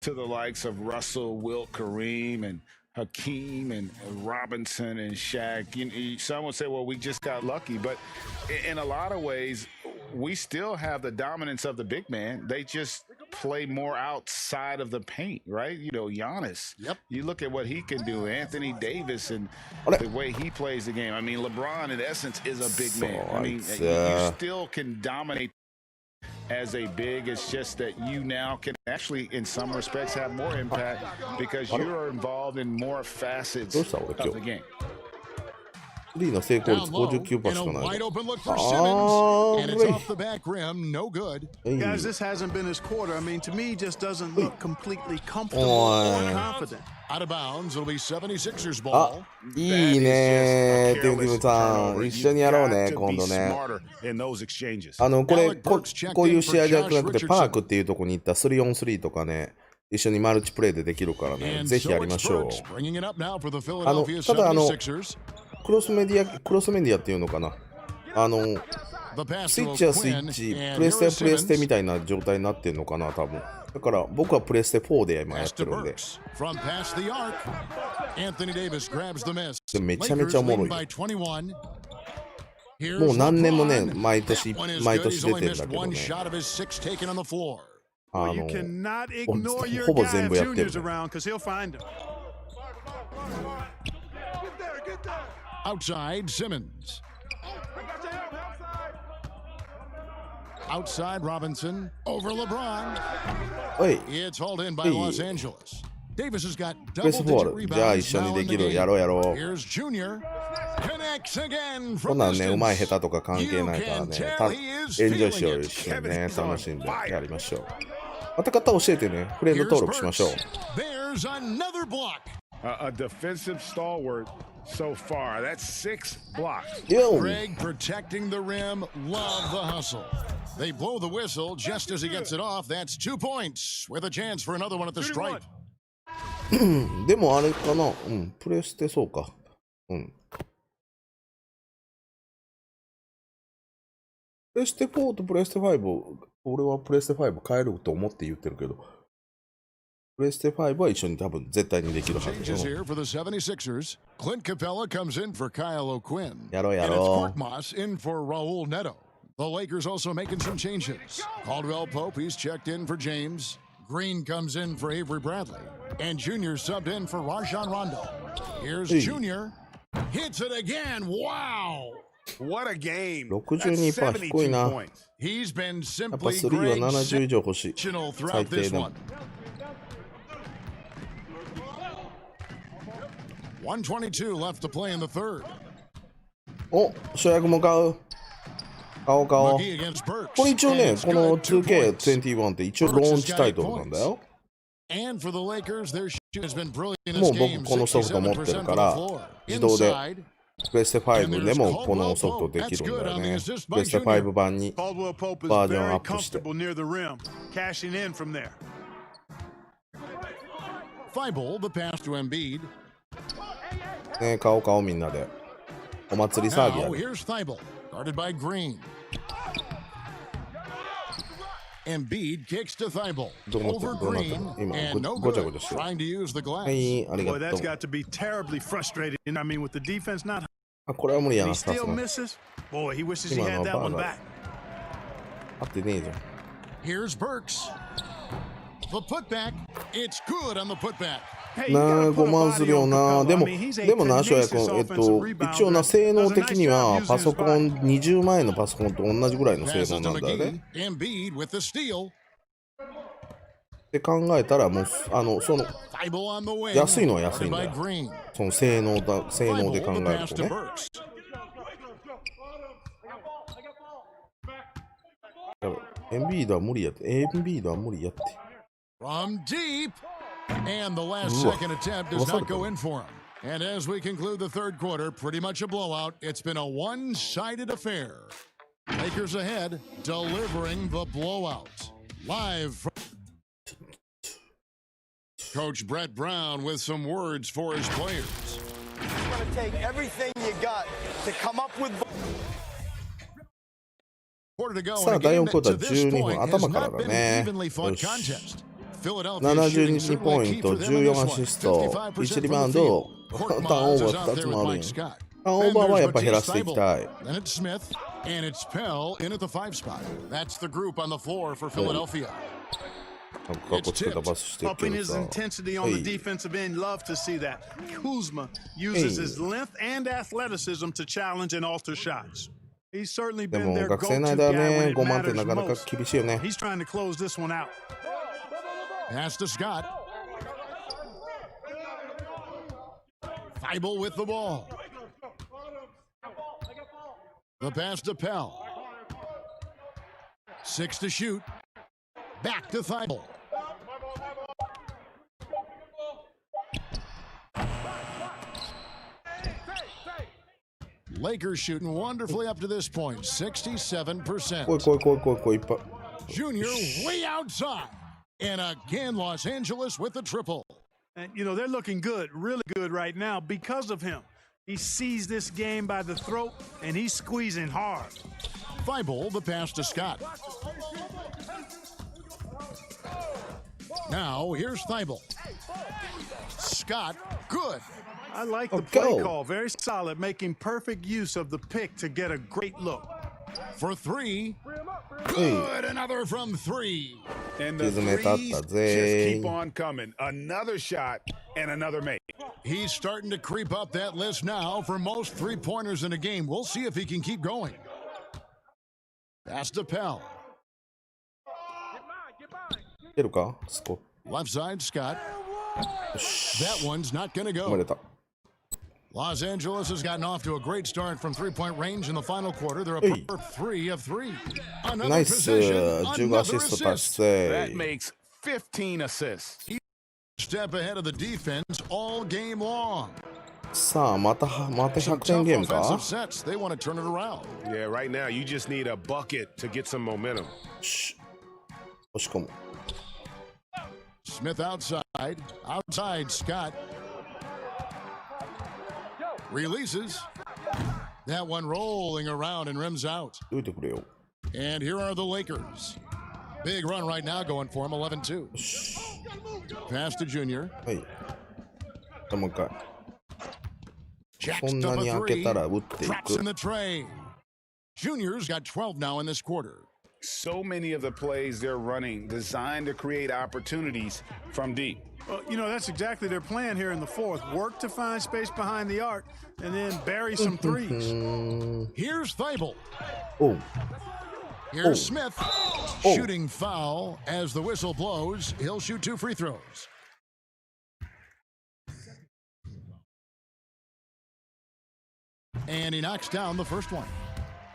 Speaker 7: to the likes of Russell, Wilt, Kareem, and Hakeem, and Robinson, and Shaq. Some would say, well, we just got lucky. But in a lot of ways, we still have the dominance of the big man. They just play more outside of the paint, right? You know, Giannis.
Speaker 3: Yep.
Speaker 7: You look at what he can do. Anthony Davis and the way he plays the game. I mean, LeBron, in essence, is a big man. I mean, you still can dominate as a big. It's just that you now can actually, in some respects, have more impact because you're involved in more facets of the game.
Speaker 1: リーの成功率 59% しかない。
Speaker 9: Guys, this hasn't been his quarter. I mean, to me, he just doesn't look completely comfortable or confident.
Speaker 3: Out of bounds, it'll be 76ers
Speaker 1: あ、
Speaker 3: ball.
Speaker 1: いいねー、ティムティムさん。一緒にやろうね、今度ね。こういう試合じゃなくて、パークっていうとこに行った3on3とかね、一緒にマルチプレイでできるからね、ぜひやりましょう。ただクロスメディアっていうのかな。スイッチはスイッチ、プレステはプレステみたいな状態になってんのかな、多分。だから僕はプレステ4で今やってるんで。めちゃめちゃおもろい。もう何年もね、毎年出てんだけどね。ほぼ全部やってる。
Speaker 3: Outside Simmons. Outside Robinson over LeBron. It's hauled in by Los Angeles. Davis has got double-digit rebounds now in the game. Here's Junior. Connects again from distance.
Speaker 1: ね、うまい下手とか関係ないからね。エンジョイしよう一緒にね、楽しんでやりましょう。また方教えてね、フレンド登録しましょう。
Speaker 3: There's another block.
Speaker 7: A defensive stalwart so far. That's 6 blocks.
Speaker 3: Greg protecting the rim. Love the hustle. They blow the whistle just as he gets it off. That's 2 points with a chance for another one at the stripe.
Speaker 1: でもあれかな、プレステそうか。プレステ4とプレステ5、俺はプレステ5変えると思って言ってるけど、プレステ5は一緒に多分絶対にできるはずよ。
Speaker 3: Clint Capella comes in for Kyle O'Quinn.
Speaker 1: やろうやろう。
Speaker 3: Korkmaz in for Raul Neto. The Lakers also making some changes. Caldwell Pope, he's checked in for James. Green comes in for Avery Bradley. And Junior subbed in for Rajon Rondo. Here's Junior. Hits it again. Wow.
Speaker 7: What a game.
Speaker 1: 62% 低いな。
Speaker 3: He's been
Speaker 1: やっぱ
Speaker 3: simply
Speaker 1: 3は70以上欲しい。
Speaker 3: throughout
Speaker 1: 最低
Speaker 3: this
Speaker 1: でも。
Speaker 3: one. 122 left to play in the third.
Speaker 1: お、主役も買う。買おう。これ一応ね、この 2K21 って一応ローンチタイトルなんだよ。もう僕このソフト持ってるから、自動でプレステ5でもこのソフトできるんだよね。プレステ5版にバージョンアップして。ね、買おうみんなで。お祭り騒ぎやる。
Speaker 3: Embiid kicks to Thibault.
Speaker 1: どうなってる 今ごちゃごちゃしてる。はい、ありがとう。
Speaker 9: That's got to be terribly frustrating. I mean, with the defense not.
Speaker 1: あ、これは無理やな。
Speaker 9: He still misses. Boy, he wishes he had that one back.
Speaker 1: 合ってねえじゃん。
Speaker 3: Here's Burks. The putback. It's good on the putback.
Speaker 1: なあ、5万するよな。でもな、翔也君、一応な、性能的にはパソコン、20万円のパソコンと同じぐらいの性能なんだよね。って考えたら、もう、その、安いのは安いんだよ。その性能で考えるとね。エンビードは無理やって。エンビードは無理やって。
Speaker 3: From deep. And the last second attempt does not go in for him. And as we conclude the third quarter, pretty much a blowout. It's been a one-sided affair. Lakers ahead, delivering the blowout. Live from Coach Brett Brown with some words for his players.
Speaker 10: It's going to take everything you got to come up with.
Speaker 1: さあ、第4クォーター12分、頭からだね。よし。72ポイント、14アシスト、1リバウンド、ターンオーバー2つもあるん。ターンオーバーはやっぱ減らしていきたい。かっこつけたパスしてるけどさ。でも学生の間ね、5万ってなかなか厳しいよね。
Speaker 3: Pass to Scott. Thibault with the ball. The pass to Pell. 6 to shoot. Back to Thibault. Lakers shooting wonderfully up to this point, 67%. Junior way outside. And again, Los Angeles with the triple.
Speaker 9: And, you know, they're looking good, really good right now because of him. He sees this game by the throat, and he's squeezing hard.
Speaker 3: Thibault, the pass to Scott. Now, here's Thibault. Scott, good.
Speaker 9: I like the play call. Very solid, making perfect use of the pick to get a great look.
Speaker 3: For 3. Good, another from 3.
Speaker 7: And the threes just keep on coming. Another shot and another make.
Speaker 3: He's starting to creep up that list now for most three-pointers in a game. We'll see if he can keep going. Pass to Pell. Left side, Scott. That one's not going to go. Los Angeles has gotten off to a great start from three-point range in the final quarter. They're a 3 of 3. Another possession, another assist.
Speaker 7: That makes 15 assists.
Speaker 3: Step ahead of the defense all game long.
Speaker 1: さあまた100点ゲームか
Speaker 3: sets. They want to turn it around.
Speaker 8: Yeah, right now you just need a bucket to get some momentum.
Speaker 1: 押し込む
Speaker 3: Smith outside Scott. Releases. That one rolling around and rims out. And here are the Lakers. Big run right now going for him, 11-2. Pass to Junior.
Speaker 1: Hey.
Speaker 3: Jacks up a 3. Drops in the tray. Junior's got 12 now in this quarter.
Speaker 7: So many of the plays they're running designed to create opportunities from deep.
Speaker 9: Well, you know, that's exactly their plan here in the fourth. Work to find space behind the arc and then bury some threes.
Speaker 3: Here's Thibault.
Speaker 1: Oh.
Speaker 3: Here's Smith. Shooting foul as the whistle blows. He'll shoot 2 free throws. And he knocks down the first one.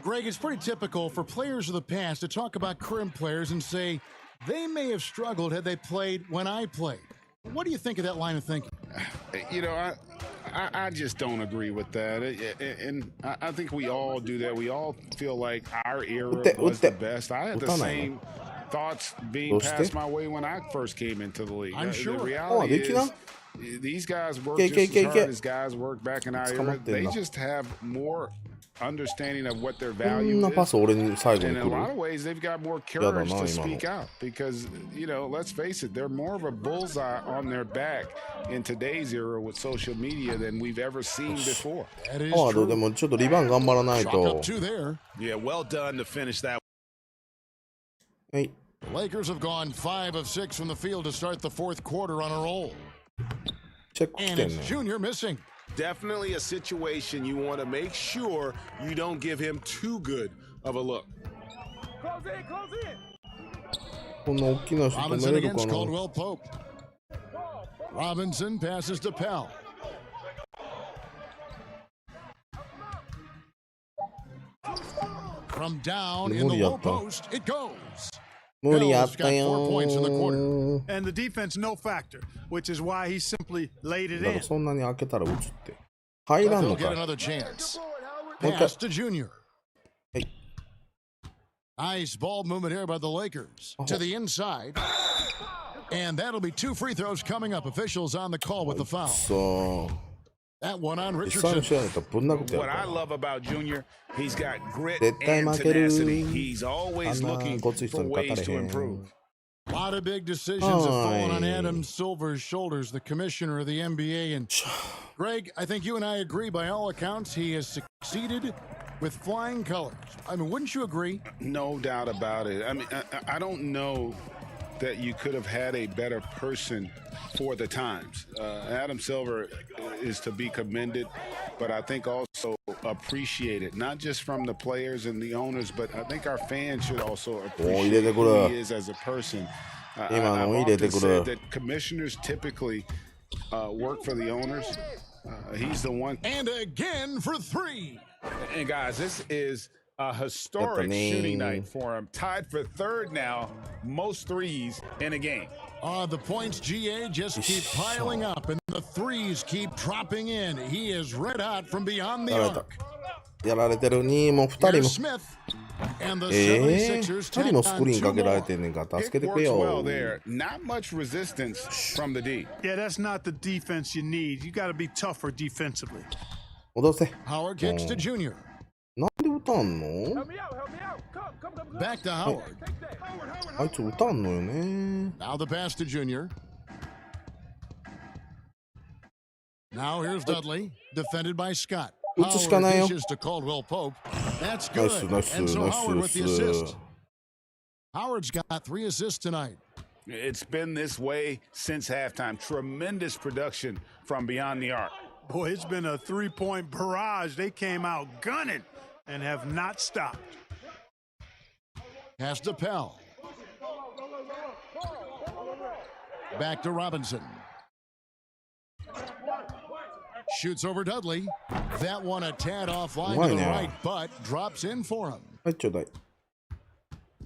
Speaker 3: Greg, it's pretty typical for players of the past to talk about current players and say they may have struggled had they played when I played. What do you think of that line of thinking?
Speaker 7: You know, I just don't agree with that. And I think we all do that. We all feel like our era was the best. I had the same thoughts being passed my way when I first came into the league.
Speaker 3: I'm sure.
Speaker 7: The reality is these guys work just as hard as guys work back in our era. They just have more understanding of what their value is. And in a lot of ways, they've got more courage to speak out because, you know, let's face it, they're more of a bullseye on their back in today's era with social media than we've ever seen before.
Speaker 3: That is true. Chalk up 2 there.
Speaker 7: Yeah, well done to finish that.
Speaker 3: The Lakers have gone 5 of 6 from the field to start the fourth quarter on a roll. And it's Junior missing.
Speaker 7: Definitely a situation you want to make sure you don't give him too good of a look.
Speaker 3: Robinson against Caldwell Pope. Robinson passes to Pell. From down in the low post, it goes. Pell's got 4 points in the quarter.
Speaker 9: And the defense no factor, which is why he simply laid it in.
Speaker 3: They'll get another chance. Pass to Junior. Nice ball movement here by the Lakers. To the inside. And that'll be 2 free throws coming up. Officials on the call with the foul. That one on Richardson.
Speaker 7: What I love about Junior, he's got grit and tenacity. He's always looking for ways to improve.
Speaker 3: A lot of big decisions have fallen on Adam Silver's shoulders, the commissioner of the NBA. And Greg, I think you and I agree by all accounts he has succeeded with flying colors. I mean, wouldn't you agree?
Speaker 7: No doubt about it. I mean, I don't know that you could have had a better person for the times. Adam Silver is to be commended, but I think also appreciated, not just from the players and the owners, but I think our fans should also appreciate who he is as a person. I've often said that commissioners typically work for the owners. He's the one.
Speaker 3: And again for 3.
Speaker 7: And guys, this is a historic shooting night for him. Tied for third now, most threes in a game.
Speaker 3: The points, GA, just keep piling up, and the threes keep dropping in. He is red hot from beyond the arc.
Speaker 1: やられてる2も2人も。
Speaker 3: Smith and the 76ers
Speaker 1: 2人もスクリーンかけられてんねんから助けてくれよ。
Speaker 7: Well there. Not much resistance from the D.
Speaker 9: Yeah, that's not the defense you need. You got to be tougher defensively.
Speaker 1: 戻せ。
Speaker 3: Howard kicks to Junior.
Speaker 1: なんで歌んの？
Speaker 3: Back to Howard.
Speaker 1: あいつ歌んのよね。
Speaker 3: Now the pass to Junior. Now here's Dudley, defended by Scott.
Speaker 1: 打つしかないよ。
Speaker 3: Howard dishes to Caldwell Pope. That's good. And so Howard with the assist. Howard's got 3 assists tonight.
Speaker 7: It's been this way since halftime. Tremendous production from beyond the arc.
Speaker 9: Boy, it's been a 3-point barrage. They came out gunning and have not stopped.
Speaker 3: Pass to Pell. Back to Robinson. Shoots over Dudley. That one a tad offline to the right, but drops in for him.
Speaker 1: はい、ちょうだい。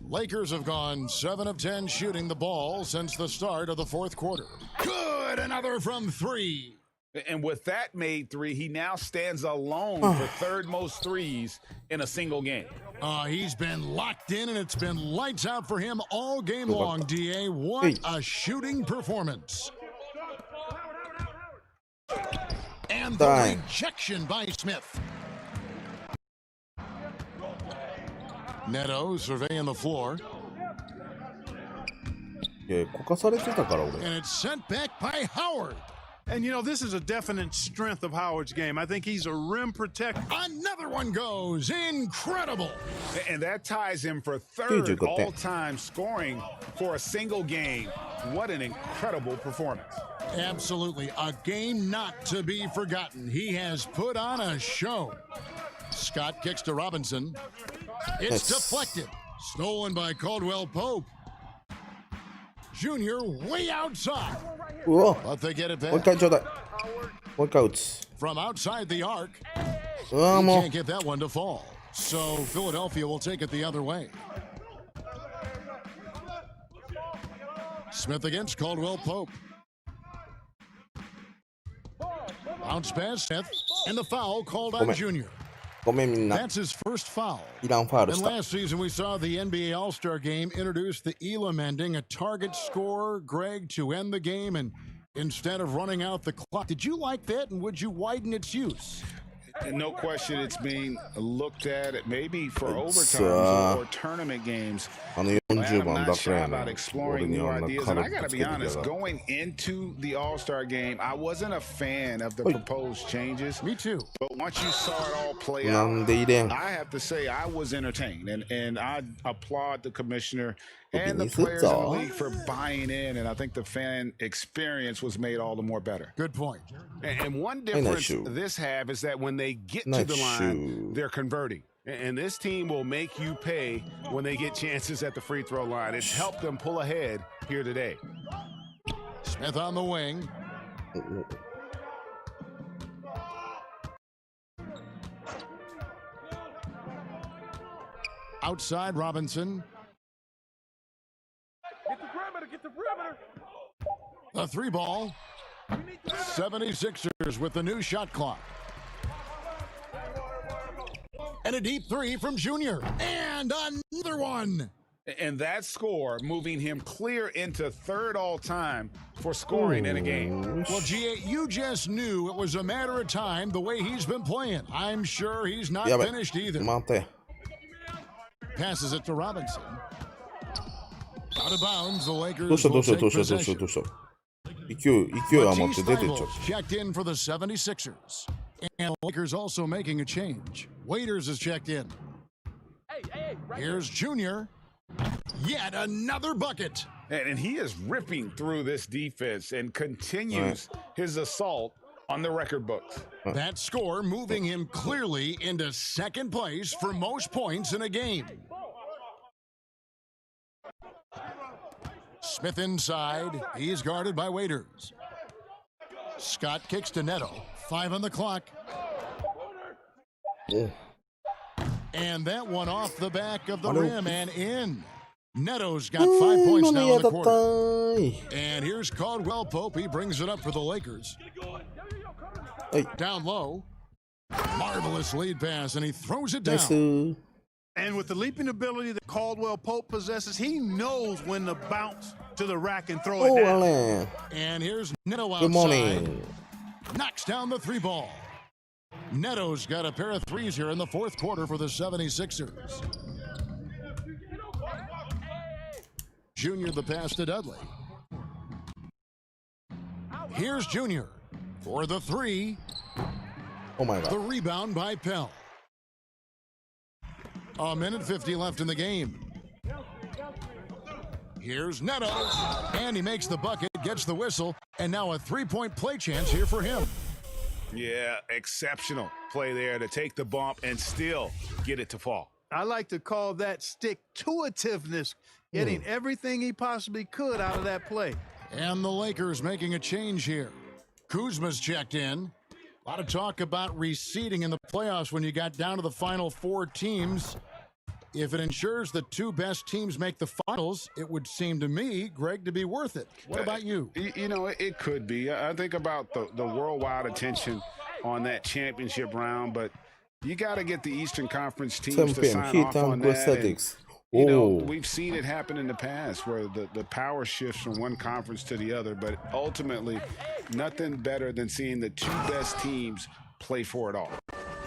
Speaker 3: Lakers have gone 7 of 10 shooting the ball since the start of the fourth quarter. Good, another from 3.
Speaker 7: And with that made 3, he now stands alone for third most threes in a single game.
Speaker 3: He's been locked in, and it's been lights out for him all game long, DA. What a shooting performance. And the rejection by Smith. Neto surveying the floor.
Speaker 1: いや、こかされてたから俺。
Speaker 3: And it's sent back by Howard.
Speaker 9: And, you know, this is a definite strength of Howard's game. I think he's a rim protector.
Speaker 3: Another one goes. Incredible.
Speaker 7: And that ties him for third all-time scoring for a single game. What an incredible performance.
Speaker 3: Absolutely. A game not to be forgotten. He has put on a show. Scott kicks to Robinson. It's deflected. Stolen by Caldwell Pope. Junior way outside. But they get it back.
Speaker 1: もう一回ちょうだい。もう一回打つ。
Speaker 3: From outside the arc.
Speaker 1: うわ、
Speaker 3: He
Speaker 1: もう。
Speaker 3: can't get that one to fall. So Philadelphia will take it the other way. Smith against Caldwell Pope. Bounce pass Smith. And the foul called on Junior.
Speaker 1: ごめんみんな。
Speaker 3: That's his first foul.
Speaker 1: イランファウル
Speaker 3: And
Speaker 1: した。
Speaker 3: last season, we saw the NBA All-Star Game introduce the Elam ending, a target score, Greg, to end the game, and instead of running out the clock. Did you like that, and would you widen its use?
Speaker 7: And no question, it's being looked at maybe for overtimes or tournament games. I'm not sure about exploring new ideas. And I got to be honest, going into the All-Star game, I wasn't a fan of the proposed changes.
Speaker 3: Me too.
Speaker 7: But once you saw it all play out, I have to say I was entertained. And I applaud the commissioner and the players in the league for buying in. And I think the fan experience was made all the more better.
Speaker 3: Good point.
Speaker 7: And one difference this have is that when they get to the line, they're converting. And this team will make you pay when they get chances at the free throw line. It's helped them pull ahead here today.
Speaker 3: Smith on the wing. Outside Robinson.
Speaker 11: Get the perimeter.
Speaker 3: The 3 ball. 76ers with the new shot clock. And a deep 3 from Junior. And another one.
Speaker 7: And that score moving him clear into third all-time for scoring in a game.
Speaker 3: Well, GA, you just knew it was a matter of time the way he's been playing. I'm sure he's not finished either. Passes it to Robinson. Out of bounds, the Lakers will take possession. Checked in for the 76ers. And the Lakers also making a change. Waiters is checked in. Here's Junior. Yet another bucket.
Speaker 7: And he is ripping through this defense and continues his assault on the record books.
Speaker 3: That score moving him clearly into second place for most points in a game. Smith inside. He's guarded by Waiters. Scott kicks to Neto. 5 on the clock. And that one off the back of the rim and in. Neto's got 5 points now in the quarter. And here's Caldwell Pope. He brings it up for the Lakers. Down low. Marvelous lead pass, and he throws it down.
Speaker 9: And with the leaping ability that Caldwell Pope possesses, he knows when to bounce to the rack and throw it down.
Speaker 3: And here's Neto outside.
Speaker 1: Good morning.
Speaker 3: Knocks down the three ball. Neto's got a pair of threes here in the fourth quarter for the 76ers. Junior the pass to Dudley. Here's Junior for the three.
Speaker 1: Oh my God.
Speaker 3: The rebound by Pell. A minute 50 left in the game. Here's Neto, and he makes the bucket, gets the whistle, and now a three-point play chance here for him.
Speaker 7: Yeah, exceptional play there to take the bump and still get it to fall.
Speaker 9: I like to call that stick-to-itiveness, getting everything he possibly could out of that play.
Speaker 3: And the Lakers making a change here. Kuzma's checked in. A lot of talk about reseeding in the playoffs when you got down to the final four teams. If it ensures the two best teams make the finals, it would seem to me, Greg, to be worth it. What about you?
Speaker 7: You know, it could be. I think about the worldwide attention on that championship round, but you got to get the Eastern Conference teams to sign off on that. And, you know, we've seen it happen in the past where the power shifts from one conference to the other, but ultimately nothing better than seeing the two best teams play for it all.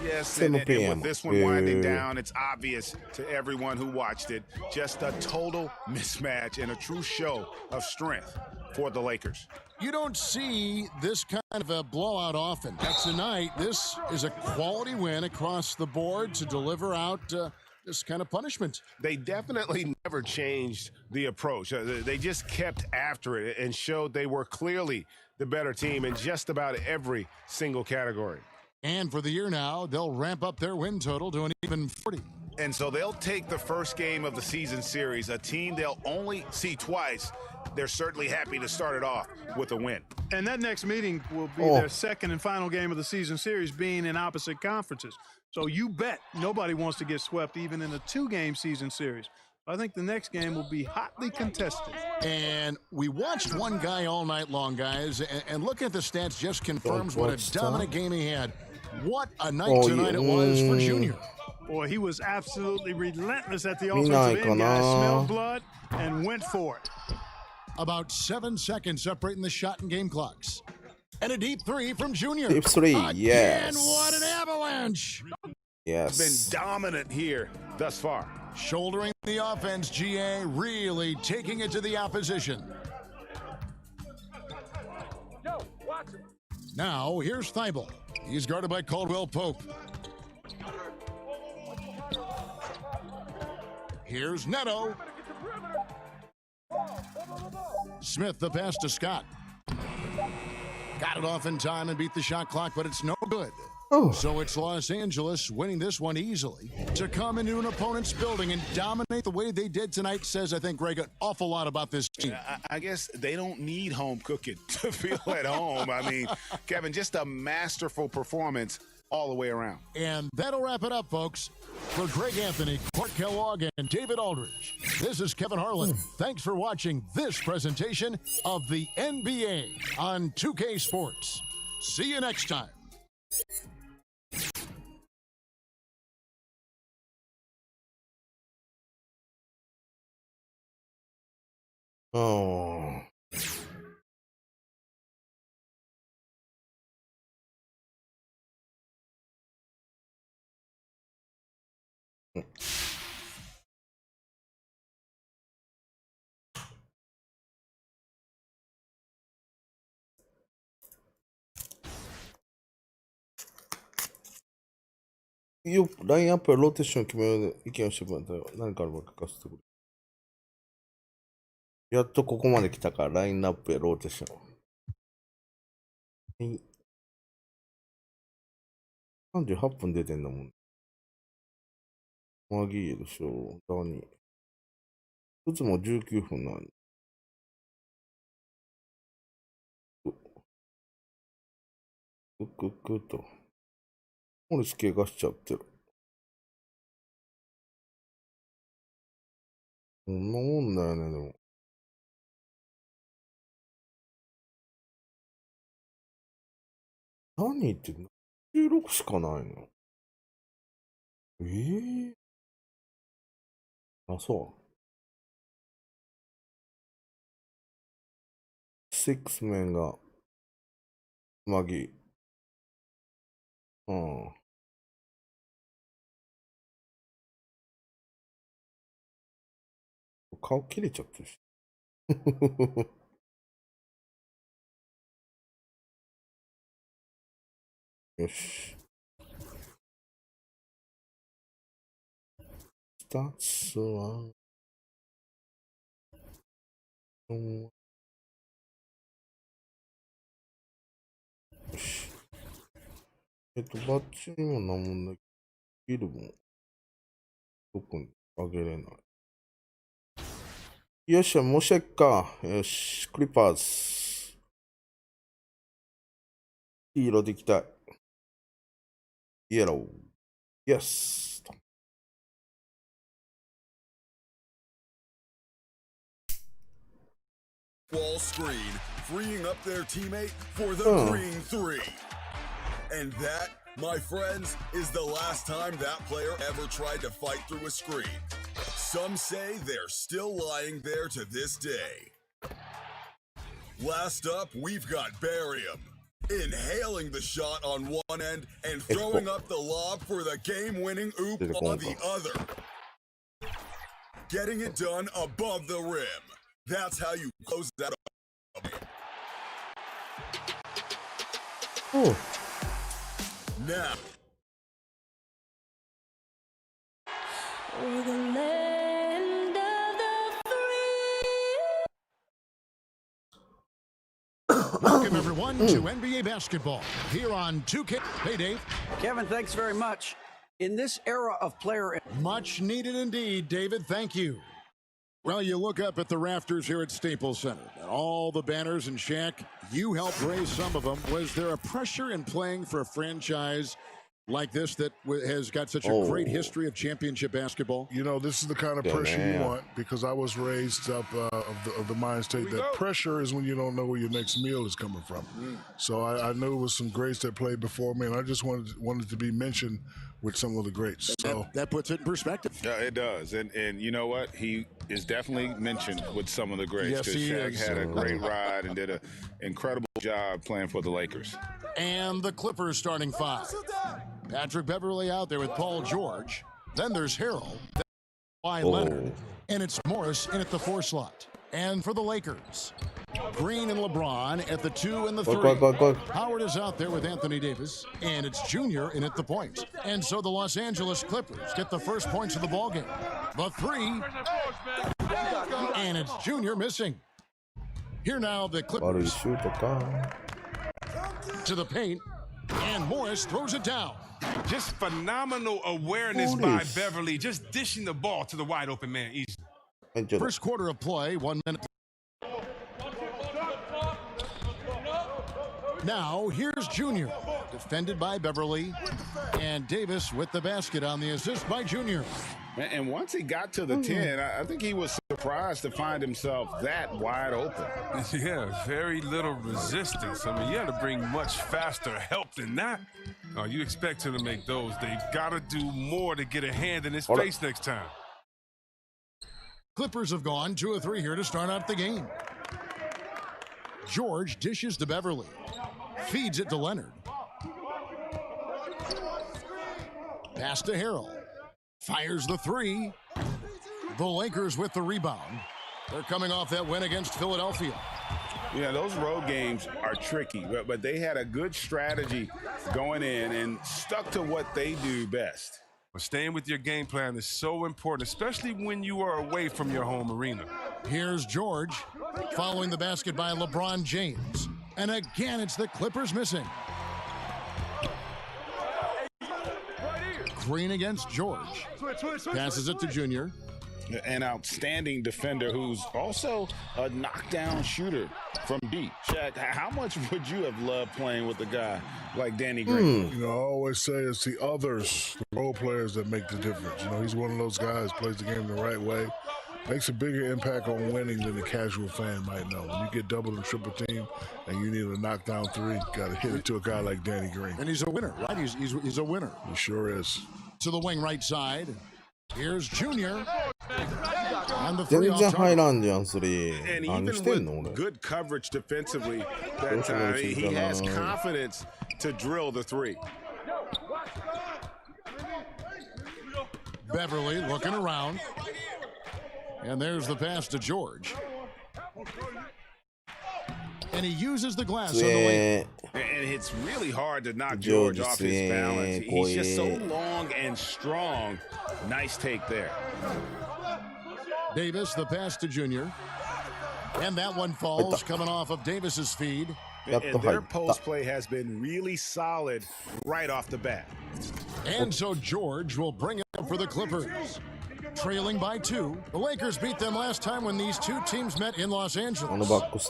Speaker 7: Yes, and with this one winding down, it's obvious to everyone who watched it, just a total mismatch and a true show of strength for the Lakers.
Speaker 3: You don't see this kind of a blowout often. That's tonight. This is a quality win across the board to deliver out this kind of punishment.
Speaker 7: They definitely never changed the approach. They just kept after it and showed they were clearly the better team in just about every single category.
Speaker 3: And for the year now, they'll ramp up their win total to an even 40.
Speaker 7: And so they'll take the first game of the season series, a team they'll only see twice. They're certainly happy to start it off with a win.
Speaker 9: And that next meeting will be their second and final game of the season series, being in opposite conferences. So you bet nobody wants to get swept even in a two-game season series. I think the next game will be hotly contested.
Speaker 3: And we watched one guy all night long, guys, and looking at the stats just confirms what a dominant game he had. What a night tonight it was for Junior.
Speaker 9: Boy, he was absolutely relentless at the offensive end. Guys smelled blood and went for it.
Speaker 3: About 7 seconds separating the shot and game clocks. And a deep three from Junior.
Speaker 1: Deep three, yes.
Speaker 3: And what an avalanche.
Speaker 1: Yes.
Speaker 7: Been dominant here thus far.
Speaker 3: Shouldering the offense, GA really taking it to the opposition. Now, here's Thibault. He's guarded by Caldwell Pope. Here's Neto. Smith, the pass to Scott. Got it off in time and beat the shot clock, but it's no good. So it's Los Angeles winning this one easily. To come into an opponent's building and dominate the way they did tonight says, I think, Greg, an awful lot about this team.
Speaker 7: I guess they don't need home cooking to feel at home. I mean, Kevin, just a masterful performance all the way around.
Speaker 3: And that'll wrap it up, folks. For Greg Anthony, Clark Kellogg, and David Aldridge, this is Kevin Harlan. Thanks for watching this presentation of the NBA on 2K Sports. See you next time.
Speaker 1: Oh.ラインアップやローテーションを決める意見をしてもらったよ。何かあれば書かせてくれ。やっとここまで来たから、ラインナップやローテーション。38分出てんだもん。マギーでしょ。ダニ。いつも19分なんで。と。モリス怪我しちゃってる。そんなもんだよね、でも。何言ってんの ?16 しかないの。あ、そう。シックスメンが、マギ。うん。顔切れちゃってるし。よし。スタッツは、よし。バッチにも何もない。ビルも、特にあげれない。よっしゃ、もう一回か。よし、クリッパーズ。いい色でいきたい。イエロー。イエス。
Speaker 2: Wall screen, freeing up their teammate for the green three. And that, my friends, is the last time that player ever tried to fight through a screen. Some say they're still lying there to this day. Last up, we've got Barium, inhaling the shot on one end and throwing up the lob for the game-winning oop on the other. Getting it done above the rim. That's how you close that up.
Speaker 1: Oh.
Speaker 2: Now.
Speaker 12: For the land of the free.
Speaker 3: Welcome, everyone, to NBA basketball here on 2K. Hey, Dave.
Speaker 4: Kevin, thanks very much. In this era of player...
Speaker 3: Much needed indeed, David. Thank you. Well, you look up at the rafters here at Staples Center, and all the banners and Shaq, you helped raise some of them. Was there a pressure in playing for a franchise like this that has got such a great history of championship basketball?
Speaker 13: You know, this is the kind of pressure you want, because I was raised up of the mind state that pressure is when you don't know where your next meal is coming from. So I knew it was some greats that played before me, and I just wanted to be mentioned with some of the greats. So
Speaker 3: that puts it in perspective.
Speaker 5: Yeah, it does. And you know what? He is definitely mentioned with some of the greats.
Speaker 3: Yes, he
Speaker 5: Shaq
Speaker 3: is.
Speaker 5: had a great ride and did an incredible job playing for the Lakers.
Speaker 3: And the Clippers starting five. Patrick Beverley out there with Paul George. Then there's Harrell. Then Kawhi Leonard. And it's Morris in at the 4 slot. And for the Lakers, Green and LeBron at the 2 and the 3. Howard is out there with Anthony Davis, and it's Junior in at the point. And so the Los Angeles Clippers get the first points of the ballgame. The 3, and it's Junior missing. Here now the Clippers to the paint, and Morris throws it down.
Speaker 14: Just phenomenal awareness by Beverly, just dishing the ball to the wide open man easily.
Speaker 3: First quarter of play, 1 minute. Now, here's Junior, defended by Beverly, and Davis with the basket on the assist by Junior.
Speaker 5: And once he got to the 10, I think he was surprised to find himself that wide open.
Speaker 14: Yeah, very little resistance. I mean, you had to bring much faster help than that. You expect him to make those. They got to do more to get a hand in his face next time.
Speaker 3: Clippers have gone 2 of 3 here to start out the game. George dishes to Beverly. Feeds it to Leonard. Pass to Harrell. Fires the 3. The Lakers with the rebound. They're coming off that win against Philadelphia.
Speaker 5: Yeah, those road games are tricky, but they had a good strategy going in and stuck to what they do best.
Speaker 14: But staying with your game plan is so important, especially when you are away from your home arena.
Speaker 3: Here's George, following the basket by LeBron James. And again, it's the Clippers missing. Green against George. Passes it to Junior.
Speaker 5: An outstanding defender who's also a knockdown shooter from deep. Shaq, how much would you have loved playing with a guy like Danny Green?
Speaker 13: You know, I always say it's the others, the role players, that make the difference. You know, he's one of those guys, plays the game the right way. makes a bigger impact on winning than the casual fan might know. When you get double and triple team and you need a knockdown three, got to hit it to a guy like Danny Green.
Speaker 3: And he's a winner, right? He's a winner.
Speaker 13: He sure is.
Speaker 3: To the wing right side. Here's Junior. And the
Speaker 1: 全然入らんじゃん、スリ
Speaker 7: And
Speaker 1: ー。何
Speaker 7: even
Speaker 1: してんの
Speaker 7: with
Speaker 1: 俺。
Speaker 7: good coverage defensively, that time he has confidence to drill the three.
Speaker 3: Beverly looking around. And there's the pass to George. And he uses the glass on the wing.
Speaker 7: And it's really hard to knock George off his balance. He's just so long and strong. Nice take there.
Speaker 3: Davis, the pass to Junior. And that one falls coming off of Davis's feed.
Speaker 7: And their post play has been really solid right off the bat.
Speaker 3: And so George will bring it up for the Clippers. Trailing by 2. The Lakers beat them last time when these two teams met in Los Angeles.
Speaker 7: Well, if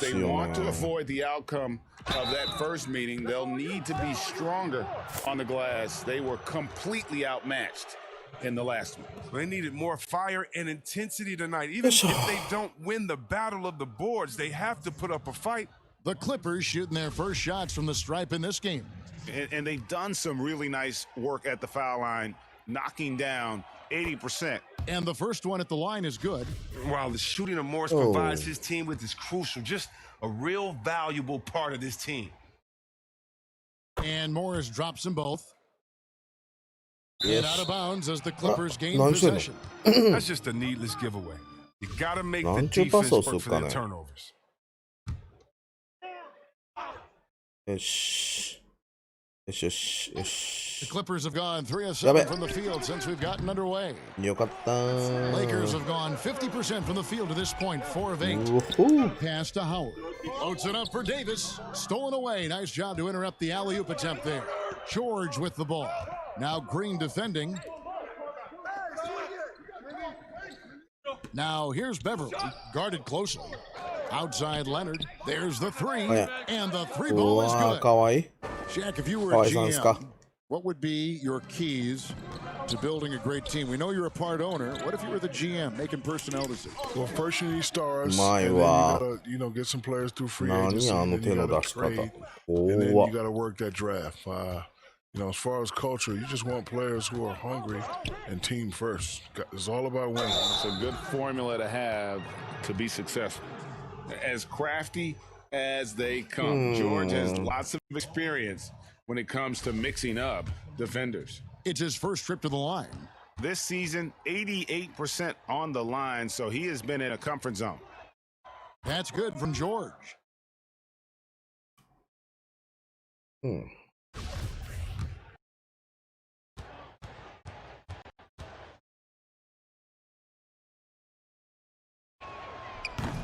Speaker 7: they want to avoid the outcome of that first meeting, they'll need to be stronger on the glass. They were completely outmatched in the last one.
Speaker 14: They needed more fire and intensity tonight. Even if they don't win the battle of the boards, they have to put up a fight.
Speaker 3: The Clippers shooting their first shots from the stripe in this game.
Speaker 7: And they've done some really nice work at the foul line, knocking down 80%.
Speaker 3: And the first one at the line is good.
Speaker 14: While the shooting of Morris provides his team with is crucial, just a real valuable part of this team.
Speaker 3: And Morris drops them both. Get out of bounds as the Clippers gain possession.
Speaker 14: That's just a needless giveaway. You got to make the defense work for their turnovers.
Speaker 3: The Clippers have gone 3 of 7 from the field since we've gotten underway. Lakers have gone 50% from the field to this point, 4 of 8. Pass to Howard. Floats it up for Davis. Stolen away. Nice job to interrupt the alley-oop attempt there. George with the ball. Now Green defending. Now here's Beverly, guarded closely. Outside Leonard. There's the 3. And the 3 ball is good. Shaq, if you were a GM, what would be your keys to building a great team? We know you're a part owner. What if you were the GM making personnel decisions?
Speaker 13: Well, first you need stars. And then you gotta, get some players through free agency. And then you gotta trade. And then you gotta work that draft. As far as culture, you just want players who are hungry and team first. It's all about winning.
Speaker 7: It's a good formula to have to be successful. As crafty as they come, George has lots of experience when it comes to mixing up defenders.
Speaker 3: It's his first trip to the line.
Speaker 7: This season, 88% on the line, so he has been in a comfort zone.
Speaker 3: That's good from George.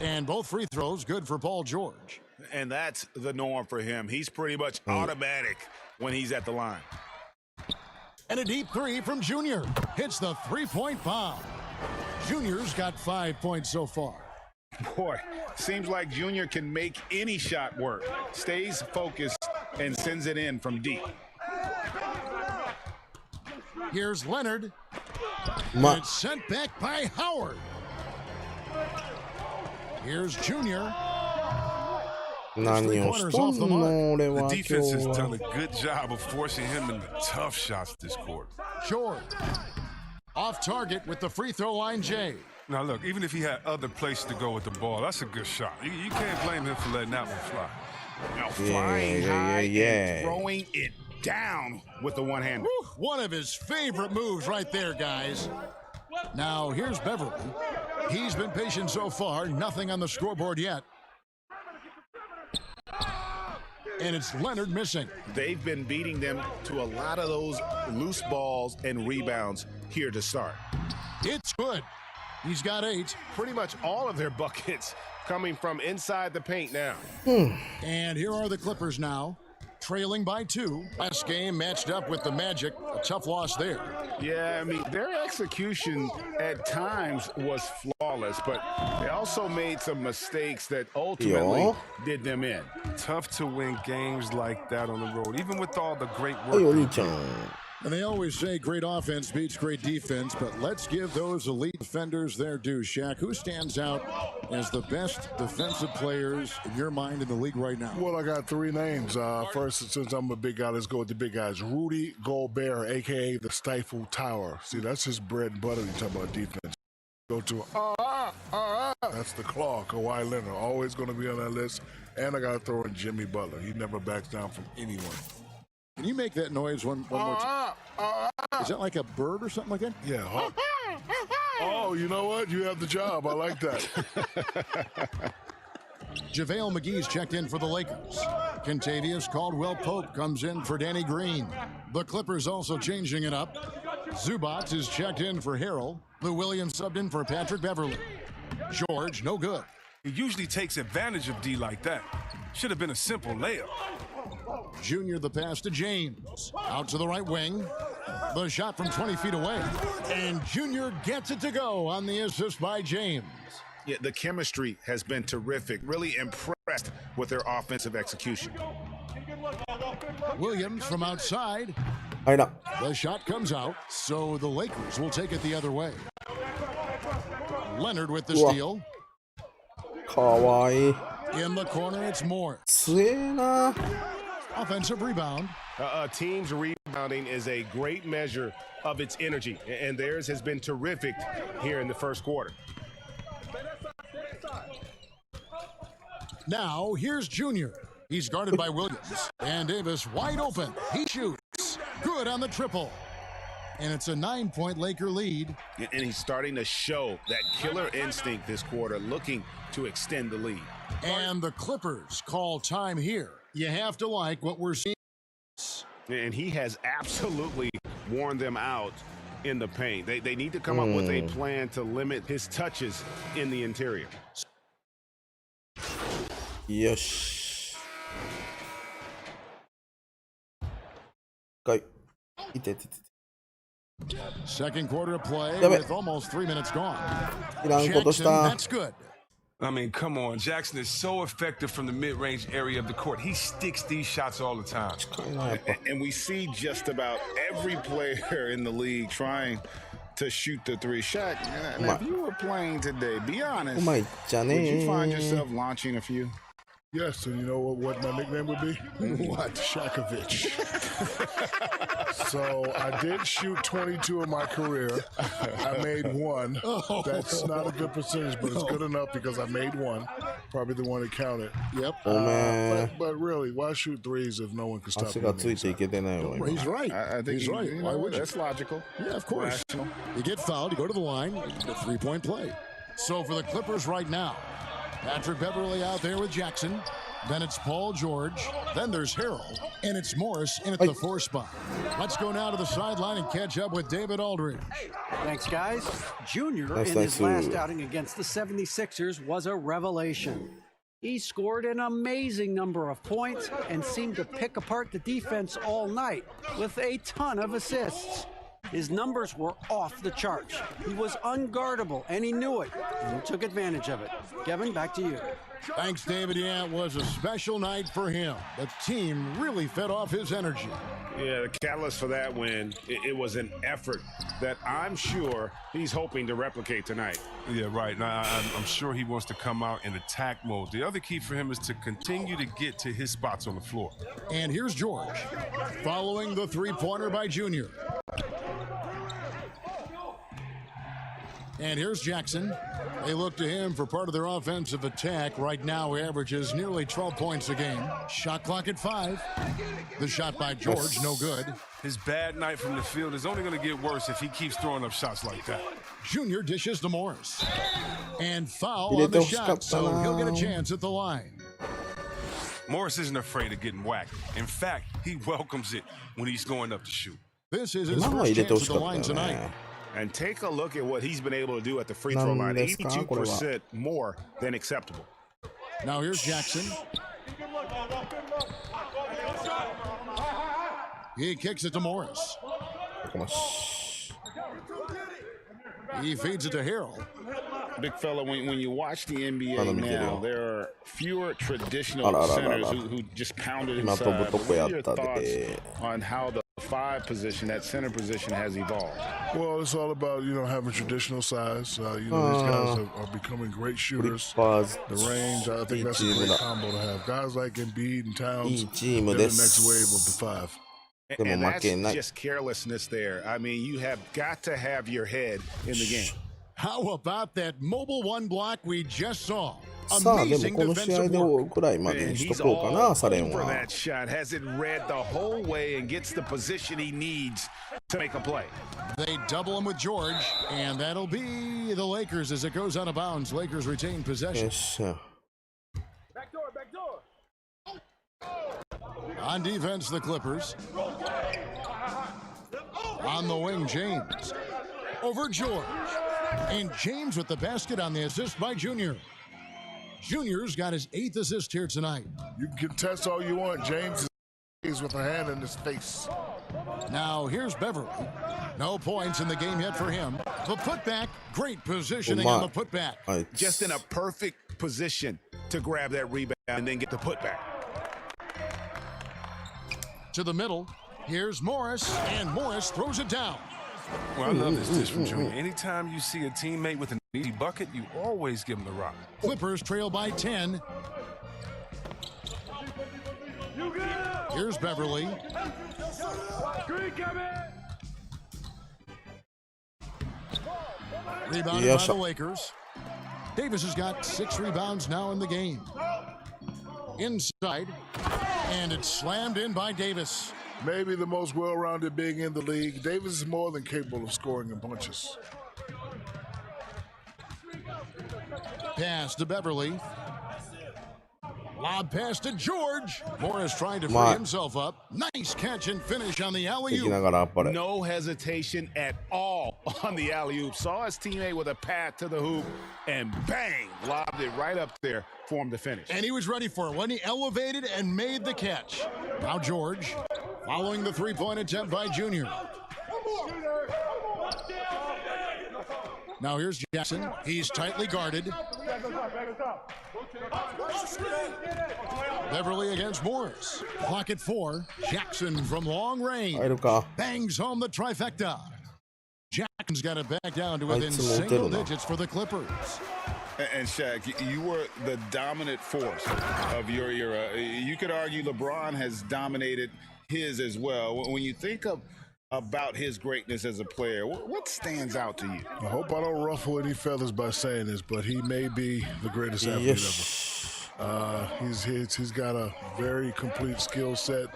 Speaker 3: And both free throws good for Paul George.
Speaker 7: And that's the norm for him. He's pretty much automatic when he's at the line.
Speaker 3: And a deep 3 from Junior. Hits the 3-point bomb. Junior's got 5 points so far.
Speaker 7: Boy, seems like Junior can make any shot work. Stays focused and sends it in from deep.
Speaker 3: Here's Leonard. And it's sent back by Howard. Here's Junior.
Speaker 14: The defense has done a good job of forcing him into tough shots this quarter.
Speaker 3: George. Off target with the free throw line, Jay.
Speaker 14: Now, look, even if he had other places to go with the ball, that's a good shot. You can't blame him for letting that one fly.
Speaker 7: Now, flying high and throwing it down with the one-hander.
Speaker 3: One of his favorite moves right there, guys. Now, here's Beverly. He's been patient so far. Nothing on the scoreboard yet. And it's Leonard missing.
Speaker 7: They've been beating them to a lot of those loose balls and rebounds here to start.
Speaker 3: It's good. He's got 8.
Speaker 8: Pretty much all of their buckets coming from inside the paint now.
Speaker 3: And here are the Clippers now, trailing by 2. Last game matched up with the Magic. A tough loss there.
Speaker 7: Yeah, I mean, their execution at times was flawless, but they also made some mistakes that ultimately did them in.
Speaker 14: Tough to win games like that on the road, even with all the great work.
Speaker 3: And they always say great offense beats great defense, but let's give those elite defenders their due. Shaq, who stands out as the best defensive players in your mind in the league right now?
Speaker 13: Well, I got three names. First, since I'm a big guy, let's go with the big guys. Rudy Gobert, a.k.a. the Stifle Tower. See, that's his bread and butter. You talk about defense. Go to, that's the claw, Kawhi Leonard. Always going to be on that list. And I got to throw in Jimmy Butler. He never backs down from anyone.
Speaker 3: Can you make that noise one more time? Is that like a bird or something like that?
Speaker 13: Yeah. Oh, you know what? You have the job. I like that.
Speaker 3: JaVale McGee's checked in for the Lakers. Kentavious Caldwell-Pope comes in for Danny Green. The Clippers also changing it up. Zubac is checked in for Harrell. Lou Williams subbed in for Patrick Beverly. George, no good.
Speaker 14: He usually takes advantage of D like that. Should have been a simple layup.
Speaker 3: Junior the pass to James. Out to the right wing. The shot from 20 feet away. And Junior gets it to go on the assist by James.
Speaker 7: Yeah, the chemistry has been terrific. Really impressed with their offensive execution.
Speaker 3: Williams from outside. The shot comes out, so the Lakers will take it the other way. Leonard with the steal.
Speaker 1: Kawaii.
Speaker 3: In the corner, it's Morris. Offensive rebound.
Speaker 8: Team's rebounding is a great measure of its energy, and theirs has been terrific here in the first quarter.
Speaker 3: Now, here's Junior. He's guarded by Williams. And Davis wide open. He shoots. Good on the triple. And it's a 9-point Laker lead.
Speaker 7: And he's starting to show that killer instinct this quarter, looking to extend the lead.
Speaker 3: And the Clippers call time here. You have to like what we're seeing.
Speaker 7: And he has absolutely worn them out in the paint. They need to come up with a plan to limit his touches in the interior.
Speaker 1: Yes.
Speaker 3: Second quarter of play with almost 3 minutes gone. Jackson, that's good.
Speaker 14: I mean, come on. Jackson is so effective from the mid-range area of the court. He sticks these shots all the time.
Speaker 7: And we see just about every player in the league trying to shoot the three. Shaq, if you were playing today, be honest, would you find yourself launching a few?
Speaker 13: Yes, and you know what my nickname would be? What? Shakovich. So I did shoot 22 in my career. I made one. That's not a good percentage, but it's good enough because I made one. Probably the one that counted.
Speaker 3: Yep.
Speaker 13: But really, why shoot threes if no one can stop me?
Speaker 3: He's right.
Speaker 7: I think
Speaker 3: he's right. Why would you?
Speaker 7: That's logical.
Speaker 3: Yeah, of course.
Speaker 7: Rational.
Speaker 3: You get fouled, you go to the line, you get a three-point play. So for the Clippers right now, Patrick Beverly out there with Jackson. Then it's Paul George. Then there's Harrell. And it's Morris in at the 4 spot. Let's go now to the sideline and catch up with David Aldridge.
Speaker 4: Thanks, guys. Junior in his last outing against the 76ers was a revelation. He scored an amazing number of points and seemed to pick apart the defense all night with a ton of assists. His numbers were off the charts. He was unguardable, and he knew it, and he took advantage of it. Kevin, back to you.
Speaker 3: Thanks, David. Yeah, it was a special night for him. The team really fed off his energy.
Speaker 7: Yeah, the catalyst for that win, it was an effort that I'm sure he's hoping to replicate tonight.
Speaker 14: Yeah, right. Now, I'm sure he wants to come out in attack mode. The other key for him is to continue to get to his spots on the floor.
Speaker 3: And here's George, following the three-pointer by Junior. And here's Jackson. They look to him for part of their offensive attack. Right now, he averages nearly 12 points a game. Shot clock at 5. The shot by George, no good.
Speaker 14: His bad night from the field is only going to get worse if he keeps throwing up shots like that.
Speaker 3: Junior dishes to Morris. And foul on the shot, so he'll get a chance at the line.
Speaker 14: Morris isn't afraid of getting whacked. In fact, he welcomes it when he's going up to shoot.
Speaker 3: This is his first chance at the line tonight.
Speaker 7: And take a look at what he's been able to do at the free throw line. 82% more than acceptable.
Speaker 3: Now here's Jackson. He kicks it to Morris. He feeds it to Harrell.
Speaker 7: Big fella, when you watch the NBA now, there are fewer traditional centers who just pounded inside. What are your thoughts on how the
Speaker 5: 5 position, that center position has evolved?
Speaker 13: Well, it's all about, having traditional size. These guys are becoming great shooters. The range, I think that's a great combo to have. Guys like Embiid and Towns, they're the next wave of the 5.
Speaker 5: And that's just carelessness there. I mean, you have got to have your head in the game.
Speaker 3: How about that mobile one block we just saw?
Speaker 1: さあ、でもこの試合ぐらいまでにしとこうかな、サレンは。
Speaker 5: That shot has it read the whole way and gets the position he needs to make a play.
Speaker 3: They double him with George, and that'll be the Lakers as it goes out of bounds. Lakers retain possession.
Speaker 11: Back door, back door.
Speaker 3: On defense, the Clippers. On the wing, James. Over George. And James with the basket on the assist by Junior. Junior's got his 8th assist here tonight.
Speaker 13: You can test all you want. James is with a hand in his face.
Speaker 3: Now here's Beverly. No points in the game yet for him. The putback, great positioning on the putback.
Speaker 5: Just in a perfect position to grab that rebound and then get the putback.
Speaker 3: To the middle. Here's Morris, and Morris throws it down.
Speaker 14: Well, I love this dish from Junior. Anytime you see a teammate with an easy bucket, you always give him the rock.
Speaker 3: Clippers trail by 10. Here's Beverly. Rebounded by the Lakers. Davis has got 6 rebounds now in the game. Inside, and it's slammed in by Davis.
Speaker 13: Maybe the most well-rounded big in the league. Davis is more than capable of scoring in bunches.
Speaker 3: Pass to Beverly. Lob pass to George. Morris trying to free himself up. Nice catch and finish on the alley-oop.
Speaker 5: No hesitation at all on the alley-oop. Saw his teammate with a path to the hoop, and bang, lobbed it right up there for him to finish.
Speaker 3: And he was ready for it when he elevated and made the catch. Now George, following the three-point attempt by Junior. Now here's Jackson. He's tightly guarded. Beverly against Morris. Clock at 4. Jackson from long range. Bangs home the trifecta. Jackson's got it back down to within single digits for the Clippers.
Speaker 5: And Shaq, you were the dominant force of your era. You could argue LeBron has dominated his as well. When you think about his greatness as a player, what stands out to you?
Speaker 13: I hope I don't ruffle any feathers by saying this, but he may be the greatest athlete ever. He's got a very complete skill set.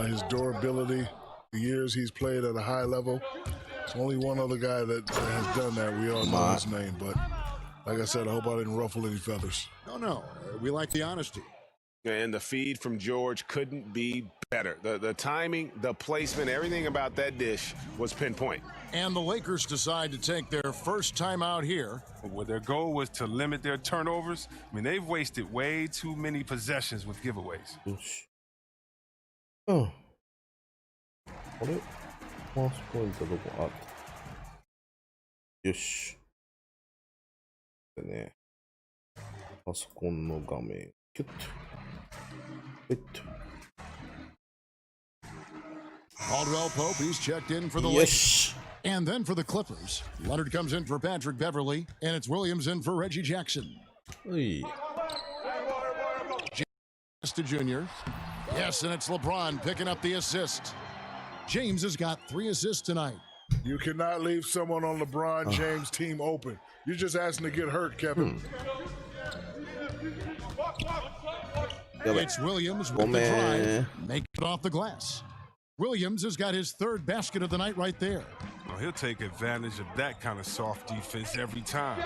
Speaker 13: His durability, the years he's played at a high level. There's only one other guy that has done that. We all know his name, but like I said, I hope I didn't ruffle any feathers.
Speaker 3: No, we like the honesty.
Speaker 5: And the feed from George couldn't be better. The timing, the placement, everything about that dish was pinpoint.
Speaker 3: And the Lakers decide to take their first time out here.
Speaker 14: Well, their goal was to limit their turnovers. I mean, they've wasted way too many possessions with giveaways.
Speaker 1: Oh. あれファーストポイントどこあったよし。ね。パソコンの画面。キュッと。
Speaker 3: Caldwell Pope, he's checked in for the Lakers. And then for the Clippers, Leonard comes in for Patrick Beverly, and it's Williams in for Reggie Jackson. James to Junior. Yes, and it's LeBron picking up the assist. James has got 3 assists tonight.
Speaker 13: You cannot leave someone on LeBron James' team open. You're just asking to get hurt, Kevin.
Speaker 3: It's Williams with the drive. Make it off the glass. Williams has got his 3rd basket of the night right there.
Speaker 14: Well, he'll take advantage of that kind of soft defense every time.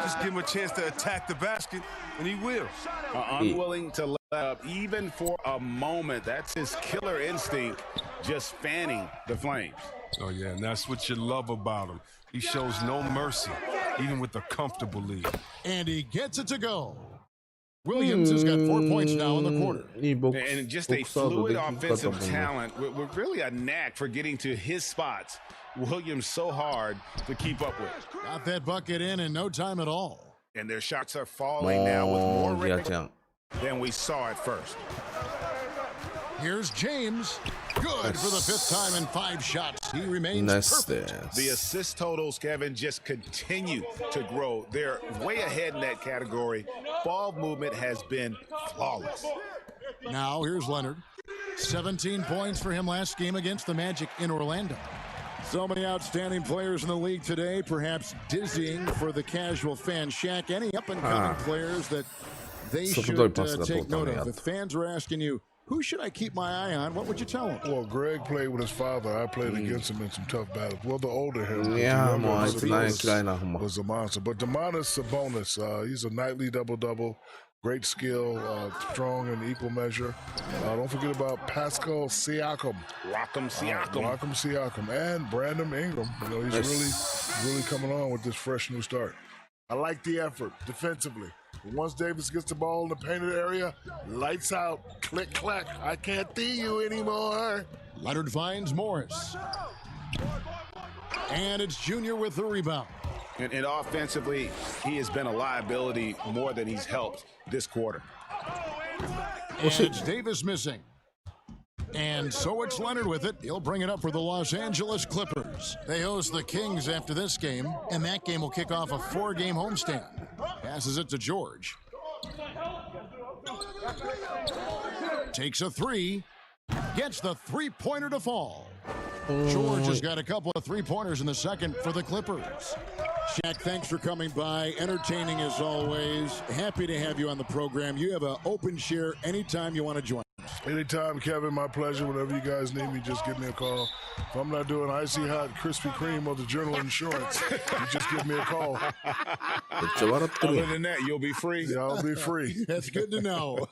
Speaker 14: Just give him a chance to attack the basket, and he will.
Speaker 5: Unwilling to let up even for a moment. That's his killer instinct, just fanning the flames.
Speaker 14: Oh, yeah, and that's what you love about him. He shows no mercy, even with a comfortable lead.
Speaker 3: And he gets it to go. Williams has got 4 points now in the quarter.
Speaker 5: And just a fluid offensive talent with really a knack for getting to his spots. Williams so hard to keep up with.
Speaker 3: Got that bucket in no time at all.
Speaker 5: And their shots are falling now with more rate than we saw at first.
Speaker 3: Here's James. Good for the 5th time in 5 shots. He remains perfect.
Speaker 7: The assist totals, Kevin, just continue to grow. They're way ahead in that category. Ball movement has been flawless.
Speaker 3: Now here's Leonard. 17 points for him last game against the Magic in Orlando. So many outstanding players in the league today, perhaps dizzying for the casual fan. Shaq, any up-and-coming players that they should take note of? If fans are asking you, who should I keep my eye on, what would you tell them?
Speaker 13: Well, Greg played with his father. I played against him in some tough battles. Well, the older him. Was a monster. But Domantas Sabonis, he's a nightly double-double. Great skill, strong in equal measure. Don't forget about Pascal Siakam.
Speaker 7: Rock'em
Speaker 13: Siakam. And Brandon Ingram. You know, he's really coming on with this fresh new start. I like the effort defensively. Once Davis gets the ball in the painted area, lights out, click, clack. I can't see you anymore.
Speaker 3: Leonard finds Morris. And it's Junior with the rebound.
Speaker 7: And offensively, he has been a liability more than he's helped this quarter.
Speaker 3: And it's Davis missing. And so it's Leonard with it. He'll bring it up for the Los Angeles Clippers. They host the Kings after this game, and that game will kick off a 4-game homestand. Passes it to George. Takes a 3. Gets the 3-pointer to fall. George has got a couple of 3-pointers in the second for the Clippers. Shaq, thanks for coming by. Entertaining as always. Happy to have you on the program. You have an open share anytime you want to join us.
Speaker 13: Anytime, Kevin. My pleasure. Whenever you guys need me, just give me a call. If I'm not doing icy hot Krispy Kreme or the General Insurance, you just give me a call.
Speaker 7: Other than that, you'll be free.
Speaker 13: Yeah, I'll be free.
Speaker 3: That's good to know.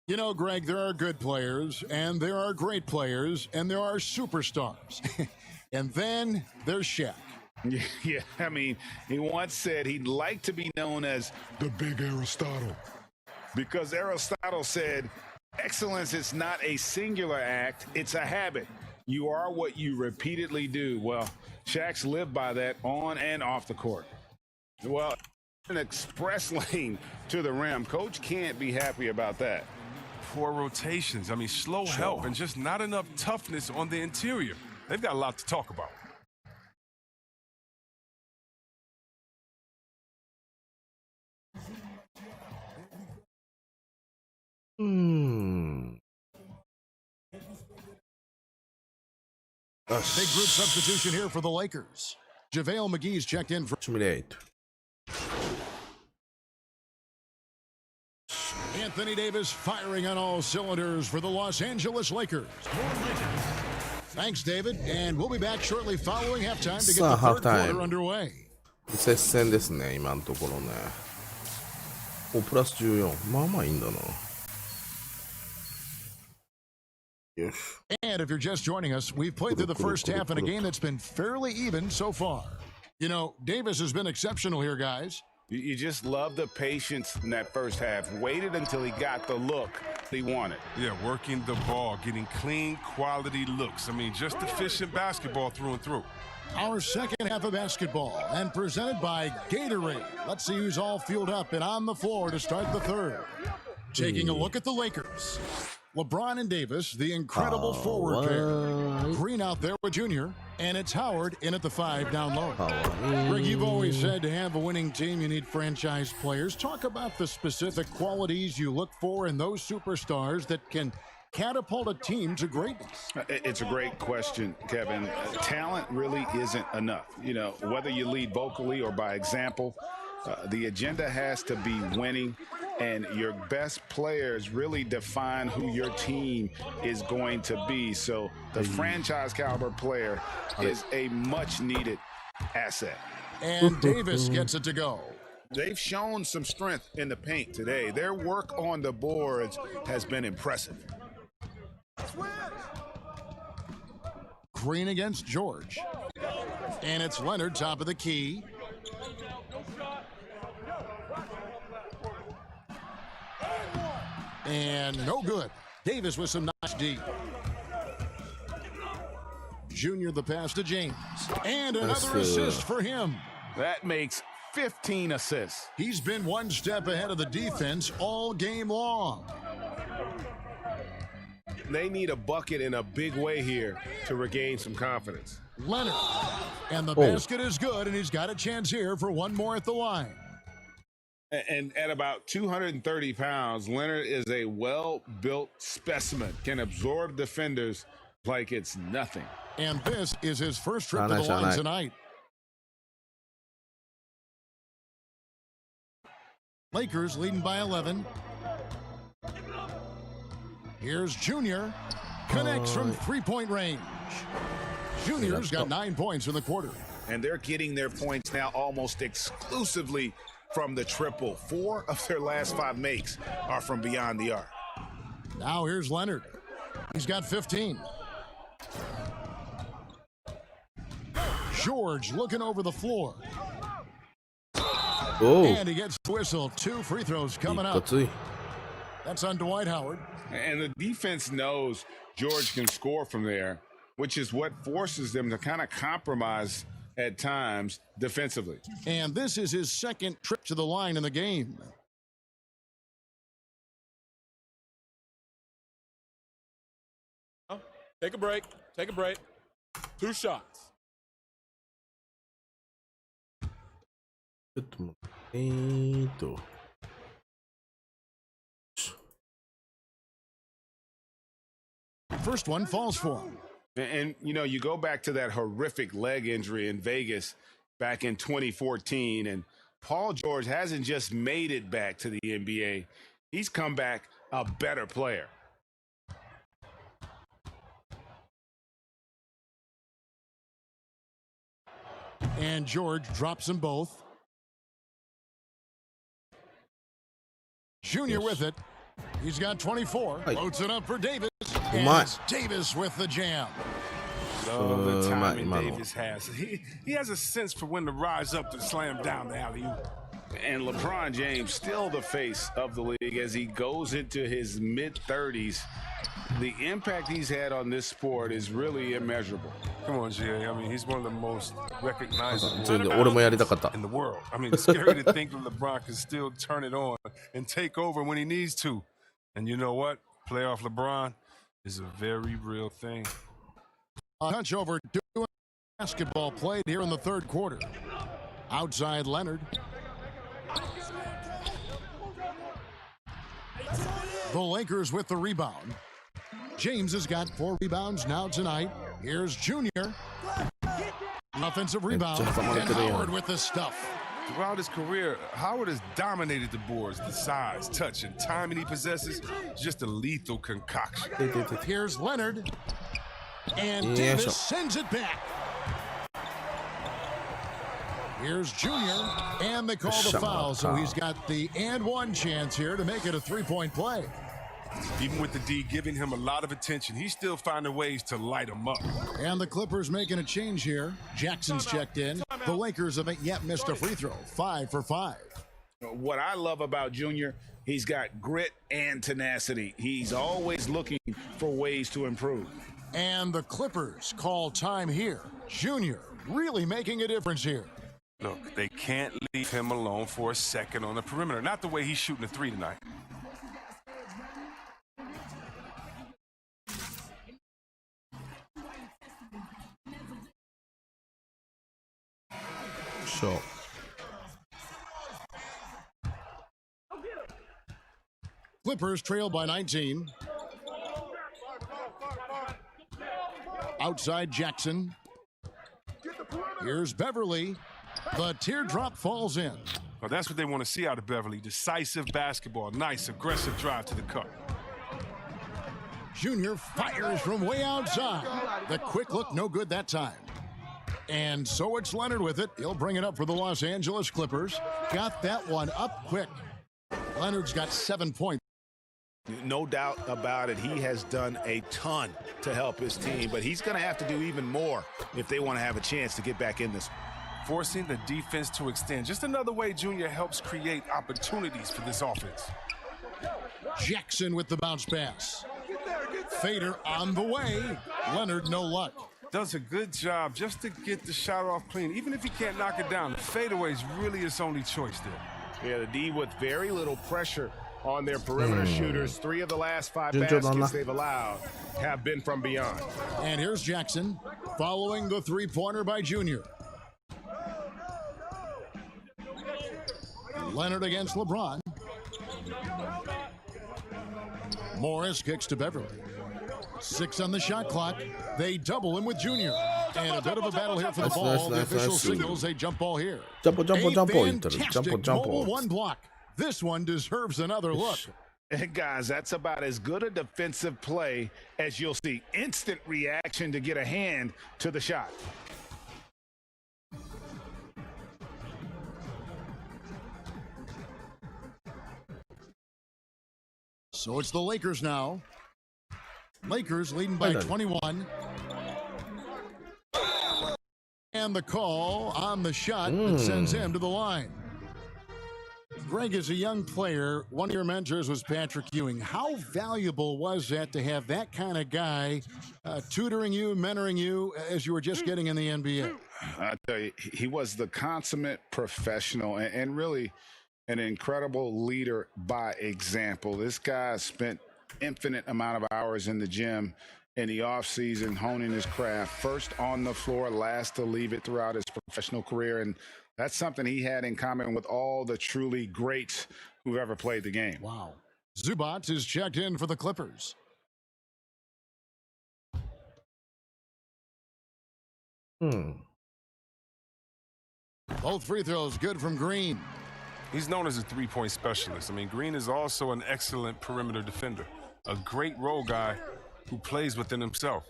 Speaker 3: You know, Greg, there are good players, and there are great players, and there are superstars. And then there's Shaq.
Speaker 7: Yeah, I mean, he once said he'd like to be known as
Speaker 13: the big Aristotle.
Speaker 7: Because Aristotle said, excellence is not a singular act, it's a habit. You are what you repeatedly do. Well, Shaq's lived by that on and off the court. Well, an express lane to the rim. Coach can't be happy about that.
Speaker 14: Poor rotations. I mean, slow help and just not enough toughness on the interior. They've got a lot to talk about.
Speaker 3: Big group substitution here for the Lakers. JaVale McGee's checked in for
Speaker 1: 28.
Speaker 3: Anthony Davis firing on all cylinders for the Los Angeles Lakers. Thanks, David, and we'll be back shortly following halftime to get the third quarter underway.
Speaker 1: 接戦ですね、今のところね。お、プラス14。まあまあいいんだな。
Speaker 3: And if you're just joining us, we've played through the first half in a game that's been fairly even so far. You know, Davis has been exceptional here, guys.
Speaker 7: You just love the patience in that first half. Waited until he got the look he wanted.
Speaker 14: Yeah, working the ball, getting clean, quality looks. I mean, just efficient basketball through and through.
Speaker 3: Our second half of basketball, and presented by Gatorade. Let's see who's all fueled up and on the floor to start the third. Taking a look at the Lakers. LeBron and Davis, the incredible forward pair. Green out there with Junior, and it's Howard in at the 5 down low. Greg, you've always said to have a winning team, you need franchise players. Talk about the specific qualities you look for in those superstars that can catapult a team to greatness.
Speaker 7: It's a great question, Kevin. Talent really isn't enough. You know, whether you lead vocally or by example, the agenda has to be winning. And your best players really define who your team is going to be. So the franchise caliber player is a much needed asset.
Speaker 3: And Davis gets it to go.
Speaker 7: They've shown some strength in the paint today. Their work on the boards has been impressive.
Speaker 3: Green against George. And it's Leonard, top of the key. And no good. Davis with some nice D. Junior the pass to James. And another assist for him.
Speaker 7: That makes 15 assists.
Speaker 3: He's been one step ahead of the defense all game long.
Speaker 8: They need a bucket in a big way here to regain some confidence.
Speaker 3: Leonard. And the basket is good, and he's got a chance here for one more at the line.
Speaker 7: And at about 230 pounds, Leonard is a well-built specimen, can absorb defenders like it's nothing.
Speaker 3: And this is his first trip to the line tonight. Lakers leading by 11. Here's Junior. Connects from three-point range. Junior's got 9 points in the quarter.
Speaker 7: And they're getting their points now almost exclusively from the triple. 4 of their last 5 makes are from beyond the arc.
Speaker 3: Now here's Leonard. He's got 15. George looking over the floor. And he gets the whistle. 2 free throws coming up. That's on Dwight Howard.
Speaker 7: And the defense knows George can score from there, which is what forces them to kind of compromise at times defensively.
Speaker 3: And this is his second trip to the line in the game.
Speaker 11: Take a break. Take a break. 2 shots.
Speaker 3: First one falls for him.
Speaker 7: And, you know, you go back to that horrific leg injury in Vegas back in 2014, and Paul George hasn't just made it back to the NBA. He's come back a better player.
Speaker 3: And George drops them both. Junior with it. He's got 24. Loads it up for Davis. And it's Davis with the jam.
Speaker 14: Love the timing Davis has. He has a sense for when to rise up to slam down the alley-oop.
Speaker 7: And LeBron James still the face of the league as he goes into his mid-30s. The impact he's had on this sport is really immeasurable.
Speaker 14: Come on, Jay. I mean, he's one of the most recognizable in the world. I mean, it's scary to think that LeBron can still turn it on and take over when he needs to. And you know what? Playoff LeBron is a very real thing.
Speaker 3: A touch over doing basketball played here in the third quarter. Outside Leonard. The Lakers with the rebound. James has got 4 rebounds now tonight. Here's Junior. Offensive rebound. And Howard with the stuff.
Speaker 14: Throughout his career, Howard has dominated the boards. The size, touch, and timing he possesses, just a lethal concoction.
Speaker 3: Here's Leonard. And Davis sends it back. Here's Junior. And they call the foul, so he's got the and one chance here to make it a 3-point play.
Speaker 14: Even with the D giving him a lot of attention, he's still finding ways to light him up.
Speaker 3: And the Clippers making a change here. Jackson's checked in. The Lakers haven't yet missed a free throw. 5 for 5.
Speaker 7: What I love about Junior, he's got grit and tenacity. He's always looking for ways to improve.
Speaker 3: And the Clippers call time here. Junior really making a difference here.
Speaker 14: Look, they can't leave him alone for a second on the perimeter. Not the way he's shooting a 3 tonight.
Speaker 1: Sure.
Speaker 3: Clippers trail by 19. Outside Jackson. Here's Beverly. The teardrop falls in.
Speaker 14: Well, that's what they want to see out of Beverly. Decisive basketball. Nice, aggressive drive to the cup.
Speaker 3: Junior fires from way outside. The quick look, no good that time. And so it's Leonard with it. He'll bring it up for the Los Angeles Clippers. Got that one up quick. Leonard's got 7 points.
Speaker 7: No doubt about it. He has done a ton to help his team, but he's going to have to do even more if they want to have a chance to get back in this.
Speaker 14: Forcing the defense to extend. Just another way Junior helps create opportunities for this offense.
Speaker 3: Jackson with the bounce pass. Fader on the way. Leonard, no luck.
Speaker 14: Does a good job just to get the shot off clean. Even if he can't knock it down, the fadeaway is really his only choice there.
Speaker 7: Yeah, the D with very little pressure
Speaker 8: on their perimeter shooters. 3 of the last 5 baskets they've allowed have been from beyond.
Speaker 3: And here's Jackson following the three-pointer by Junior. Leonard against LeBron. Morris kicks to Beverly. 6 on the shot clock. They double him with Junior. And a bit of a battle here for the ball. The official signals a jump ball here.
Speaker 1: Jump.
Speaker 3: Fantastic mobile one block. This one deserves another look.
Speaker 7: And guys, that's about as good a defensive play as you'll see. Instant reaction to get a hand to the shot.
Speaker 3: So it's the Lakers now. Lakers leading by 21. And the call on the shot that sends him to the line. Greg, as a young player, one of your mentors was Patrick Ewing. How valuable was that to have that kind of guy tutoring you, mentoring you as you were just getting in the NBA?
Speaker 7: I tell you, he was the consummate professional and really an incredible leader by example. This guy spent infinite amount of hours in the gym in the offseason honing his craft, first on the floor, last to leave it throughout his professional career. And that's something he had in common with all the truly greats who've ever played the game.
Speaker 3: Wow. Zubac is checked in for the Clippers. Both free throws good from Green.
Speaker 14: He's known as a three-point specialist. I mean, Green is also an excellent perimeter defender, a great role guy who plays within himself.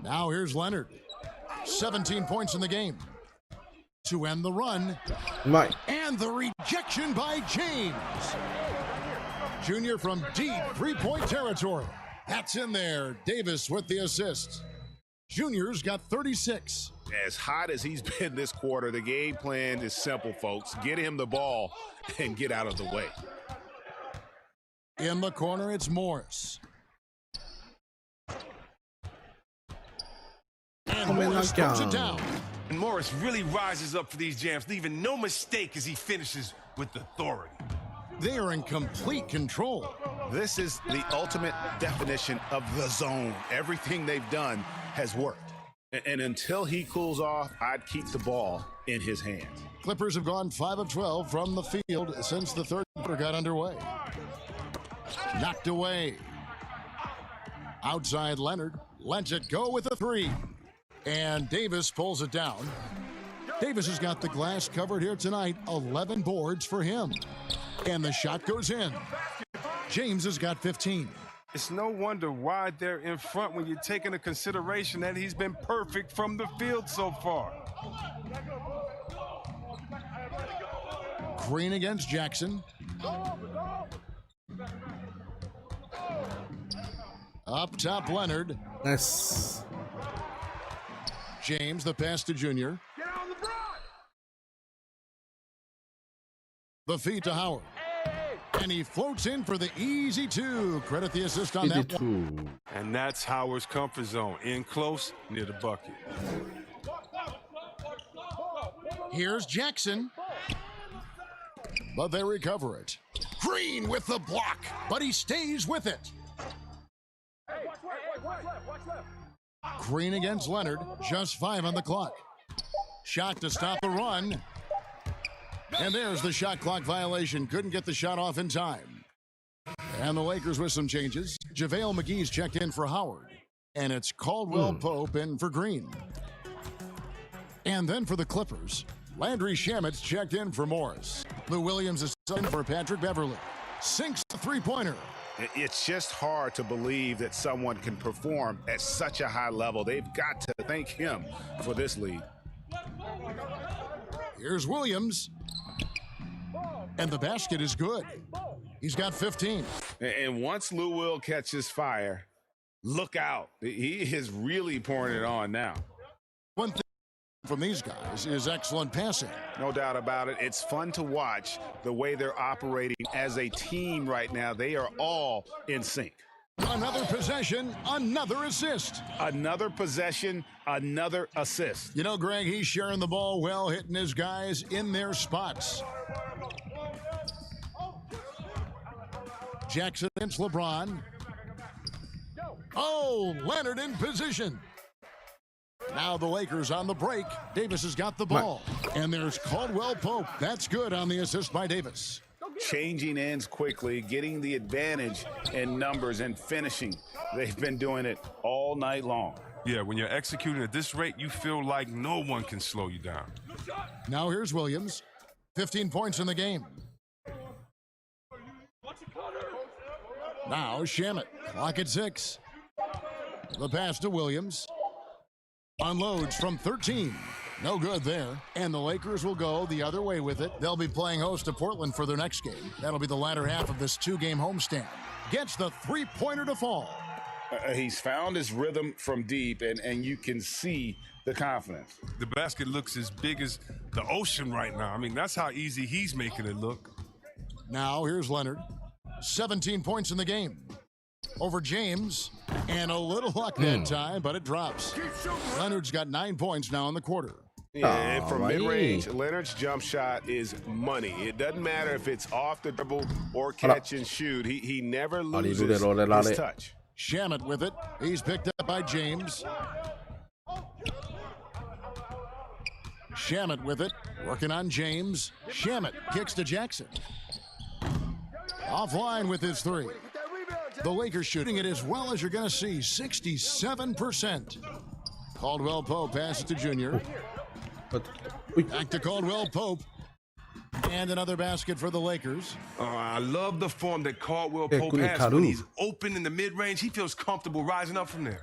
Speaker 3: Now here's Leonard. 17 points in the game. To end the run.
Speaker 1: Mike.
Speaker 3: And the rejection by James. Junior from deep three-point territory. That's in there. Davis with the assist. Junior's got 36.
Speaker 7: As hot as he's been this quarter, the game plan is simple, folks. Get him the ball and get out of the way.
Speaker 3: In the corner, it's Morris. And Morris throws it down.
Speaker 15: And Morris really rises up for these jams, leaving no mistake as he finishes with authority.
Speaker 3: They are in complete control.
Speaker 7: This is the ultimate definition of the zone. Everything they've done has worked. And until he cools off, I'd keep the ball in his hands.
Speaker 3: Clippers have gone 5 of 12 from the field since the third quarter got underway. Knocked away. Outside Leonard lets it go with a three. And Davis pulls it down. Davis has got the glass covered here tonight. 11 boards for him. And the shot goes in. James has got 15.
Speaker 14: It's no wonder why they're in front when you take into consideration that he's been perfect from the field so far.
Speaker 3: Green against Jackson. Up top, Leonard.
Speaker 1: Yes.
Speaker 3: James, the pass to Junior. The feed to Howard. And he floats in for the easy two. Credit the assist on that one.
Speaker 14: And that's Howard's comfort zone. In close, near the bucket.
Speaker 3: Here's Jackson. But they recover it. Green with the block, but he stays with it. Green against Leonard, just 5 on the clock. Shot to stop the run. And there's the shot clock violation. Couldn't get the shot off in time. And the Lakers with some changes. JaVale McGee's checked in for Howard. And it's Caldwell Pope in for Green. And then for the Clippers, Landry Shamet's checked in for Morris. Lou Williams is in for Patrick Beverly. Sinks the three-pointer.
Speaker 7: It's just hard to believe that someone can perform at such a high level. They've got to thank him for this lead.
Speaker 3: Here's Williams. And the basket is good. He's got 15.
Speaker 7: And once Lou Will catches fire, look out. He is really pouring it on now.
Speaker 3: One thing from these guys is excellent passing.
Speaker 7: No doubt about it. It's fun to watch the way they're operating as a team right now. They are all in sync.
Speaker 3: Another possession, another assist.
Speaker 7: Another possession, another assist.
Speaker 3: You know, Greg, he's sharing the ball well, hitting his guys in their spots. Jackson against LeBron. Oh, Leonard in position. Now the Lakers on the break. Davis has got the ball. And there's Caldwell Pope. That's good on the assist by Davis.
Speaker 7: Changing ends quickly, getting the advantage in numbers and finishing. They've been doing it all night long.
Speaker 14: Yeah, when you're executing at this rate, you feel like no one can slow you down.
Speaker 3: Now here's Williams. 15 points in the game. Now Shamet. Clock at 6. The pass to Williams. Unloads from 13. No good there. And the Lakers will go the other way with it. They'll be playing host to Portland for their next game. That'll be the latter half of this 2-game homestand. Gets the three-pointer to fall.
Speaker 7: He's found his rhythm from deep, and you can see the confidence.
Speaker 14: The basket looks as big as the ocean right now. I mean, that's how easy he's making it look.
Speaker 3: Now here's Leonard. 17 points in the game. Over James. And a little luck that time, but it drops. Leonard's got 9 points now in the quarter.
Speaker 8: Yeah, from mid-range, Leonard's jump shot is money. It doesn't matter if it's off the dribble or catch and shoot. He never loses his touch.
Speaker 3: Shamet with it. He's picked up by James. Shamet with it. Working on James. Shamet kicks to Jackson. Offline with his three. The Lakers shooting it as well as you're going to see, 67%. Caldwell Pope passes to Junior. Back to Caldwell Pope. And another basket for the Lakers.
Speaker 15: I love the form that Caldwell Pope has when he's open in the mid-range. He feels comfortable rising up from there.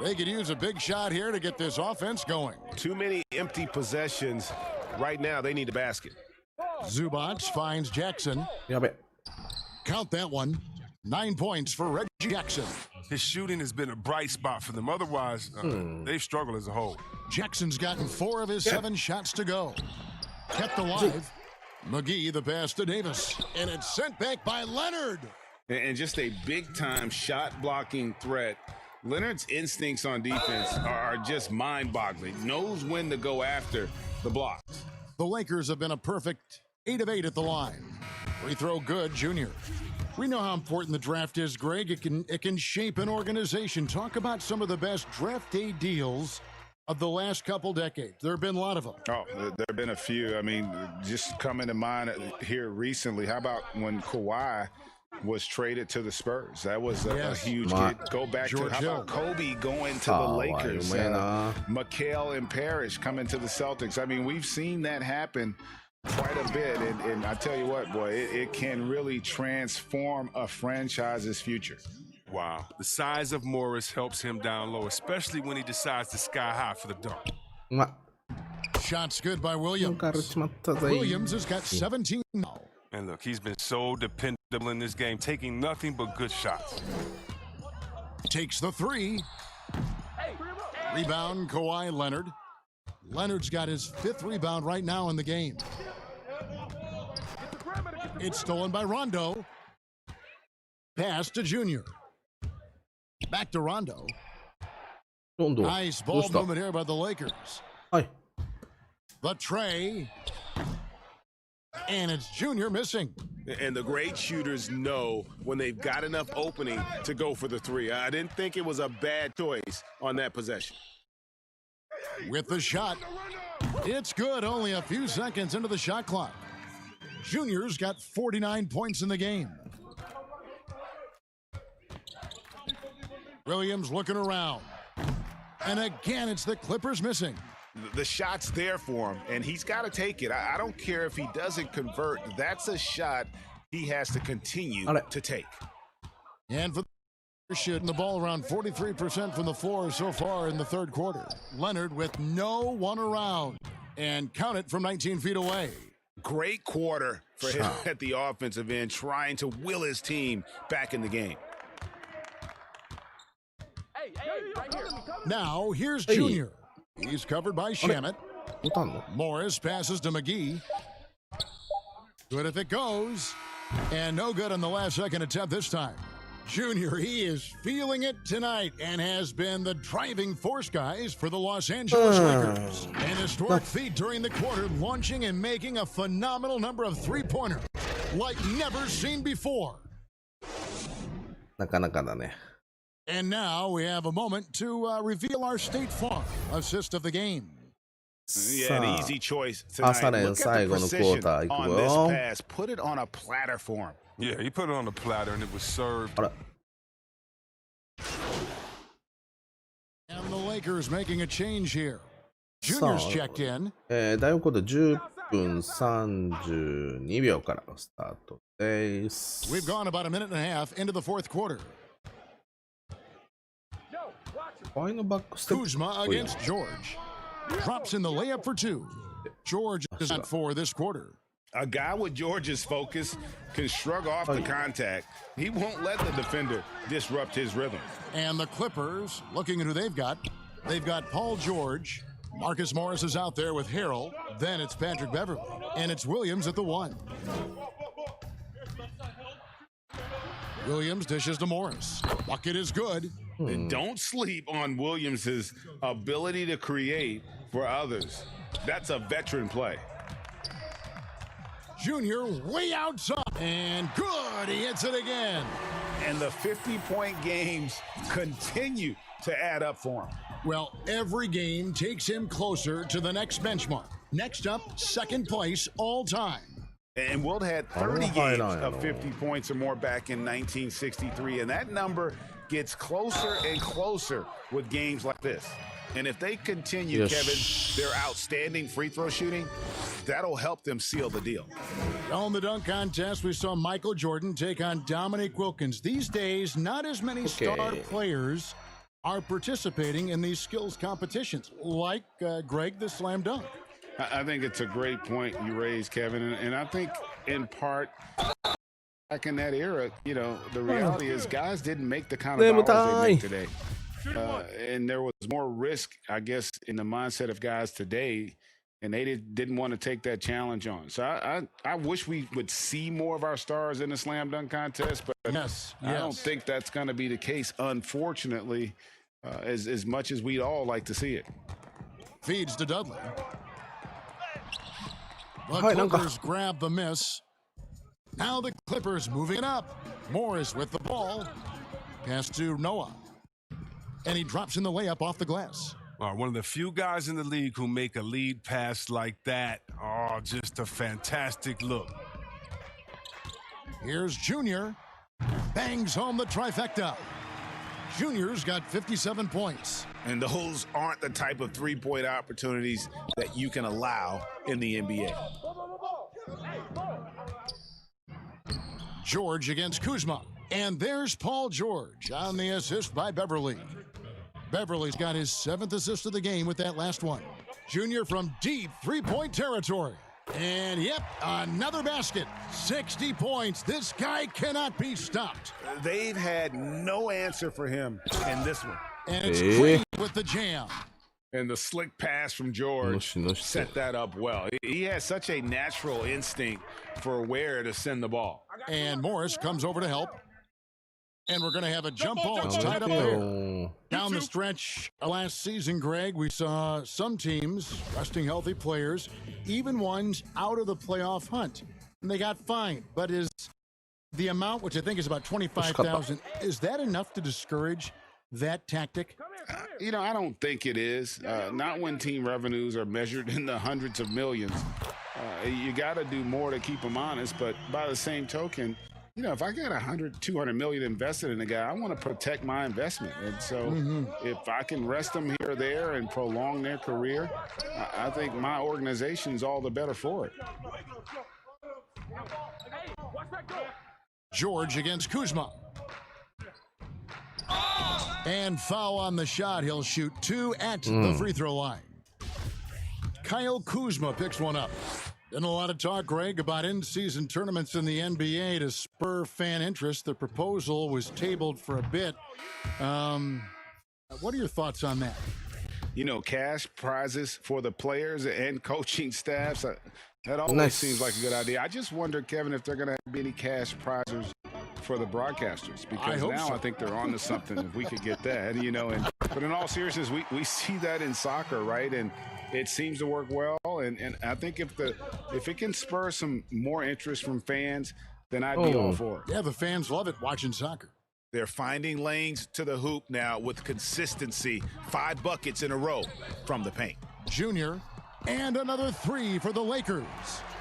Speaker 3: They could use a big shot here to get this offense going.
Speaker 8: Too many empty possessions. Right now, they need a basket.
Speaker 3: Zubac finds Jackson. Count that one. 9 points for Reggie Jackson.
Speaker 14: His shooting has been a bright spot for them. Otherwise, they've struggled as a whole.
Speaker 3: Jackson's gotten 4 of his 7 shots to go. Kept alive. McGee, the pass to Davis. And it's sent back by Leonard.
Speaker 7: And just a big-time shot-blocking threat. Leonard's instincts on defense are just mind-boggling. Knows when to go after the blocks.
Speaker 3: The Lakers have been a perfect 8 of 8 at the line. Free throw good, Junior. We know how important the draft is, Greg. It can shape an organization. Talk about some of the best draft day deals of the last couple decades. There have been a lot of them.
Speaker 7: Oh, there have been a few. I mean, just coming to mind here recently. How about when Kawhi was traded to the Spurs? That was a huge get. Go back to how about Kobe going to the Lakers? Mikal and Parrish coming to the Celtics. I mean, we've seen that happen quite a bit, and I tell you what, boy, it can really transform a franchise's future.
Speaker 14: Wow. The size of Morris helps him down low, especially when he decides to sky high for the dunk.
Speaker 3: Shots good by Williams. Williams has got 17 now.
Speaker 14: And look, he's been so dependable in this game, taking nothing but good shots.
Speaker 3: Takes the 3. Rebound, Kawhi Leonard. Leonard's got his 5th rebound right now in the game. It's stolen by Rondo. Pass to Junior. Back to Rondo. Nice ball movement here by the Lakers. The tray. And it's Junior missing.
Speaker 8: And the great shooters know when they've got enough opening to go for the 3. I didn't think it was a bad choice on that possession.
Speaker 3: With the shot. It's good. Only a few seconds into the shot clock. Junior's got 49 points in the game. Williams looking around. And again, it's the Clippers missing.
Speaker 7: The shot's there for him, and he's got to take it. I don't care if he doesn't convert. That's a shot he has to continue to take.
Speaker 3: And for shooting the ball around 43% from the floor so far in the third quarter. Leonard with no one around. And count it from 19 feet away.
Speaker 7: Great quarter for him at the offensive end, trying to will his team back in the game.
Speaker 3: Now, here's Junior. He's covered by Shamet. Morris passes to McGee. Good if it goes. And no good on the last second attempt this time. Junior, he is feeling it tonight and has been the driving force, guys, for the Los Angeles Lakers. An historic feat during the quarter, launching and making a phenomenal number of three-pointers like never seen before.
Speaker 1: なかなかだね。
Speaker 3: And now we have a moment to reveal our State Farm assist of the game.
Speaker 7: Yeah, an easy choice
Speaker 1: 朝
Speaker 7: tonight.
Speaker 1: 練
Speaker 7: Look at
Speaker 1: 最
Speaker 7: the
Speaker 1: 後のクォー
Speaker 7: precision
Speaker 1: ターいく
Speaker 7: on this
Speaker 1: よ。
Speaker 7: pass. Put it on a platter for him.
Speaker 14: Yeah, he put it on the platter and it was served.
Speaker 1: あら。
Speaker 3: And the Lakers making a change here. Junior's checked in.
Speaker 1: 第4クォーター10分32秒からのスタートです。
Speaker 3: We've gone about a minute and a half into the fourth quarter.
Speaker 1: ワイのバックステップ
Speaker 3: Kuzma against George. Drops in the layup for two. George is at 4 this quarter.
Speaker 7: A guy with George's focus can shrug off the contact. He won't let the defender disrupt his rhythm.
Speaker 3: And the Clippers, looking at who they've got Paul George. Marcus Morris is out there with Harrell. Then it's Patrick Beverly. And it's Williams at the 1. Williams dishes to Morris. Bucket is good.
Speaker 7: And don't sleep on Williams's ability to create for others. That's a veteran play.
Speaker 3: Junior way outside. And good. He hits it again.
Speaker 7: And the 50-point games continue to add up for him.
Speaker 3: Well, every game takes him closer to the next benchmark. Next up, second place all time.
Speaker 7: And Wilt had 30 games of 50 points or more back in 1963, and that number gets closer and closer with games like this. And if they continue, Kevin, their outstanding free throw shooting, that'll help them seal the deal.
Speaker 3: On the dunk contest, we saw Michael Jordan take on Dominique Wilkins. These days, not as many star players are participating in these skills competitions, like Greg the slam dunk.
Speaker 7: I think it's a great point you raised, Kevin, and I think in part back in that era, you know, the reality is guys didn't make the kind of dollars they make today. And there was more risk, I guess, in the mindset of guys today, and they didn't want to take that challenge on. So I wish we would see more of our stars in the slam dunk contest, but I don't think that's going to be the case, unfortunately, as much as we'd all like to see it.
Speaker 3: Feeds to Dudley. The Clippers grab the miss. Now the Clippers moving it up. Morris with the ball. Pass to Noah. And he drops in the layup off the glass.
Speaker 14: One of the few guys in the league who make a lead pass like that. Oh, just a fantastic look.
Speaker 3: Here's Junior. Bangs home the trifecta. Junior's got 57 points.
Speaker 7: And those aren't the type of three-point opportunities that you can allow in the NBA.
Speaker 3: George against Kuzma. And there's Paul George on the assist by Beverly. Beverly's got his 7th assist of the game with that last one. Junior from deep three-point territory. And yep, another basket. 60 points. This guy cannot be stopped.
Speaker 7: They've had no answer for him in this one.
Speaker 3: And it's Green with the jam.
Speaker 7: And the slick pass from George set that up well. He has such a natural instinct for where to send the ball.
Speaker 3: And Morris comes over to help. And we're going to have a jump ball. It's tied up there. Down the stretch last season, Greg, we saw some teams resting healthy players, even ones out of the playoff hunt. And they got fined. But is the amount, which I think is about $25,000, is that enough to discourage that tactic?
Speaker 7: You know, I don't think it is. Not when team revenues are measured in the hundreds of millions. You got to do more to keep them honest. But by the same token, you know, if I got 100, 200 million invested in a guy, I want to protect my investment. And so if I can rest them here or there and prolong their career, I think my organization's all the better for it.
Speaker 3: George against Kuzma. And foul on the shot. He'll shoot 2 at the free throw line. Kyle Kuzma picks one up. Been a lot of talk, Greg, about in-season tournaments in the NBA to spur fan interest. The proposal was tabled for a bit. What are your thoughts on that?
Speaker 7: You know, cash prizes for the players and coaching staffs. That always seems like a good idea. I just wonder, Kevin, if they're going to be any cash prizes for the broadcasters, because I think they're on to something if we could get that, you know. But in all seriousness, we see that in soccer, right? And it seems to work well, and I think if it can spur some more interest from fans, then I'd be all for it.
Speaker 3: Yeah, the fans love it watching soccer.
Speaker 7: They're finding lanes to the hoop now with consistency. 5 buckets in a row from the paint.
Speaker 3: Junior, and another 3 for the Lakers.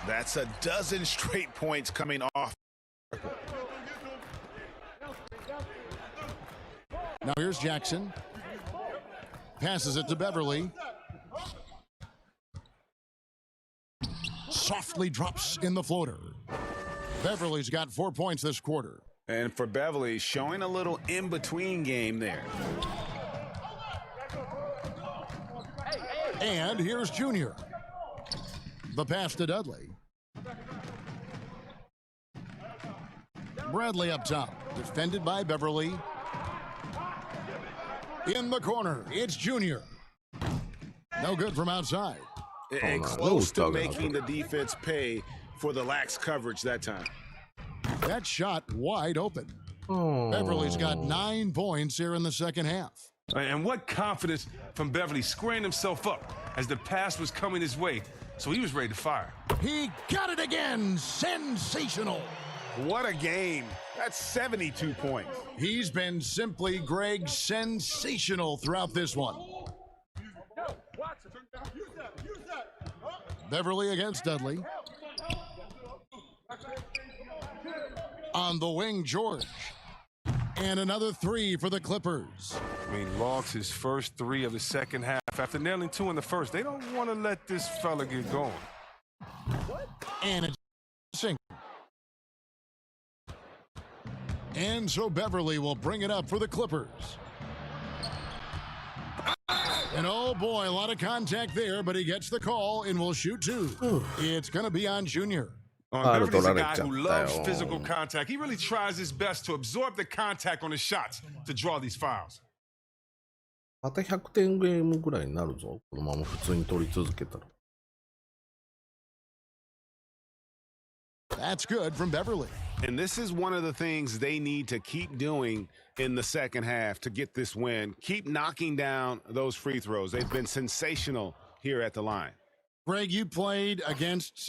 Speaker 7: That's a dozen straight points coming off.
Speaker 3: Now here's Jackson. Passes it to Beverly. Softly drops in the floater. Beverly's got 4 points this quarter.
Speaker 7: And for Beverly, showing a little in-between game there.
Speaker 3: And here's Junior. The pass to Dudley. Bradley up top, defended by Beverly. In the corner, it's Junior. No good from outside.
Speaker 7: And close to making the defense pay for the lax coverage that time.
Speaker 3: That shot wide open. Beverly's got 9 points here in the second half.
Speaker 15: And what confidence from Beverly squaring himself up as the pass was coming his way, so he was ready to fire.
Speaker 3: He got it again. Sensational.
Speaker 7: What a game. That's 72 points.
Speaker 3: He's been simply, Greg, sensational throughout this one. Beverly against Dudley. On the wing, George. And another 3 for the Clippers.
Speaker 15: I mean, logs his first 3 of the second half after nailing 2 in the first. They don't want to let this fella get going.
Speaker 3: And it's single. And so Beverly will bring it up for the Clippers. And oh boy, a lot of contact there, but he gets the call and will shoot 2. It's going to be on Junior.
Speaker 15: Beverly's a guy who loves physical contact. He really tries his best to absorb the contact on his shots to draw these fouls.
Speaker 1: また100点ゲームぐらいになるぞ。このまま普通に取り続けたら。
Speaker 3: That's good from Beverly.
Speaker 7: And this is one of the things they need to keep doing in the second half to get this win. Keep knocking down those free throws. They've been sensational here at the line.
Speaker 3: Greg, you played against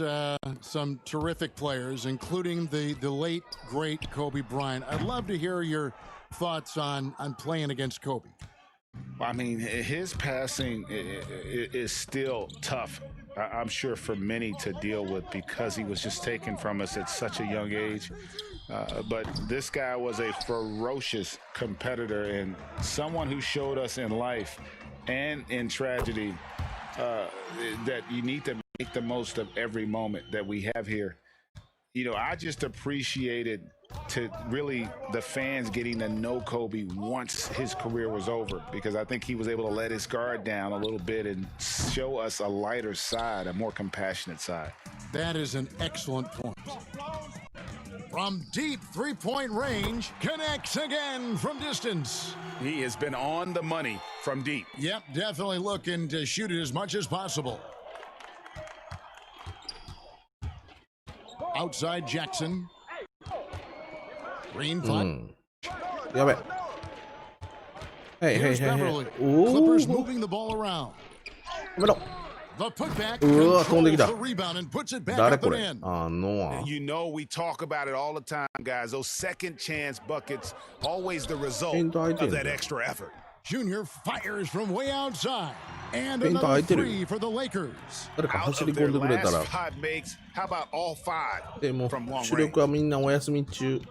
Speaker 3: some terrific players, including the late, great Kobe Bryant. I'd love to hear your thoughts on playing against Kobe.
Speaker 7: I mean, his passing is still tough, I'm sure, for many to deal with because he was just taken from us at such a young age. But this guy was a ferocious competitor and someone who showed us in life and in tragedy that you need to make the most of every moment that we have here. You know, I just appreciated to really the fans getting to know Kobe once his career was over, because I think he was able to let his guard down a little bit and show us a lighter side, a more compassionate side.
Speaker 3: That is an excellent point. From deep three-point range, connects again from distance.
Speaker 7: He has been on the money from deep.
Speaker 3: Yep, definitely looking to shoot it as much as possible. Outside Jackson. Green flag. Here's Beverly. Clippers moving the ball around. The putback controls the rebound and puts it back up and in.
Speaker 7: And you know we talk about it all the time, guys. Those second chance buckets, always the result of that extra effort.
Speaker 3: Junior fires from way outside. And another 3 for the Lakers.
Speaker 7: Out of their last 5 makes, how about all 5 from long range?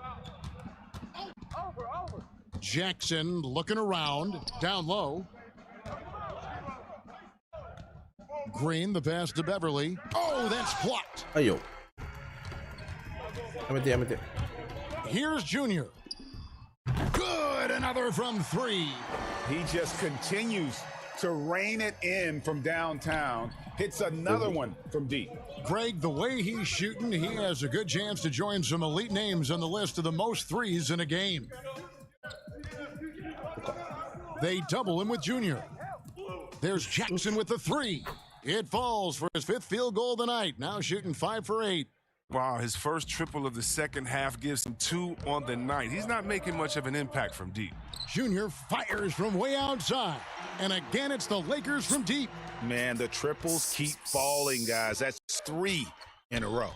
Speaker 3: Jackson looking around, down low. Green, the pass to Beverly. Oh, that's blocked. Here's Junior. Good, another from 3.
Speaker 7: He just continues to rein it in from downtown. Hits another one from deep.
Speaker 3: Greg, the way he's shooting, he has a good chance to join some elite names on the list of the most threes in a game. They double him with Junior. There's Jackson with the 3. It falls for his 5th field goal of the night. Now shooting 5 for 8.
Speaker 15: Wow, his first triple of the second half gives him 2 on the night. He's not making much of an impact from deep.
Speaker 3: Junior fires from way outside. And again, it's the Lakers from deep.
Speaker 7: Man, the triples keep falling, guys. That's 3 in a row.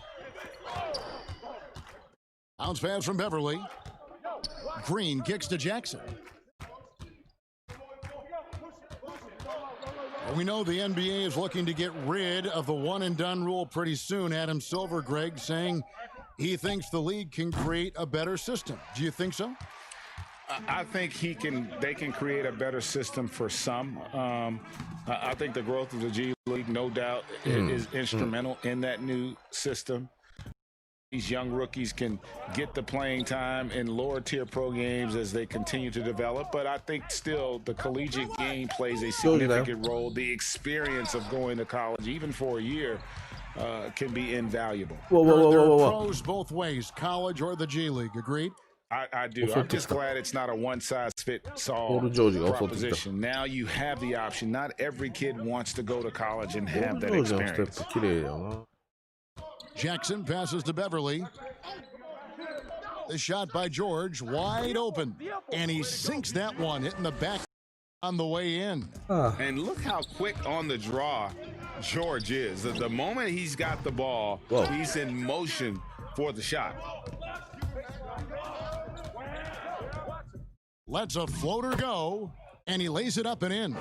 Speaker 3: Bounce pass from Beverly. Green kicks to Jackson. We know the NBA is looking to get rid of the one-and-done rule pretty soon. Adam Silver, Greg, saying he thinks the league can create a better system. Do you think so?
Speaker 7: I think they can create a better system for some. I think the growth of the G League, no doubt, is instrumental in that new system. These young rookies can get the playing time in lower tier pro games as they continue to develop. But I think still the collegiate game plays a significant role. The experience of going to college, even for a year, can be invaluable.
Speaker 3: There are pros both ways, college or the G League. Agreed?
Speaker 7: I do. I'm just glad it's not a one-size-fits-all proposition. Now you have the option. Not every kid wants to go to college and have that experience.
Speaker 3: Jackson passes to Beverly. The shot by George, wide open. And he sinks that one, hitting the back on the way in.
Speaker 7: And look how quick on the draw George is. The moment he's got the ball, he's in motion for the shot.
Speaker 3: Lets a floater go, and he lays it up and in.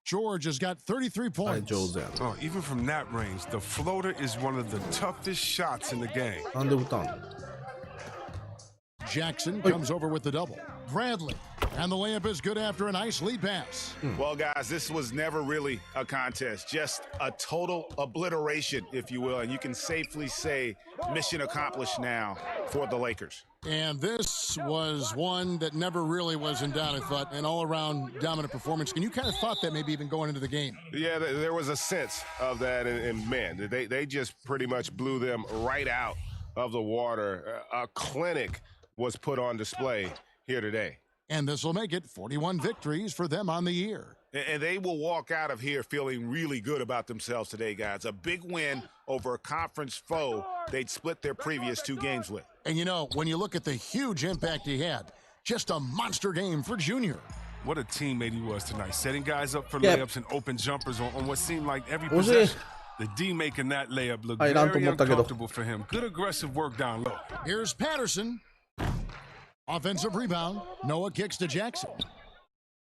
Speaker 3: George has got 33 points.
Speaker 14: Oh, even from that range, the floater is one of the toughest shots in the game.
Speaker 3: Jackson comes over with the double. Bradley, and the layup is good after a nice lead pass.
Speaker 7: Well, guys, this was never really a contest, just a total obliteration, if you will, and you can safely say mission accomplished now for the Lakers.
Speaker 3: And this was one that never really was in doubt, I thought, an all-around dominant performance. And you kind of thought that maybe even going into the game.
Speaker 8: Yeah, there was a sense of that, and man, they just pretty much blew them right out of the water. A clinic was put on display here today.
Speaker 3: And this will make it 41 victories for them on the year.
Speaker 7: And they will walk out of here feeling really good about themselves today, guys. A big win over a conference foe they'd split their previous 2 games with.
Speaker 3: And you know, when you look at the huge impact he had, just a monster game for Junior.
Speaker 14: What a teammate he was tonight, setting guys up for layups and open jumpers on what seemed like every possession. The D making that layup look very uncomfortable for him. Good aggressive work down low.
Speaker 3: Here's Patterson. Offensive rebound. Noah kicks to Jackson.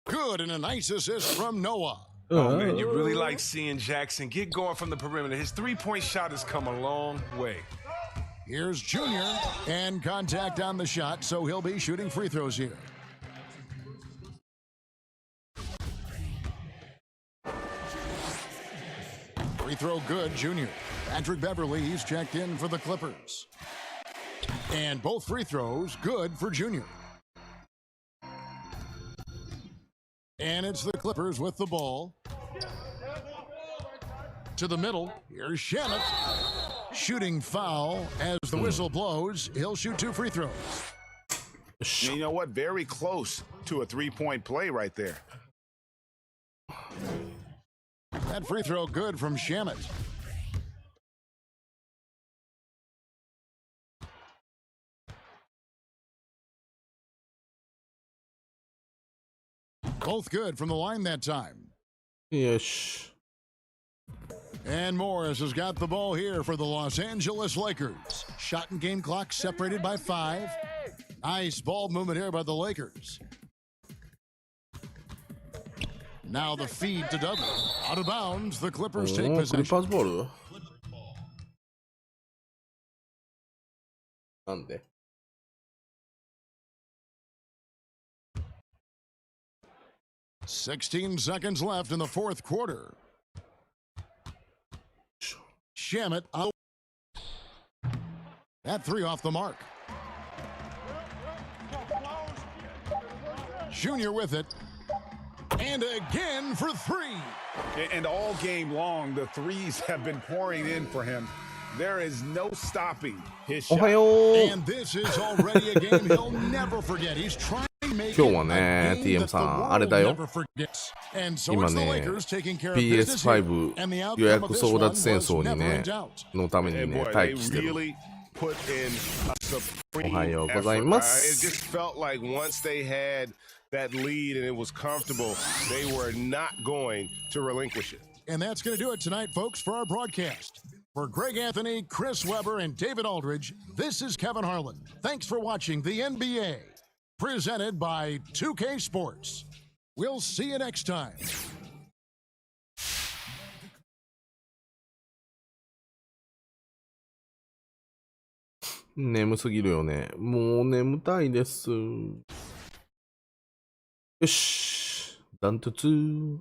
Speaker 3: Good, and a nice assist from Noah.
Speaker 14: Oh, man, you really like seeing Jackson get going from the perimeter. His three-point shot has come a long way.
Speaker 3: Here's Junior, and contact on the shot, so he'll be shooting free throws here. Free throw good, Junior. Patrick Beverly, he's checked in for the Clippers. And both free throws good for Junior. And it's the Clippers with the ball. To the middle, here's Shannon. Shooting foul as the whistle blows. He'll shoot 2 free throws.
Speaker 7: You know what? Very close to a 3-point play right there.
Speaker 3: That free throw good from Shamet. Both good from the line that time.
Speaker 1: Yes.
Speaker 3: And Morris has got the ball here for the Los Angeles Lakers. Shot and game clock separated by 5. Nice ball movement here by the Lakers. Now the feed to Dudley. Out of bounds, the Clippers take possession.
Speaker 1: なんで
Speaker 3: 16 seconds left in the 4th quarter. Shamet out. That 3 off the mark. Junior with it. And again for 3.
Speaker 7: And all game long, the threes have been pouring in for him. There is no stopping his shot.
Speaker 3: And this is already a game he'll never forget. He's trying to make it a game that the world never forgets. And so it's the Lakers taking care of business here. And the outcome of this one was never in doubt.
Speaker 1: のためにね、待機してる。
Speaker 7: Put in a supreme
Speaker 1: おはようございま
Speaker 7: effort.
Speaker 1: す。
Speaker 7: It just felt like once they had that lead and it was comfortable, they were not going to relinquish it.
Speaker 3: And that's going to do it tonight, folks, for our broadcast. For Greg Anthony, Chris Webber, and David Aldridge, this is Kevin Harlan. Thanks for watching the NBA, presented by 2K Sports. We'll see you next time.
Speaker 1: 眠すぎるよね。もう眠たいです。よし。ダントツー。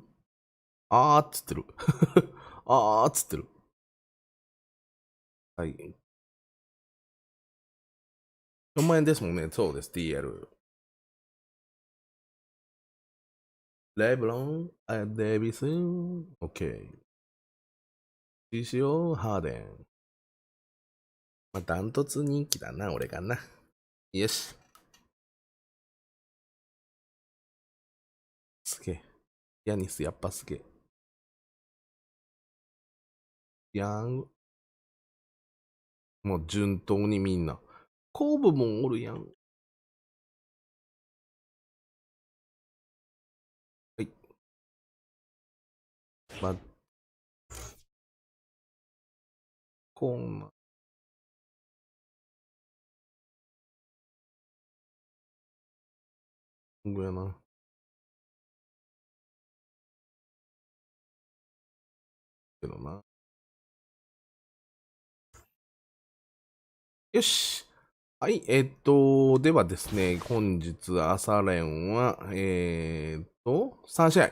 Speaker 1: あーっつってる。あーっつってる。はい。4万円ですもんね。そうです。TL。レブロン、デビス、OK。獅子王、ハーデン。まあ、ダントツ人気だな、俺がな。よし。すげえ。ヤニス、やっぱすげえ。やん。もう順当にみんな。コーブもおるやん。はい。ま、こんな。ぐやな。けどな。よし。はい、ではですね、本日朝練は、3試合。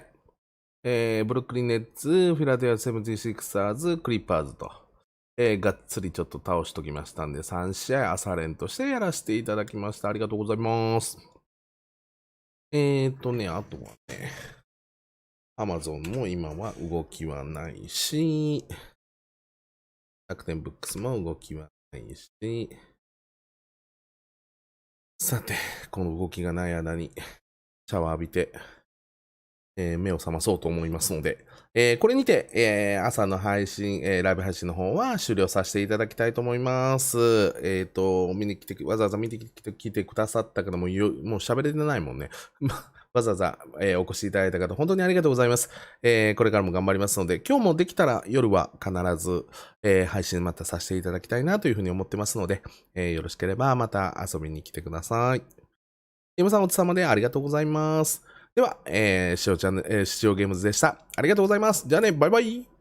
Speaker 1: ブルックリンネッツ、フィラデルフィアセブンティシクサーズ、クリッパーズと、がっつりちょっと倒しときましたんで、3試合朝練としてやらせていただきました。ありがとうございます。あとはね、Amazon も今は動きはないし、楽天ブックスも動きはないし、さて、この動きがない間にシャワー浴びて、目を覚まそうと思いますので、これにて、朝の配信、ライブ配信の方は終了させていただきたいと思います。見に来て、わざわざ見てきてくださった方も、もう喋れてないもんね。わざわざ、お越しいただいた方、本当にありがとうございます。これからも頑張りますので、今日もできたら夜は必ず、配信またさせていただきたいなというふうに思ってますので、よろしければまた遊びに来てください。山さんおつさまでありがとうございます。では、視聴ゲームズでした。ありがとうございます。じゃあね、バイバイ。